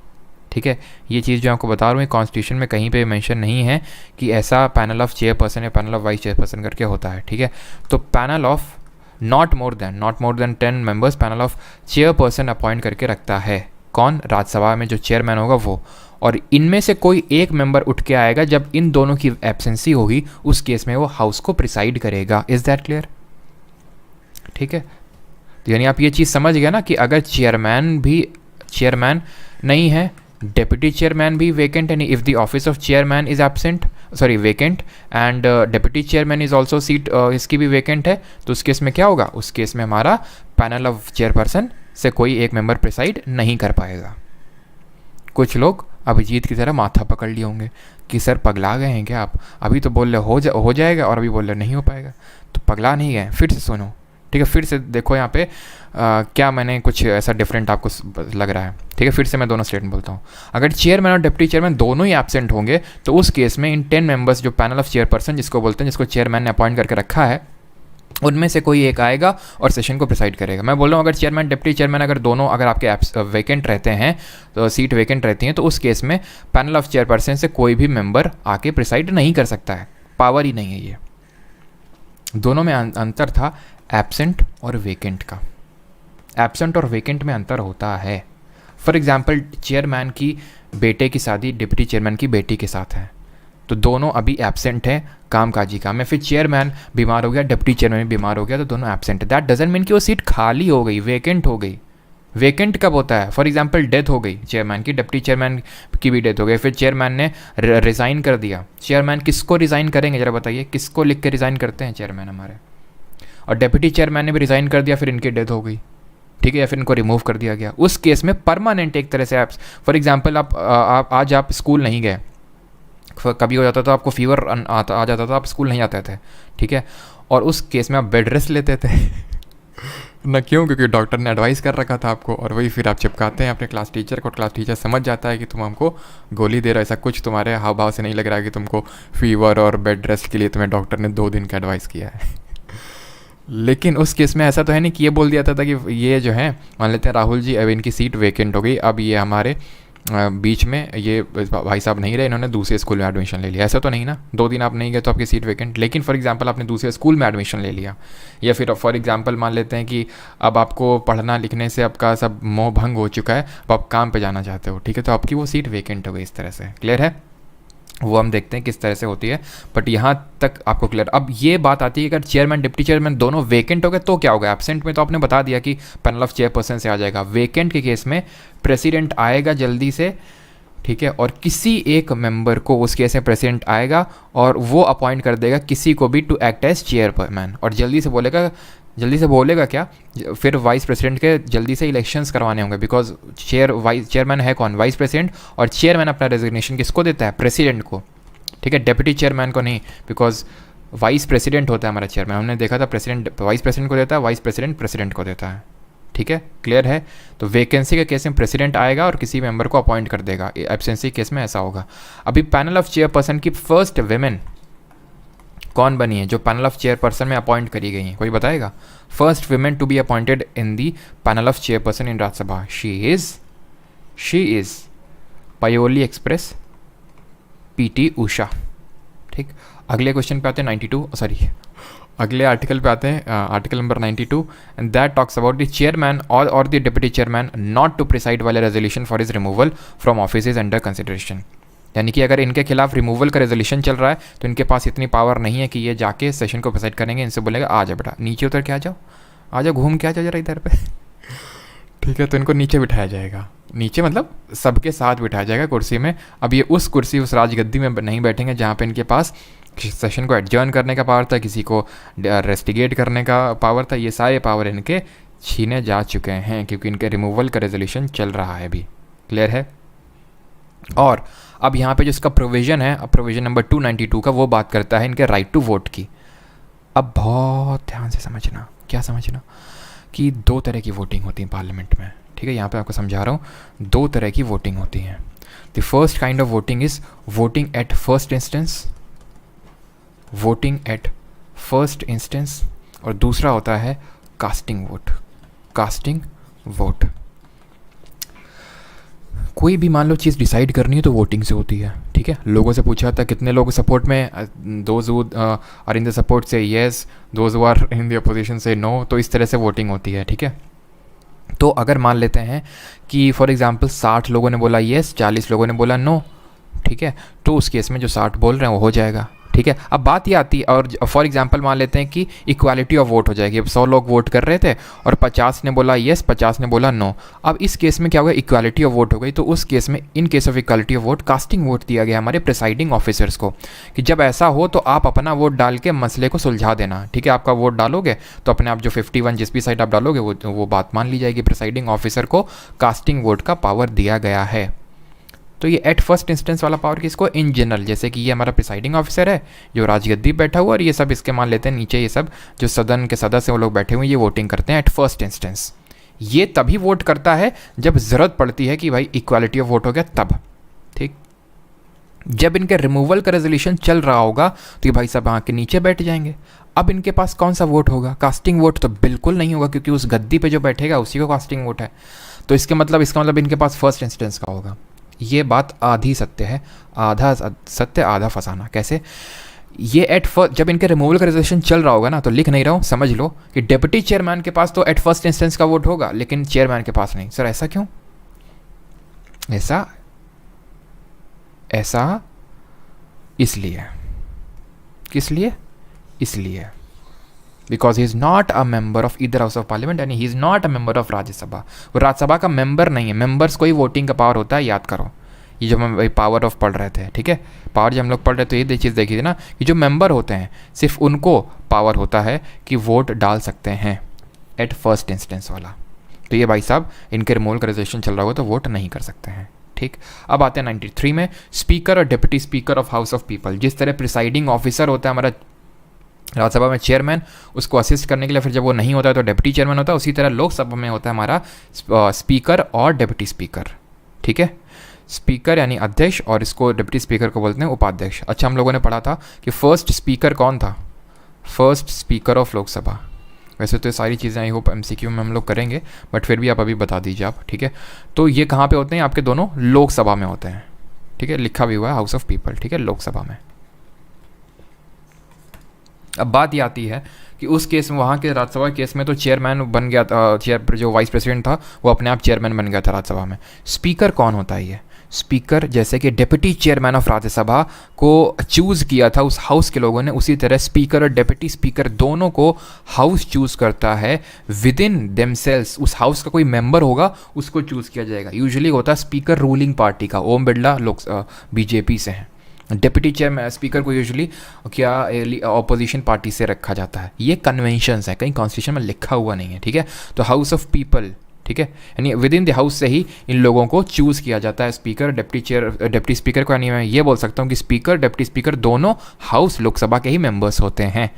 ठीक है, ये चीज़ जो आपको बता रहा हूँ कॉन्स्टिट्यूशन में कहीं पे मेंशन नहीं है कि ऐसा पैनल ऑफ चेयरपर्सन या पैनल ऑफ वाइस चेयरपर्सन करके होता है, ठीक है। तो panel of not more than 10 members panel of chairperson appoint करके रखता है, कौन, राज्यसभा में जो चेयरमैन होगा वो। और इनमें से कोई एक मेंबर उठ के आएगा जब इन दोनों की एब्सेंसी होगी, उस केस में वो हाउस को प्रिसाइड करेगा। इज़ दैट क्लियर, ठीक है। तो यानी आप ये चीज़ समझ गए ना कि अगर चेयरमैन नहीं है, डेप्यूटी चेयरमैन भी वेकेंट है, if the office of chairman is vacant and deputy chairman is also seat इसकी भी वेकेंट है, तो उस केस में क्या होगा, उस केस में हमारा पैनल ऑफ चेयरपर्सन से कोई एक मेंबर प्रिसाइड नहीं कर पाएगा। कुछ लोग अभिजीत की तरह माथा पकड़ लिए होंगे कि सर पगला गए हैं क्या आप, अभी तो बोल रहे हो जाएगा और अभी बोल रहे नहीं हो पाएगा। तो पगला नहीं गए, फिर से सुनो, ठीक है, फिर से देखो यहाँ पे क्या मैंने कुछ ऐसा डिफरेंट आपको लग रहा है, ठीक है। फिर से मैं दोनों स्टेटमेंट बोलता हूँ। अगर चेयरमैन और डिप्टी चेयरमैन दोनों ही एब्सेंट होंगे तो उस केस में इन 10 मेंबर्स जो पैनल ऑफ चेयरपर्सन जिसको बोलते हैं, जिसको चेयरमैन ने अपॉइंट करके रखा है, उनमें से कोई एक आएगा और सेशन को प्रिसाइड करेगा। मैं बोल रहा हूँ अगर चेयरमैन डिप्टी चेयरमैन अगर दोनों अगर आपके वेकेंट रहते हैं, तो सीट वेकेंट रहती हैं, तो उस केस में पैनल ऑफ चेयरपर्सन से कोई भी मेंबर आके प्रिसाइड नहीं कर सकता है, पावर ही नहीं है ये। दोनों में अंतर था एब्सेंट और वेकेंट का। एब्सेंट और वेकेंट में अंतर होता है। फॉर एग्जांपल चेयरमैन की बेटे की शादी डिप्टी चेयरमैन की बेटी के साथ है, तो दोनों अभी एब्सेंट हैं कामकाजी काम में। फिर चेयरमैन बीमार हो गया, डिप्टी चेयरमैन बीमार हो गया, तो दोनों एब्सेंट है। दैट डजंट मीन कि वो सीट खाली हो गई, वेकेंट हो गई। वेकेंट कब होता है, फॉर एग्जांपल डेथ हो गई चेयरमैन की, डिप्टी चेयरमैन की भी डेथ हो गई, फिर चेयरमैन ने रिज़ाइन कर दिया। चेयरमैन किसको रिज़ाइन करेंगे ज़रा बताइए, किसको लिख के रिज़ाइन करते हैं चेयरमैन हमारे। और डिप्टी चेयरमैन ने भी रिज़ाइन कर दिया, फिर इनकी डेथ हो गई, ठीक है, या फिर इनको रिमूव कर दिया गया। उस केस में परमानेंट एक तरह से फॉर एग्जांपल आज आप स्कूल नहीं गए, कभी हो जाता था आपको फीवर आ जाता था, आप स्कूल नहीं आते थे, ठीक है, और उस केस में आप बेड रेस्ट लेते थे ना क्यों, क्योंकि डॉक्टर ने एडवाइस कर रखा था आपको, और वही फिर आप चिपकाते हैं अपने क्लास टीचर को, क्लास टीचर समझ जाता है कि तुम हमको गोली दे रहे हो, ऐसा कुछ तुम्हारे हाव भाव से नहीं लग रहा है कि तुमको फीवर और बेड रेस्ट के लिए तुम्हें डॉक्टर ने 2 दिन का एडवाइस किया है लेकिन उस केस में ऐसा तो है नहीं कि ये बोल दिया था कि ये जो है, मान लेते हैं राहुल जी अब इनकी सीट वेकेंट हो गई, अब ये हमारे बीच में ये भाई साहब नहीं रहे, इन्होंने दूसरे स्कूल में एडमिशन ले लिया, ऐसा तो नहीं ना, 2 दिन आप नहीं गए तो आपकी सीट वेकेंट। लेकिन फॉर एग्जांपल आपने दूसरे स्कूल में एडमिशन ले लिया, या फिर फॉर एग्जांपल मान लेते हैं कि अब आपको पढ़ना लिखने से आपका सब मोह भंग हो चुका है, अब आप काम पे जाना चाहते हो, ठीक है, तो आपकी वो सीट वेकेंट हो गई, इस तरह से। क्लियर है? वो हम देखते हैं किस तरह से होती है, बट यहाँ तक आपको क्लियर। अब ये बात आती है कि अगर चेयरमैन डिप्टी चेयरमैन दोनों वेकेंट हो गए तो क्या होगा। एब्सेंट में तो आपने बता दिया कि पैनल ऑफ चेयरपर्सन से आ जाएगा, वेकेंट के केस में प्रेसिडेंट आएगा जल्दी से, ठीक है, और किसी एक मेंबर को उस केस में प्रेसिडेंट आएगा और वो अपॉइंट कर देगा किसी को भी टू एक्ट एज चेयरमैन, और जल्दी से बोलेगा क्या, फिर वाइस प्रेसिडेंट के जल्दी से इलेक्शंस करवाने होंगे, बिकॉज चेयरमैन है कौन, वाइस प्रेसिडेंट, और चेयरमैन अपना रेजिग्नेशन किसको देता है, प्रेसिडेंट को, ठीक है, डेप्यूटी चेयरमैन को नहीं, बिकॉज वाइस प्रेसिडेंट होता है हमारा चेयरमैन, हमने देखा था प्रेसिडेंट वाइस प्रेसिडेंट को देता है, वाइस प्रेसिडेंट प्रेसिडेंट को देता है, ठीक है, क्लियर है। तो वैकेंसी के केस में प्रेसिडेंट आएगा और किसी मेंबर को अपॉइंट कर देगा, एब्सेंसी केस में ऐसा होगा। अभी पैनल ऑफ चेयरपर्सन की फर्स्ट वेमेन कौन बनी है जो पैनल ऑफ चेयरपर्सन में अपॉइंट करी गई हैं, कोई बताएगा? First women to be appointed in the panel of chairperson in Rajya Sabha, she is Payyoli express PT Usha. ठीक, अगले क्वेश्चन पे आते हैं 92, सॉरी अगले आर्टिकल पे आते हैं, article number 92, and that talks about the chairman और the deputy chairman not to preside वाले resolution for his removal from office is under consideration. यानी कि अगर इनके खिलाफ रिमूवल का रेजोल्यूशन चल रहा है तो इनके पास इतनी पावर नहीं है कि ये जाके सेशन को प्रिसाइड करेंगे, इनसे बोलेगा आ जाओ बेटा नीचे उतर के आ जाओ घूम के आ जाओ जरा इधर पे ठीक है, तो इनको नीचे बिठाया जाएगा, नीचे मतलब सबके साथ बिठाया जाएगा कुर्सी में। अब ये उस राजगद्दी में नहीं बैठेंगे जहाँ पे इनके पास सेशन को एडजर्न करने का पावर था, किसी को रेस्टिगेट करने का पावर था, ये सारे पावर इनके छीने जा चुके हैं क्योंकि इनके रिमूवल का रेजोल्यूशन चल रहा है अभी। क्लियर है? और अब यहाँ पे जो इसका प्रोविज़न है, प्रोविज़न नंबर 292 का, वो बात करता है इनके राइट टू वोट की। अब बहुत ध्यान से समझना, क्या समझना कि 2 तरह की वोटिंग होती है पार्लियामेंट में। ठीक है, यहाँ पे आपको समझा रहा हूँ, 2 तरह की वोटिंग होती है। The first kind of voting is voting at first instance, और दूसरा होता है कास्टिंग वोट। कोई भी मान लो चीज़ डिसाइड करनी है तो वोटिंग से होती है। ठीक है, लोगों से पूछा था कितने लोग सपोर्ट में, those who are in the support से yes, those who are in the opposition से नो, तो इस तरह से वोटिंग होती है। ठीक है, तो अगर मान लेते हैं कि फॉर एग्जांपल 60 लोगों ने बोला येस, 40 लोगों ने बोला नो, ठीक है, तो उस केस में जो 60 बोल रहे हैं वो हो जाएगा। ठीक है, अब बात ये आती है, और फॉर एग्जांपल मान लेते हैं कि इक्वालिटी ऑफ वोट हो जाएगी। अब 100 लोग वोट कर रहे थे और 50 ने बोला येस, 50 ने बोला नो। अब इस केस में क्या होगा, इक्वालिटी ऑफ वोट हो गई। तो उस केस में in case of equality of vote casting vote दिया गया हमारे प्रिसाइडिंग ऑफिसर्स को कि जब ऐसा हो तो आप अपना वोट डाल के मसले को सुलझा देना। ठीक है, आपका वोट डालोगे तो अपने आप जो 51 जिस भी साइड आप डालोगे वो बात मान ली जाएगी। प्रिसाइडिंग ऑफिसर को कास्टिंग वोट का पावर दिया गया है। तो ये एट फर्स्ट इंस्टेंस वाला पावर किसको, इन जनरल, जैसे कि ये हमारा प्रिसाइडिंग ऑफिसर है जो राजगद्दी बैठा हुआ, और ये सब इसके मान लेते हैं नीचे ये सब जो सदन के सदस्य वो लोग बैठे हुए, ये वोटिंग करते हैं एट फर्स्ट इंस्टेंस। ये तभी वोट करता है जब ज़रूरत पड़ती है कि भाई इक्वालिटी ऑफ वोट हो गया तब। ठीक, जब इनके रिमूवल का रेजोल्यूशन चल रहा होगा तो ये भाई साहब आके नीचे बैठ जाएंगे। अब इनके पास कौन सा वोट होगा, कास्टिंग वोट तो बिल्कुल नहीं होगा क्योंकि उस गद्दी पे जो बैठेगा उसी को कास्टिंग वोट है। तो इसका मतलब इनके पास फर्स्ट इंस्टेंस का होगा। ये बात आधी सत्य है, आधा सत्य आधा फसाना। कैसे? ये एट फर्स्ट, जब इनके रिमूवल का रेजोल्यूशन चल रहा होगा ना, तो लिख नहीं रहा हूँ, समझ लो कि डिप्टी चेयरमैन के पास तो एट फर्स्ट इंस्टेंस का वोट होगा लेकिन चेयरमैन के पास नहीं। सर ऐसा क्यों? ऐसा इसलिए, किस लिए? इसलिए because he is not a member of either house of parliament, यानी he is not a member of Rajya Sabha. वो राज्यसभा का मेंबर नहीं है। मेंबर्स को ही वोटिंग का पावर होता है, याद करो। ये जो हम पावर ऑफ पढ़ रहे थे, ठीक है, पावर जब हम लोग पढ़ रहे तो ये चीज़ देखी थी ना कि जो मेंबर होते हैं सिर्फ उनको पावर होता है कि वोट डाल सकते हैं एट फर्स्ट इंस्टेंस वाला। तो ये भाई साहब इनके रिमूवल का रेजोल्यूशन चल रहा होगा तो वोट नहीं कर सकते हैं। ठीक, अब आते हैं 93 में, स्पीकर और deputy speaker of house of people. जिस तरह प्रिसाइडिंग ऑफिसर होता है हमारा राज्यसभा में चेयरमैन, उसको असिस्ट करने के लिए फिर जब वो नहीं होता है तो डिप्टी चेयरमैन होता है, उसी तरह लोकसभा में होता है हमारा स्पीकर और डिप्टी स्पीकर। ठीक है, स्पीकर यानी अध्यक्ष और इसको डिप्टी स्पीकर को बोलते हैं उपाध्यक्ष। अच्छा, हम लोगों ने पढ़ा था कि फर्स्ट स्पीकर कौन था, फर्स्ट स्पीकर ऑफ लोकसभा। वैसे तो ये सारी चीज़ें आई होप एमसीक्यू में हम लोग करेंगे, बट फिर भी आप अभी बता दीजिए आप। ठीक है, तो ये कहाँ पे होते हैं आपके, दोनों लोकसभा में होते हैं। ठीक है, लिखा भी हुआ है हाउस ऑफ पीपल। ठीक है, लोकसभा में। अब बात ये आती है कि उस केस में, वहाँ के राज्यसभा केस में तो चेयरमैन बन गया था, जो वाइस प्रेसिडेंट था वो अपने आप चेयरमैन बन गया था राज्यसभा में। स्पीकर कौन होता है ये, स्पीकर जैसे कि डिप्टी चेयरमैन ऑफ राज्यसभा को चूज़ किया था उस हाउस के लोगों ने, उसी तरह स्पीकर और डिप्टी स्पीकर दोनों को हाउस चूज़ करता है विद इन देमसेल्स। उस हाउस का कोई मेंबर होगा उसको चूज़ किया जाएगा। यूजुअली होता है स्पीकर रूलिंग पार्टी का, ओम बिरला बीजेपी से हैं। डिप्टी चेयरमैन स्पीकर को यूजुअली क्या ऑपोजिशन पार्टी से रखा जाता है। ये कन्वेंशंस है, कहीं कॉन्स्टिट्यूशन में लिखा हुआ नहीं है। ठीक है, तो हाउस ऑफ पीपल, ठीक है, यानी विद इन द हाउस से ही इन लोगों को चूज़ किया जाता है, स्पीकर डिप्टी स्पीकर को। यानी मैं ये बोल सकता हूँ कि स्पीकर डिप्टी स्पीकर दोनों हाउस लोकसभा के ही मेंबर्स होते हैं।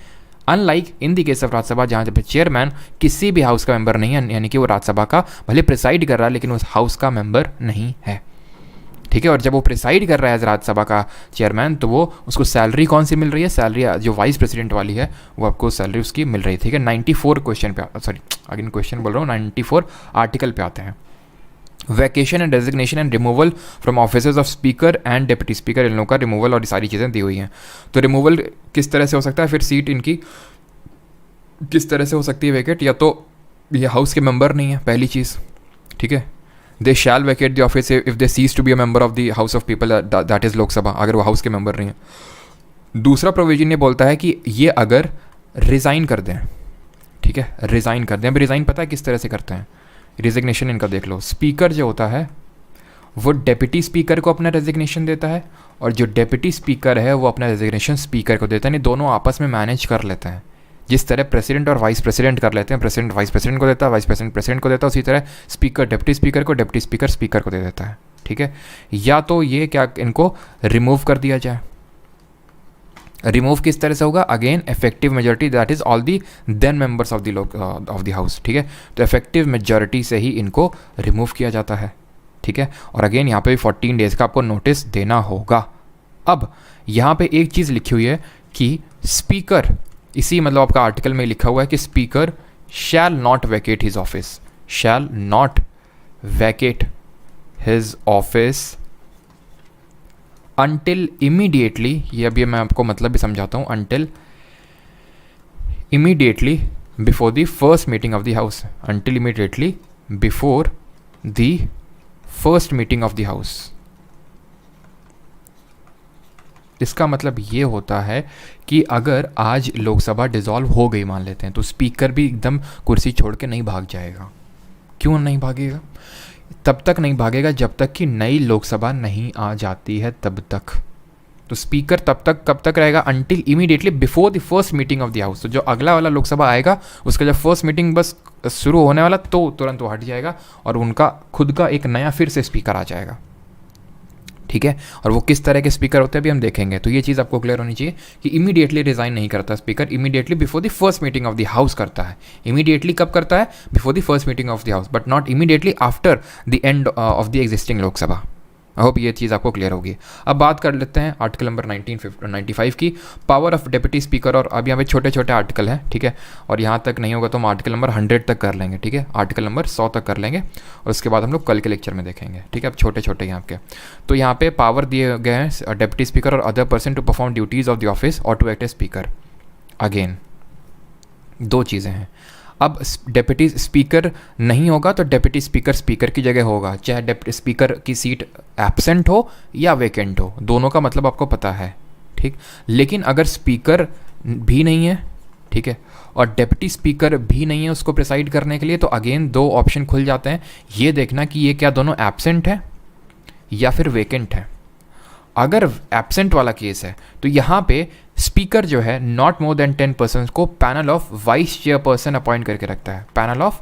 Unlike in the case of Rajya Sabha जहाँ पे चेयरमैन किसी भी हाउस का मेंबर नहीं है, यानी कि वो राज्यसभा का भले प्रिसाइड कर रहा है लेकिन उस हाउस का मेंबर नहीं है। ठीक है, और जब वो प्रिसाइड कर रहा है राज्यसभा का चेयरमैन, तो वो उसको सैलरी कौन सी मिल रही है, सैलरी जो वाइस प्रेसिडेंट वाली है वो आपको सैलरी उसकी मिल रही है। ठीक है, 94 क्वेश्चन पे, सॉरी अगेन क्वेश्चन बोल रहा हूँ, 94 आर्टिकल पे आते हैं। Vacation and resignation and removal from offices of speaker and deputy speaker, इन लोगों का रिमूवल और ये सारी चीज़ें दी हुई हैं। तो रिमूवल किस तरह से हो सकता है, फिर सीट इनकी किस तरह से हो सकती है वैकेट, या तो ये हाउस के मेंबर नहीं है पहली चीज़। ठीक है, they shall vacate the office if they cease to be a member of the house of people, that is Lok Sabha, अगर वो हाउस के मेंबर नहीं है। दूसरा प्रोविजन ये बोलता है कि ये अगर रिज़ाइन कर दें, ठीक है, रिज़ाइन कर दें। अब रिज़ाइन पता है किस तरह से करते हैं, रिजिग्नेशन इनका देख लो। स्पीकर जो होता है वो डेप्यूटी स्पीकर को अपना रेजिग्नेशन देता है, और जो डेप्यूटी स्पीकर है वो अपना रेजिग्नेशन स्पीकर को देता है। नहीं, दोनों आपस में मैनेज कर लेते हैं। जिस तरह प्रेसिडेंट और वाइस प्रेसिडेंट कर लेते हैं, प्रेसिडेंट वाइस प्रेसिडेंट को देता है, वाइस प्रेसिडेंट प्रेसिडेंट को देता है, उसी तरह स्पीकर डिप्टी स्पीकर को, डिप्टी स्पीकर स्पीकर को दे देता है। ठीक है, या तो ये क्या इनको रिमूव कर दिया जाए। रिमूव किस तरह से होगा, again effective majority, that is all the then members of the house. ठीक है, तो इफेक्टिव मेजॉरिटी से ही इनको रिमूव किया जाता है। ठीक है, और अगेन यहाँ पे भी 14 डेज़ का आपको नोटिस देना होगा। अब यहाँ पे एक चीज़ लिखी हुई है कि स्पीकर, इसी मतलब आपका आर्टिकल में लिखा हुआ है कि speaker shall not Venkat his office, shall not Venkat his office until immediately, ये अभी मैं आपको मतलब भी समझाता हूँ, until immediately before the first meeting of the house, until immediately before the first meeting of the house. इसका मतलब ये होता है कि अगर आज लोकसभा डिसॉल्व हो गई मान लेते हैं, तो स्पीकर भी एकदम कुर्सी छोड़ के नहीं भाग जाएगा। क्यों नहीं भागेगा, तब तक नहीं भागेगा जब तक कि नई लोकसभा नहीं आ जाती है, तब तक। तो स्पीकर तब तक कब तक रहेगा, until immediately before the first meeting of the house. तो जो अगला वाला लोकसभा आएगा उसका जब फर्स्ट मीटिंग बस शुरू होने वाला, तो तुरंत वो हट जाएगा और उनका खुद का एक नया फिर से स्पीकर आ जाएगा। ठीक है, और वो किस तरह के स्पीकर होते हैं अभी हम देखेंगे। तो ये चीज़ आपको क्लियर होनी चाहिए कि इमीडिएटली रिजाइन नहीं करता speaker, immediately before the first meeting of the house करता है। इमीडिएटली कब करता है, before the first meeting of the house, but not immediately after the end of the existing Lok Sabha. I hope ये चीज़ आपको क्लियर होगी। अब बात कर लेते हैं आर्टिकल नंबर 95 की, पावर ऑफ डिप्टी स्पीकर। और अब यहाँ पे छोटे छोटे आर्टिकल हैं, ठीक है, और यहाँ तक नहीं होगा तो हम आर्टिकल नंबर 100 तक कर लेंगे। ठीक है, आर्टिकल नंबर 100 तक कर लेंगे और उसके बाद हम लोग कल के लेक्चर में देखेंगे। ठीक है, अब छोटे छोटे यहाँ के, तो यहाँ पे पावर दिए गए हैं डिप्टी स्पीकर और other person to perform duties of the office और to act a speaker. Again दो चीज़ें हैं। अब डिप्टी स्पीकर नहीं होगा तो डिप्टी स्पीकर स्पीकर की जगह होगा, चाहे डिप्टी स्पीकर की सीट एब्सेंट हो या वेकेंट हो, दोनों का मतलब आपको पता है। ठीक, लेकिन अगर स्पीकर भी नहीं है, ठीक है, और डिप्टी स्पीकर भी नहीं है उसको प्रिसाइड करने के लिए, तो अगेन दो ऑप्शन खुल जाते हैं। ये देखना कि ये क्या दोनों एब्सेंट है या फिर वेकेंट है। अगर एब्सेंट वाला केस है तो यहाँ पे स्पीकर जो है नॉट मोर देन 10 पर्सन को panel of vice chairperson appoint करके रखता है। पैनल ऑफ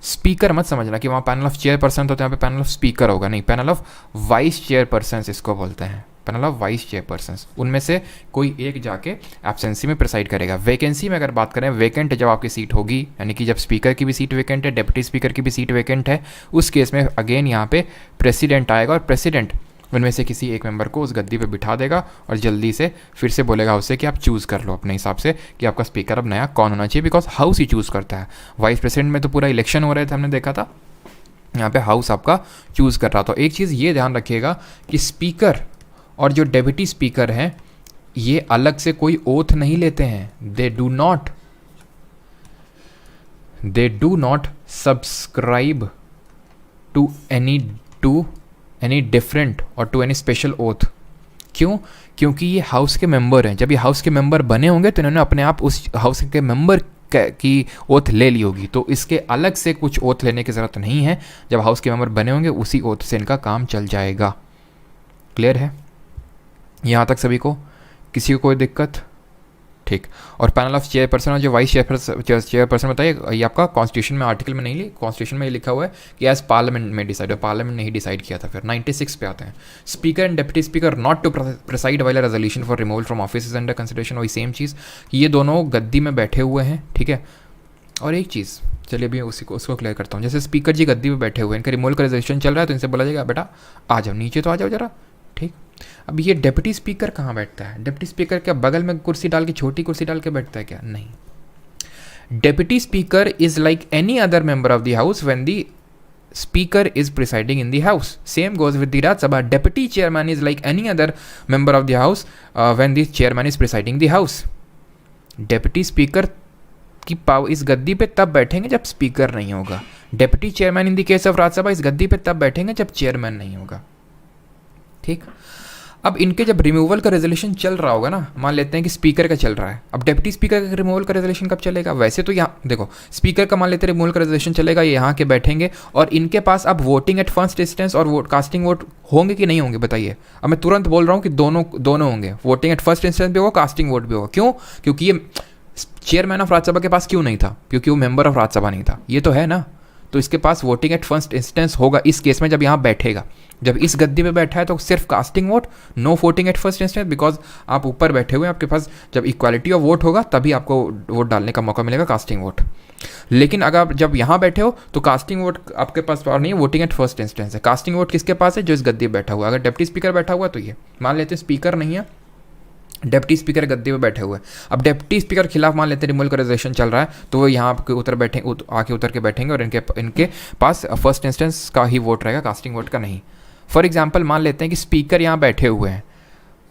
स्पीकर मत समझना कि वहाँ पैनल ऑफ चेयरपर्सन तो यहाँ पे पैनल ऑफ स्पीकर होगा, नहीं, पैनल ऑफ वाइस चेयरपर्सन इसको बोलते हैं, पैनल ऑफ वाइस चेयरपर्सन। उनमें से कोई एक जाके एब्सेंसी में प्रिसाइड करेगा। वैकेंसी में अगर बात करें, वैकेंट जब आपकी सीट होगी, यानी कि जब स्पीकर की भी सीट वैकेंट है, डिप्टी स्पीकर की भी सीट वैकेंट है, उस केस में अगेन यहाँ पे प्रेसिडेंट आएगा और प्रेसिडेंट उनमें से किसी एक मेंबर को उस गद्दी पे बिठा देगा और जल्दी से फिर से बोलेगा उससे कि आप चूज़ कर लो अपने हिसाब से कि आपका स्पीकर अब नया कौन होना चाहिए, बिकॉज हाउस ही चूज़ करता है। वाइस प्रेसिडेंट में तो पूरा इलेक्शन हो रहे थे, हमने देखा था, यहाँ पे हाउस आपका चूज़ कर रहा था। तो एक चीज़ ये ध्यान रखिएगा कि स्पीकर और जो डेप्यूटी स्पीकर हैं ये अलग से कोई ओथ नहीं लेते हैं। They do not subscribe to any different और टू एनी स्पेशल ओथ। क्यों? क्योंकि ये हाउस के मेंबर हैं। जब ये हाउस के मेंबर बने होंगे तो इन्होंने अपने आप उस हाउस के मेंबर की ओथ ले ली होगी, तो इसके अलग से कुछ ओथ लेने की ज़रूरत नहीं है। जब हाउस के मेंबर बने होंगे उसी ओथ से इनका काम चल जाएगा। क्लियर है यहाँ तक सभी को? किसी को कोई दिक्कत? ठीक। और पैनल ऑफ चेयरपर्सन और जो वाइस चेयरपर्सन बताइए, ये आपका कॉन्स्टिट्यूशन में आर्टिकल में नहीं ली, कॉन्स्टिट्यूशन में ये लिखा हुआ है कि एज पार्लियामेंट में डिसाइड हो, पार्लियामेंट ने ही डिसाइड किया था। फिर 96 पे आते हैं। Speaker and deputy speaker not to preside while resolution for removal from office is under consideration. वही सेम चीज़, ये दोनों गद्दी में बैठे हुए हैं, ठीक है। और एक चीज़, चलिए अभी उसको क्लियर करता हूँ। जैसे स्पीकर जी गद्दी में बैठे हुए हैं, इनका रिमूवल का रेजोल्यूशन चल रहा है, तो इनसे बोला जाएगा बेटा आ जाओ नीचे, तो आ जाओ जरा, ठीक। अब ये डिप्टी स्पीकर कहाँ बैठता है? डिप्टी स्पीकर क्या बगल में कुर्सी डाल के, छोटी कुर्सी डाल के बैठता है क्या? नहीं। Deputy speaker is like any other member of the house when the speaker is presiding in the house. Same goes with the Rajya Sabha. Deputy chairman is like any other member of the house when the chairman is presiding the house. Deputy speaker की power इस गद्दी पे तब बैठेंगे जब speaker नहीं होगा। Deputy chairman in the case of Rajya Sabha इस गद्दी पे तब बैठेंगे जब चेयरमैन नहीं होगा, ठीक। अब इनके जब रिमूवल का रेजोल्यूशन चल रहा होगा ना, मान लेते हैं कि स्पीकर का चल रहा है, अब डिप्टी स्पीकर का रिमूवल का रेजोल्यूशन कब चलेगा? वैसे तो यहाँ देखो, स्पीकर का मान लेते हैं रिमूवल का रेजोल्यूशन चलेगा, ये यहाँ के बैठेंगे और इनके पास अब वोटिंग एट फर्स्ट इंस्टेंस और वोट कास्टिंग वोट होंगे कि नहीं होंगे बताइए? अब मैं तुरंत बोल रहा हूँ कि दोनों होंगे, वोटिंग एट फर्स्ट इंस्टेंस भी होगा, कास्टिंग वोट भी होगा। क्यों? क्योंकि ये चेयरमैन ऑफ राज्यसभा के पास क्यों नहीं था? क्योंकि वो मेंबर ऑफ राज्यसभा नहीं था, ये तो है ना। तो इसके पास वोटिंग एट फर्स्ट इंस्टेंस होगा इस केस में, जब यहाँ बैठेगा। जब इस गद्दी पे बैठा है तो सिर्फ casting vote, no voting at first instance, because आप ऊपर बैठे हुए हैं, आपके पास जब इक्वालिटी ऑफ वोट होगा तभी आपको वोट डालने का मौका मिलेगा, कास्टिंग वोट। लेकिन अगर आप जब यहाँ बैठे हो तो कास्टिंग वोट आपके पास पावर नहीं है, वोटिंग एट फर्स्ट इंस्टेंस है। कास्टिंग वोट किसके पास है? जो इस गद्दी पे बैठा हुआ है। अगर डिप्टी स्पीकर बैठा हुआ तो ये मान लेते हैं स्पीकर नहीं है, डिप्टी स्पीकर गद्दी पे बैठे हुए हैं। अब डिप्टी स्पीकर खिलाफ मान लेते हैं रिमूवल का रेजोल्यूशन चल रहा है, तो वो यहाँ आके उतर के बैठेंगे और इनके पास फर्स्ट इंस्टेंस का ही वोट रहेगा, कास्टिंग वोट का नहीं। फॉर एग्जाम्पल मान लेते हैं कि स्पीकर यहाँ बैठे हुए हैं,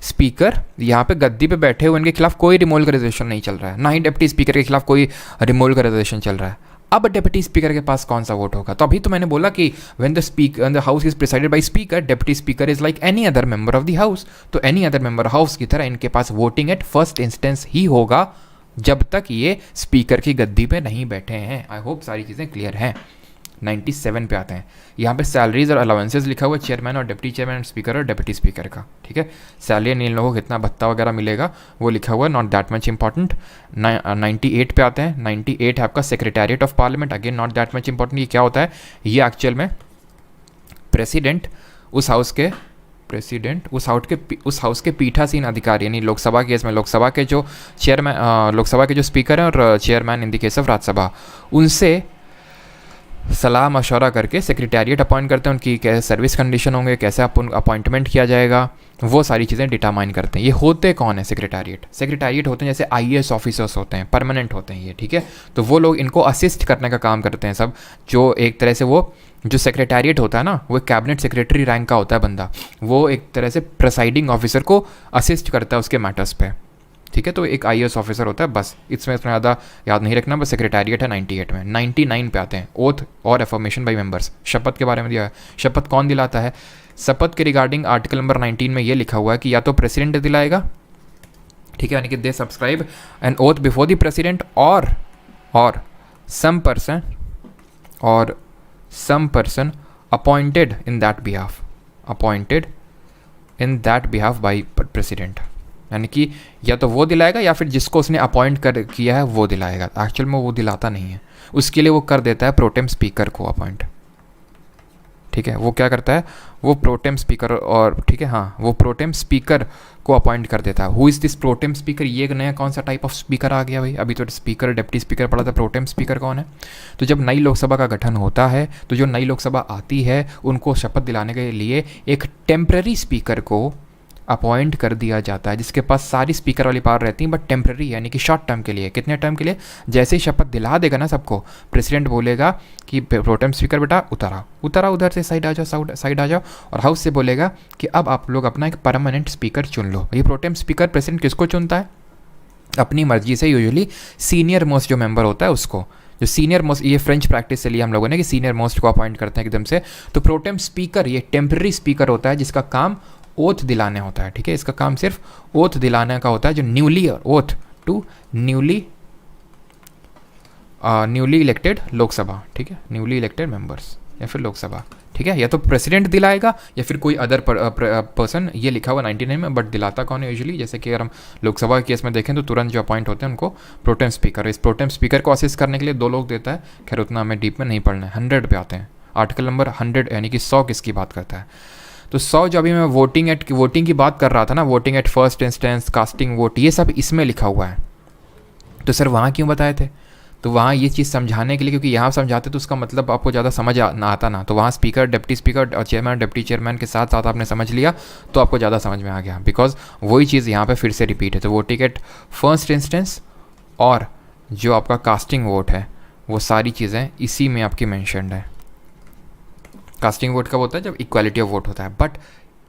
स्पीकर यहाँ पे गद्दी पे बैठे हुए, इनके खिलाफ कोई रिमूवल का रेजोल्यूशन नहीं चल रहा है, ना ही डिप्टी स्पीकर के खिलाफ कोई रिमूवल का रेजोल्यूशन चल रहा है। अब डिप्टी स्पीकर के पास कौन सा वोट होगा? तो अभी तो मैंने बोला कि when the house is presided bye speaker, deputy speaker is like any other member of the house. तो एनी अदर मेंबर हाउस की तरह इनके पास वोटिंग एट फर्स्ट इंस्टेंस ही होगा जब तक ये स्पीकर की गद्दी पे नहीं बैठे हैं। आई होप सारी चीज़ें क्लियर हैं। 97 पे आते हैं। यहाँ पे सैलरीज और अलाउंसेस लिखा हुआ है चेयरमैन और डिप्टी चेयरमैन, स्पीकर और डिप्टी स्पीकर का, ठीक है। सैलरी इन लोगों को कितना भत्ता वगैरह मिलेगा वो लिखा हुआ है, नॉट दैट मच इंपॉर्टेंट। 98 पे आते हैं। 98 है आपका secretariat of parliament, again not that much important. ये क्या होता है? ये एक्चुअल में प्रेसिडेंट उस हाउस के पीठासीन अधिकारी, यानी लोकसभा केस में लोकसभा के जो चेयरमैन, लोकसभा के जो स्पीकर हैं और chairman in the case of Rajya Sabha, उनसे सलाह मशवरा करके सेक्रेटेरिएट अपॉइंट करते हैं। उनकी कैसे सर्विस कंडीशन होंगे, कैसे अपॉइंटमेंट किया जाएगा, वो सारी चीज़ें डिटरमाइन करते हैं। ये होते कौन है? सेक्रेटेरिएट होते हैं जैसे IAS ऑफिसर्स होते हैं, परमानेंट होते हैं ये, ठीक है। तो वो लोग इनको असिस्ट करने का काम करते हैं सब। जो एक तरह से वो जो सेक्रेटेरिएट होता है ना, वो कैबिनेट सेक्रेटरी रैंक का होता है बंदा, वो एक तरह से प्रिसाइडिंग ऑफिसर को असिस्ट करता है उसके मैटर्स पे, ठीक है। तो एक IAS ऑफिसर होता है, बस इसमें ज़्यादा याद नहीं रखना, बस सेक्रेटेरिएट है 98 में। 99 पे आते हैं ओथ और एफर्मेशन बाय मेंबर्स, शपथ के बारे में दिया है। शपथ कौन दिलाता है? शपथ के रिगार्डिंग आर्टिकल नंबर 19 में ये लिखा हुआ है कि या तो प्रेसिडेंट दिलाएगा, ठीक है, यानी कि they subscribe an oath before the president और some person appointed in that behalf by president, यानी कि या तो वो दिलाएगा या फिर जिसको उसने अपॉइंट किया है वो दिलाएगा। एक्चुअल में वो दिलाता नहीं है, उसके लिए वो कर देता है प्रोटेम स्पीकर को अपॉइंट। ठीक है, वो क्या करता है, वो प्रोटेम स्पीकर, और ठीक है हाँ, वो प्रोटेम स्पीकर को अपॉइंट कर देता है। Who is this pro tem speaker, ये एक नया कौन सा टाइप ऑफ स्पीकर आ गया भाई? अभी तो स्पीकर डिप्टी स्पीकर पढ़ा था, प्रोटेम स्पीकर कौन है? तो जब नई लोकसभा का गठन होता है तो जो नई लोकसभा आती है उनको शपथ दिलाने के लिए एक टेम्पररी स्पीकर को अपॉइंट कर दिया जाता है, जिसके पास सारी स्पीकर वाली पावर रहती हैं बट टेम्प्रेरी, यानी कि शॉर्ट टर्म के लिए। कितने टाइम के लिए? जैसे ही शपथ दिला देगा ना सबको, प्रेसिडेंट बोलेगा कि प्रोटेम स्पीकर बेटा उतरा उधर से साइड आ जाओ, और हाउस से बोलेगा कि अब आप लोग अपना एक परमानेंट स्पीकर चुन लो। ये प्रोटेम स्पीकर प्रेसिडेंट किसको चुनता है? अपनी मर्जी से, यूजुअली सीनियर मोस्ट जो मेंबर होता है उसको, जो सीनियर मोस्ट, ये फ्रेंच प्रैक्टिस से लिया हम लोगों ने कि सीनियर मोस्ट को अपॉइंट करते हैं एकदम से। तो प्रोटेम स्पीकर ये टेम्प्रेरी स्पीकर होता है जिसका काम ओथ दिलाने होता है। ठीक है, इसका काम सिर्फ ओथ दिलाने का होता है, जो newly oath to newly elected Lok Sabha. ठीक है, न्यूली इलेक्टेड मेंबर्स या फिर लोकसभा। ठीक है, या तो प्रेसिडेंट दिलाएगा या फिर कोई अदर पर्सन। ये लिखा हुआ 99 में, बट दिलाता कौन है यूजुअली? जैसे कि अगर हम लोकसभा के केस में देखें तो तुरंत जो अपॉइंट होते हैं उनको प्रोटेम स्पीकर। इस प्रोटेम स्पीकर को असिस्ट करने के लिए 2 लोग देता है। खैर उतना हमें डीप में नहीं पढ़ना है, 100 पे आते हैं। आर्टिकल नंबर 100 यानी कि 100 किसकी बात करता है? तो 100 जो अभी मैं वोटिंग की बात कर रहा था ना, voting at first instance, casting vote, ये सब इसमें लिखा हुआ है। तो सर वहाँ क्यों बताए थे? तो वहाँ ये चीज़ समझाने के लिए, क्योंकि यहाँ समझाते तो उसका मतलब आपको ज़्यादा समझ ना आता ना, तो वहाँ स्पीकर, डिप्टी स्पीकर और चेयरमैन, डिप्टी चेयरमैन के साथ साथ आपने समझ लिया तो आपको ज़्यादा समझ में आ गया, बिकॉज वही चीज़ यहाँ पे फिर से रिपीट है। तो वोटिंग एट फर्स्ट इंस्टेंस और जो आपका कास्टिंग वोट है, वो सारी चीज़ें इसी में आपकी मैंशनड है। कास्टिंग वोट कब होता है? जब इक्वालिटी ऑफ वोट होता है, बट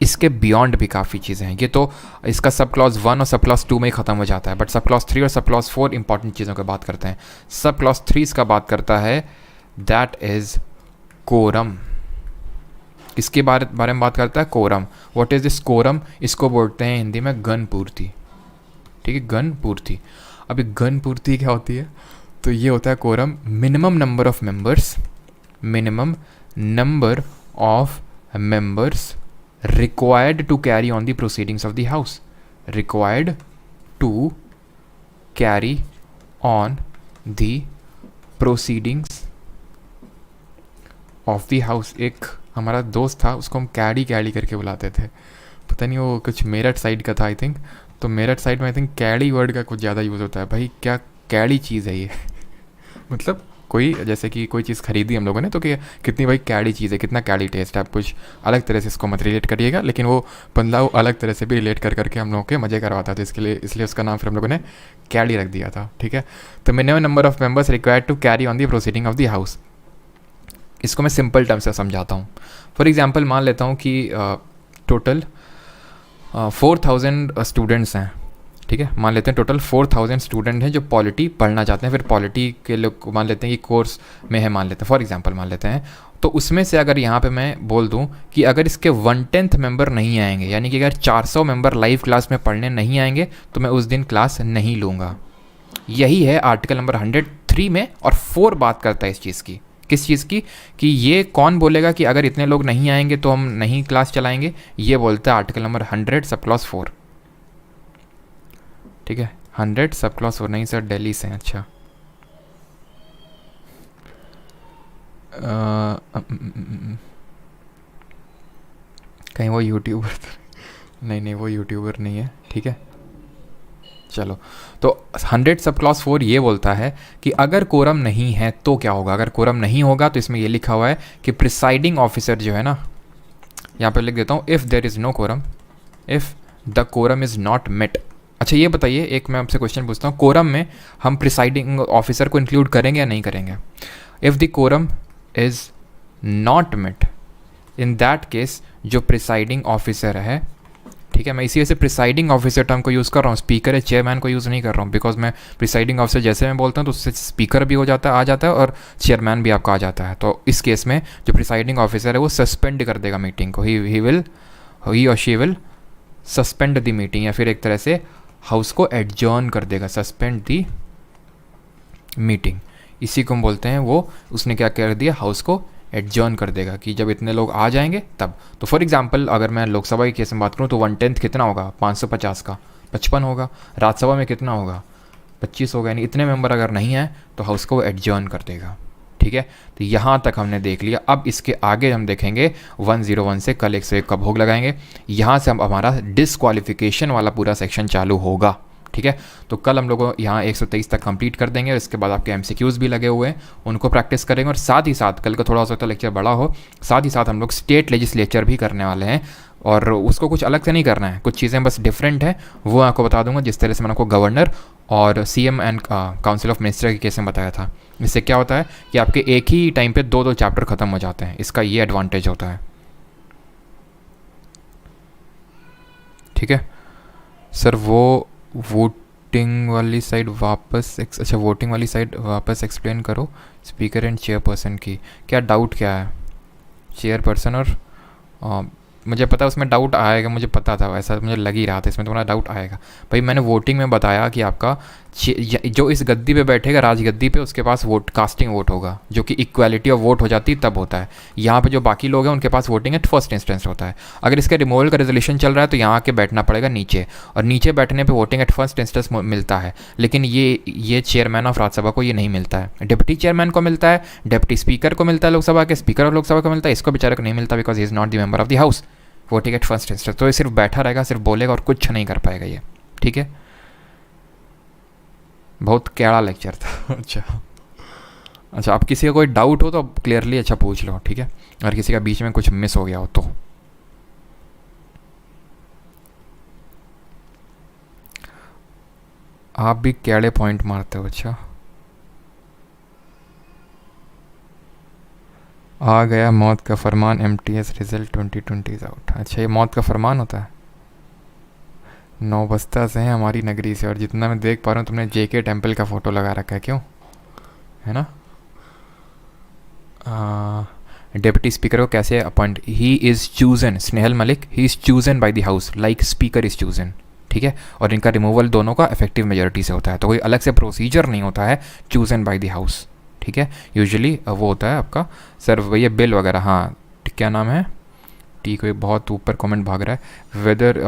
इसके बियॉन्ड भी काफ़ी चीज़ें हैं। ये तो इसका सब क्लॉज 1 और सब क्लॉज 2 में ही ख़त्म हो जाता है, बट सब क्लॉज 3 और सब क्लॉज 4 इंपॉर्टेंट चीज़ों की बात करते हैं। सब क्लॉज 3 इसका बात करता है, दैट इज़ कोरम। किसके बारे में बात करता है? Quorum. What is this quorum? इसको बोलते हैं हिंदी में गण पूर्ति। ठीक है, गण पूर्ति। अभी गण पूर्ति क्या होती है? तो ये होता है quorum, minimum number of members, minimum number of members required to carry on the proceedings of the house, required to carry on the proceedings of the house। एक हमारा दोस्त था, उसको हम कैडी करके बुलाते थे, पता नहीं वो कुछ मेरठ साइड का था आई थिंक। तो मेरठ साइड में आई थिंक कैडी वर्ड का कुछ ज़्यादा यूज़ होता है। भाई क्या कैडी चीज़ है ये मतलब कोई, जैसे कि कोई चीज़ खरीदी हम लोगों ने तो कि कितनी भाई कैडी चीज़ है, कितना कैडी टेस्ट है। आप कुछ अलग तरह से इसको मत रिलेट करिएगा, लेकिन वो बंदा वो अलग तरह से भी रिलेट करके हम लोगों के मज़े करवाता था, इसलिए उसका नाम फिर हम लोगों ने कैडी रख दिया था। ठीक है, तो minimum number of members required to carry on the proceeding of the house. इसको मैं सिंपल टर्म से समझाता हूँ। फॉर एग्जाम्पल मान लेता हूँ कि टोटल 4000 स्टूडेंट्स हैं। ठीक है, मान लेते हैं टोटल 4000 स्टूडेंट हैं जो पॉलिटी पढ़ना चाहते हैं, फिर पॉलिटी के लोग मान लेते हैं कि कोर्स में है, मान लेते हैं फॉर एग्जांपल मान लेते हैं। तो उसमें से अगर यहाँ पे मैं बोल दूँ कि अगर इसके 1/10 मेंबर नहीं आएंगे, यानी कि अगर 400 मेंबर लाइव क्लास में पढ़ने नहीं आएंगे तो मैं उस दिन क्लास नहीं लूँगा। यही है आर्टिकल नंबर 103 में, और 4 बात करता है इस चीज़ की। किस चीज़ की? कि ये कौन बोलेगा कि अगर इतने लोग नहीं आएंगे तो हम नहीं क्लास चलाएंगे? ये बोलता है आर्टिकल नंबर 100 सब क्लॉज 4। ठीक है, 100 सब क्लॉज 4। नहीं सर दिल्ली से। अच्छा कहीं वो यूट्यूबर नहीं वो यूट्यूबर नहीं है। ठीक है, चलो। तो 100 सब क्लॉज 4 ये बोलता है कि अगर कोरम नहीं है तो क्या होगा। अगर कोरम नहीं होगा तो इसमें ये लिखा हुआ है कि प्रिसाइडिंग ऑफिसर जो है ना, यहाँ पर लिख देता हूँ, if there is no quorum, if the quorum is not met. अच्छा ये बताइए, एक मैं आपसे क्वेश्चन पूछता हूँ, कोरम में हम प्रिसाइडिंग ऑफिसर को इंक्लूड करेंगे या नहीं करेंगे? If the quorum is not met, in that case जो प्रिसाइडिंग ऑफिसर है, ठीक है, मैं इसी वजह से प्रिसाइडिंग ऑफिसर टर्म को यूज़ कर रहा हूँ, स्पीकर या चेयरमैन को यूज़ नहीं कर रहा हूँ, बिकॉज मैं प्रिसाइडिंग ऑफिसर जैसे मैं बोलता हूँ तो उससे स्पीकर भी आ जाता है और चेयरमैन भी आपका आ जाता है। तो इस केस में जो प्रिसाइडिंग ऑफिसर है वो सस्पेंड कर देगा मीटिंग को, ही और she will suspend the meeting, या फिर एक तरह से हाउस को एडजर्न कर देगा, सस्पेंड दी मीटिंग। इसी को हम बोलते हैं, वो उसने क्या कर दिया, हाउस को एडजर्न कर देगा कि जब इतने लोग आ जाएंगे तब। तो फॉर एग्जांपल अगर मैं लोकसभा के केस में बात करूं तो 1/10 कितना होगा, 550 का 55 होगा। राज्यसभा में कितना होगा, 25 हो गए, नहीं इतने मेंबर अगर नहीं है तो हाउस को वो एडजर्न कर देगा। ठीक है, तो यहाँ तक हमने देख लिया। अब इसके आगे हम देखेंगे 101 से कल 101 का भोग लगाएंगे। यहाँ से हम हमारा डिसक्वालिफिकेशन वाला पूरा सेक्शन चालू होगा। ठीक है, तो कल हम लोग यहाँ 123 तक कंप्लीट कर देंगे और इसके बाद आपके एमसीक्यूज़ भी लगे हुए हैं, उनको प्रैक्टिस करेंगे। और साथ ही साथ कल को थोड़ा हो सकता है लेक्चर बड़ा हो, साथ ही साथ हम लोग स्टेट लेजिस्लेचर भी करने वाले हैं, और उसको कुछ अलग से नहीं करना है, कुछ चीज़ें बस डिफरेंट है, वो आपको बता दूंगा। जिस तरह से मैंने आपको गवर्नर और CM and council of minister के केस में बताया था, इससे क्या होता है कि आपके एक ही टाइम पे दो दो चैप्टर ख़त्म हो जाते हैं, इसका ये एडवांटेज होता है। ठीक है सर, वो वोटिंग वाली साइड वापस अच्छा वोटिंग वाली साइड वापस एक्सप्लेन करो, स्पीकर एंड चेयरपर्सन की क्या डाउट क्या है? चेयरपर्सन और मुझे पता उसमें डाउट आएगा, मुझे पता था, ऐसा मुझे लग ही रहा था इसमें तुम्हारा डाउट आएगा। भाई मैंने वोटिंग में बताया कि आपका जो इस गद्दी पे बैठेगा, राजगद्दी पे, उसके पास वोट कास्टिंग वोट होगा, जो कि इक्वालिटी ऑफ वोट हो जाती तब होता है। यहाँ पे जो बाकी लोग हैं उनके पास वोटिंग एट फर्स्ट इंस्टेंस होता है। अगर इसके रिमूवल का रेजोल्यूशन चल रहा है तो यहाँ आके बैठना पड़ेगा नीचे, और नीचे बैठने पर वोटिंग एट फर्स्ट इंस्टेंस मिलता है। लेकिन ये चेयरमैन ऑफ राज्यसभा को ये नहीं मिलता है, डिप्टी चेयरमैन को मिलता है, डिप्टी स्पीकर को मिलता है, लोकसभा के स्पीकर ऑफ लोकसभा को मिलता है, इसको बेचारे को नहीं मिलता, because he is not the member of the house. Voting at first instance, तो ये सिर्फ बैठा रहेगा, सिर्फ बोलेगा और कुछ नहीं कर पाएगा ये। ठीक है, बहुत कैड़ा लेक्चर था। अच्छा आप किसी का कोई डाउट हो तो क्लियरली अच्छा पूछ लो। ठीक है, अगर किसी का बीच में कुछ मिस हो गया हो तो। आप भी कैड़े पॉइंट मारते हो। अच्छा आ गया मौत का फरमान, एमटीएस रिजल्ट 2020 आउट। अच्छा ये मौत का फरमान होता है। नौबस्ता से है हमारी नगरी से, और जितना मैं देख पा रहा हूँ तुमने जेके टेम्पल का फ़ोटो लगा रखा है, क्यों है ना? डिप्टी स्पीकर को कैसे appoint? He is chosen, Snehal Malik, he is chosen by the house like speaker is chosen. ठीक है, और इनका रिमूवल दोनों का इफेक्टिव मेजोरिटी से होता है, तो कोई अलग से प्रोसीजर नहीं होता है चूजन बाय द हाउस। ठीक है, यूजुअली वो होता है आपका सर भैया बिल वगैरह। हाँ क्या नाम है, टी कोई बहुत ऊपर कमेंट भाग रहा है। Whether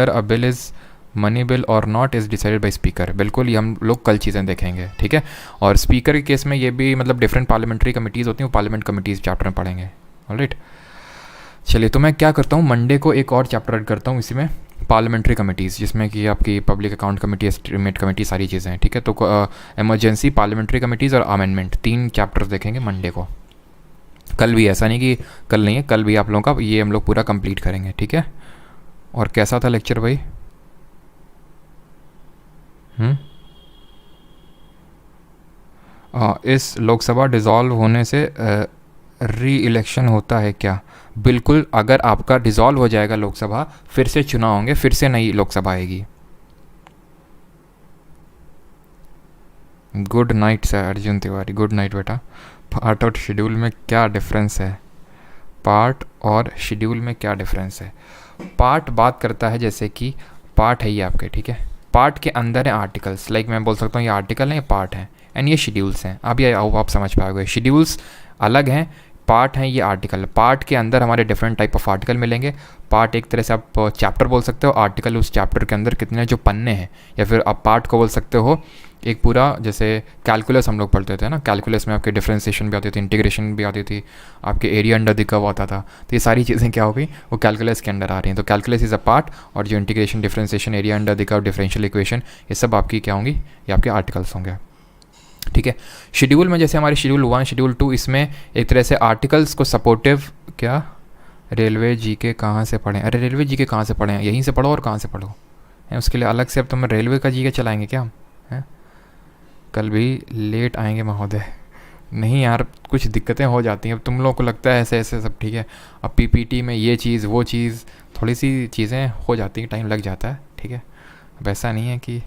a bill is money bill और not is decided by speaker. बिल्कुल, ये हम लोग कल चीज़ें देखेंगे। ठीक है, और स्पीकर के केस में ये भी मतलब डिफरेंट पार्लियामेंट्री कमिटीज़ होती हैं, वो पार्लियामेंट कमिटीज़ चैप्टर में पढ़ेंगे। ऑलराइट, चलिए तो मैं क्या करता हूँ, मंडे को एक और चैप्टर ऐड करता हूँ इसी में, पार्लियामेंट्री कमिटीज़, जिसमें कि आपकी public account committee, estimate committee, सारी चीज़ें हैं। ठीक है, तो इमरजेंसी, पार्लियामेंट्री कमिटीज़ और अमेंडमेंट, 3 चैप्टर्स देखेंगे मंडे को। कल भी, ऐसा नहीं कि कल नहीं है, कल भी आप लोगों का ये हम लोग पूरा कंप्लीट करेंगे। ठीक है, और कैसा था लेक्चर भाई? इस लोकसभा डिज़ोल्व होने से री इलेक्शन होता है क्या? बिल्कुल, अगर आपका डिज़ोल्व हो जाएगा लोकसभा, फिर से चुनाव होंगे, फिर से नई लोकसभा आएगी। Good night sir Arjun Tiwari, good night बेटा। पार्ट और शेड्यूल में क्या डिफरेंस है? पार्ट और शेड्यूल में क्या डिफरेंस है? पार्ट बात करता है, जैसे कि पार्ट है ये आपके, ठीक है, पार्ट के अंदर है आर्टिकल्स, लाइक मैं बोल सकता हूँ ये आर्टिकल है, ये पार्ट है, एंड ये शेड्यूल्स हैं। अब ये आप समझ पाओगे, शेड्यूल्स अलग हैं, पार्ट हैं ये आर्टिकल। पार्ट के अंदर हमारे डिफरेंट टाइप ऑफ आर्टिकल मिलेंगे। पार्ट एक तरह से आप चैप्टर बोल सकते हो, आर्टिकल उस चैप्टर के अंदर कितने जो पन्ने हैं, या फिर आप पार्ट को बोल सकते हो एक पूरा, जैसे कैलकुलस हम लोग पढ़ते थे ना, कैलकुलस में आपके डिफरेंशिएशन भी आती थी, इंटीग्रेशन भी आती थी, आपके एरिया अंडर द कर्व आता था, तो ये सारी चीज़ें क्या हो गई, वो कैलकुलस के अंडर आ रही हैं। तो कैलकुलस इज़ अ पार्ट, और जो integration, differentiation, area under the curve, differential equation, ये सब आपकी क्या होंगी, ये आपके आर्टिकल्स होंगे। ठीक है, शेड्यूल में जैसे हमारे शेड्यूल 1, शेड्यूल 2, इसमें एक तरह से आर्टिकल्स को सपोर्टिव, क्या रेलवे जीके कहाँ से पढ़ें? अरे रेलवे जीके कहाँ से पढ़ें, यहीं से पढ़ो और कहाँ से पढ़ो है, उसके लिए अलग से अब तुम रेलवे का जीके चलाएंगे क्या हम? हैं, कल भी लेट आएंगे महोदय। नहीं यार, कुछ दिक्कतें हो जाती हैं, अब तुम लोगों को लगता है ऐसे ऐसे सब ठीक है, अब पीपीटी में ये चीज़ वो चीज़, थोड़ी सी चीज़ें हो जाती हैं, टाइम लग जाता है। ठीक है, अब ऐसा नहीं है कि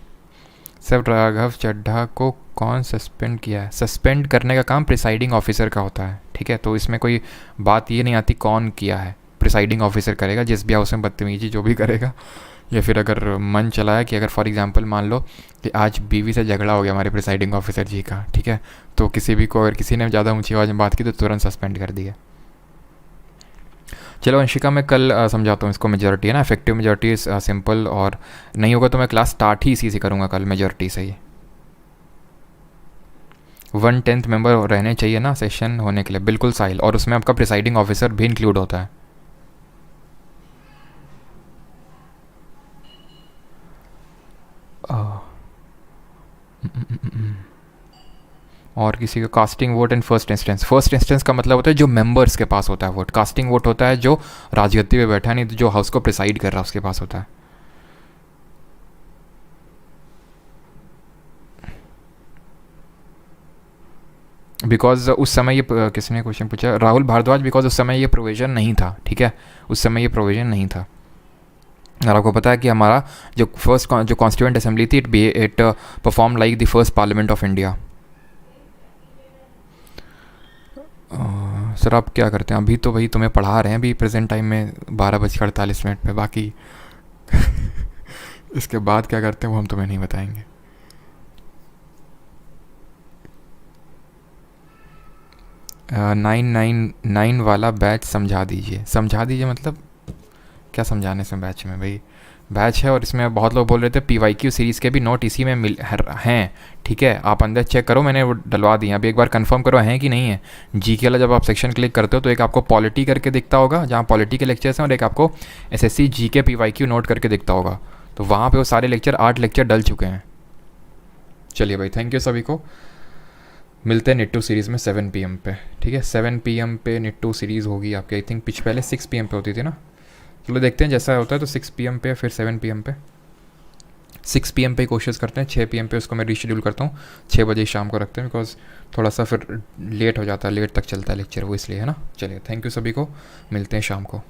सब। राघव चड्ढा को कौन सस्पेंड किया है? सस्पेंड करने का काम प्रिसाइडिंग ऑफिसर का होता है। ठीक है, तो इसमें कोई बात ये नहीं आती कौन किया है, प्रिसाइडिंग ऑफिसर करेगा, जिस भी हाउस में बदतमीजी जो भी करेगा, या फिर अगर मन चला है कि अगर फॉर एग्जांपल मान लो कि आज बीवी से झगड़ा हो गया हमारे प्रिसाइडिंग ऑफिसर जी का, ठीक है, तो किसी भी को अगर किसी ने ज़्यादा ऊंची आवाज़ में बात की तो तुरंत सस्पेंड कर दिया। चलो अंशिका, मैं कल समझाता हूँ इसको। मेजॉरिटी है ना, इफेक्टिव मेजॉरिटी सिंपल, और नहीं होगा तो मैं क्लास स्टार्ट ही इसी से करूँगा कल, मेजॉरिटी से ही। 1/10 मेंबर रहने चाहिए ना सेशन होने के लिए, बिल्कुल साहिल, और उसमें आपका प्रिसाइडिंग ऑफिसर भी इंक्लूड होता है। आह, और किसी का casting vote and first instance का मतलब होता है जो मेंबर्स के पास होता है वोट। कास्टिंग वोट होता है जो राजगद्दी पे बैठा है, नहीं तो जो हाउस को प्रिसाइड कर रहा है उसके पास होता है। बिकॉज उस समय ये किसने क्वेश्चन पूछा, राहुल भारद्वाज, बिकॉज उस समय ये प्रोविज़न नहीं था, ठीक है, उस समय ये प्रोविज़न नहीं था। और आपको पता है कि हमारा जो फर्स्ट जो कॉन्स्टिट्यूएंट असेंबली थी, it perform like the first parliament of India. Sir आप क्या करते हैं अभी? तो भाई तुम्हें पढ़ा रहे हैं अभी प्रेजेंट टाइम में 12:48 पे, बाकी इसके बाद क्या करते हैं वो हम तुम्हें नहीं बताएंगे। 999 वाला बैच समझा दीजिए। समझा दीजिए मतलब क्या समझाने से बैच में भाई? बैच है और इसमें बहुत लोग बोल रहे थे PYQ सीरीज़ के भी नोट इसी में हैं, ठीक है, आप अंदर चेक करो, मैंने वो डलवा दिए। अभी एक बार कंफर्म करो हैं कि नहीं है। GK वाला जब आप सेक्शन क्लिक करते हो तो एक आपको पॉलिटी करके दिखता होगा जहाँ पॉलिटी के लेक्चर्स हैं, और एक आपको SSC GK PYQ नोट करके दिखता होगा। तो वहाँ पे वो सारे लेक्चर 8 लेक्चर डल चुके हैं। चलिए भाई, थैंक यू सभी को। मिलते हैं निट्टू सीरीज़ में 7 PM पे, ठीक है। 7 PM पे निट्टू सीरीज़ होगी आपकी, आई थिंक पहले 6 PM पे होती थी ना। चलो देखते हैं जैसा होता है, तो 6 PM पे फिर 7 PM पे। 6 PM पे ही कोशिश करते हैं, 6 PM पे उसको मैं रीशेड्यूल करता हूँ, 6 बजे शाम को रखते हैं, बिकॉज थोड़ा सा फिर लेट हो जाता है, लेट तक चलता है लेक्चर वो, इसलिए है ना। चलिए थैंक यू सभी को, मिलते हैं शाम को।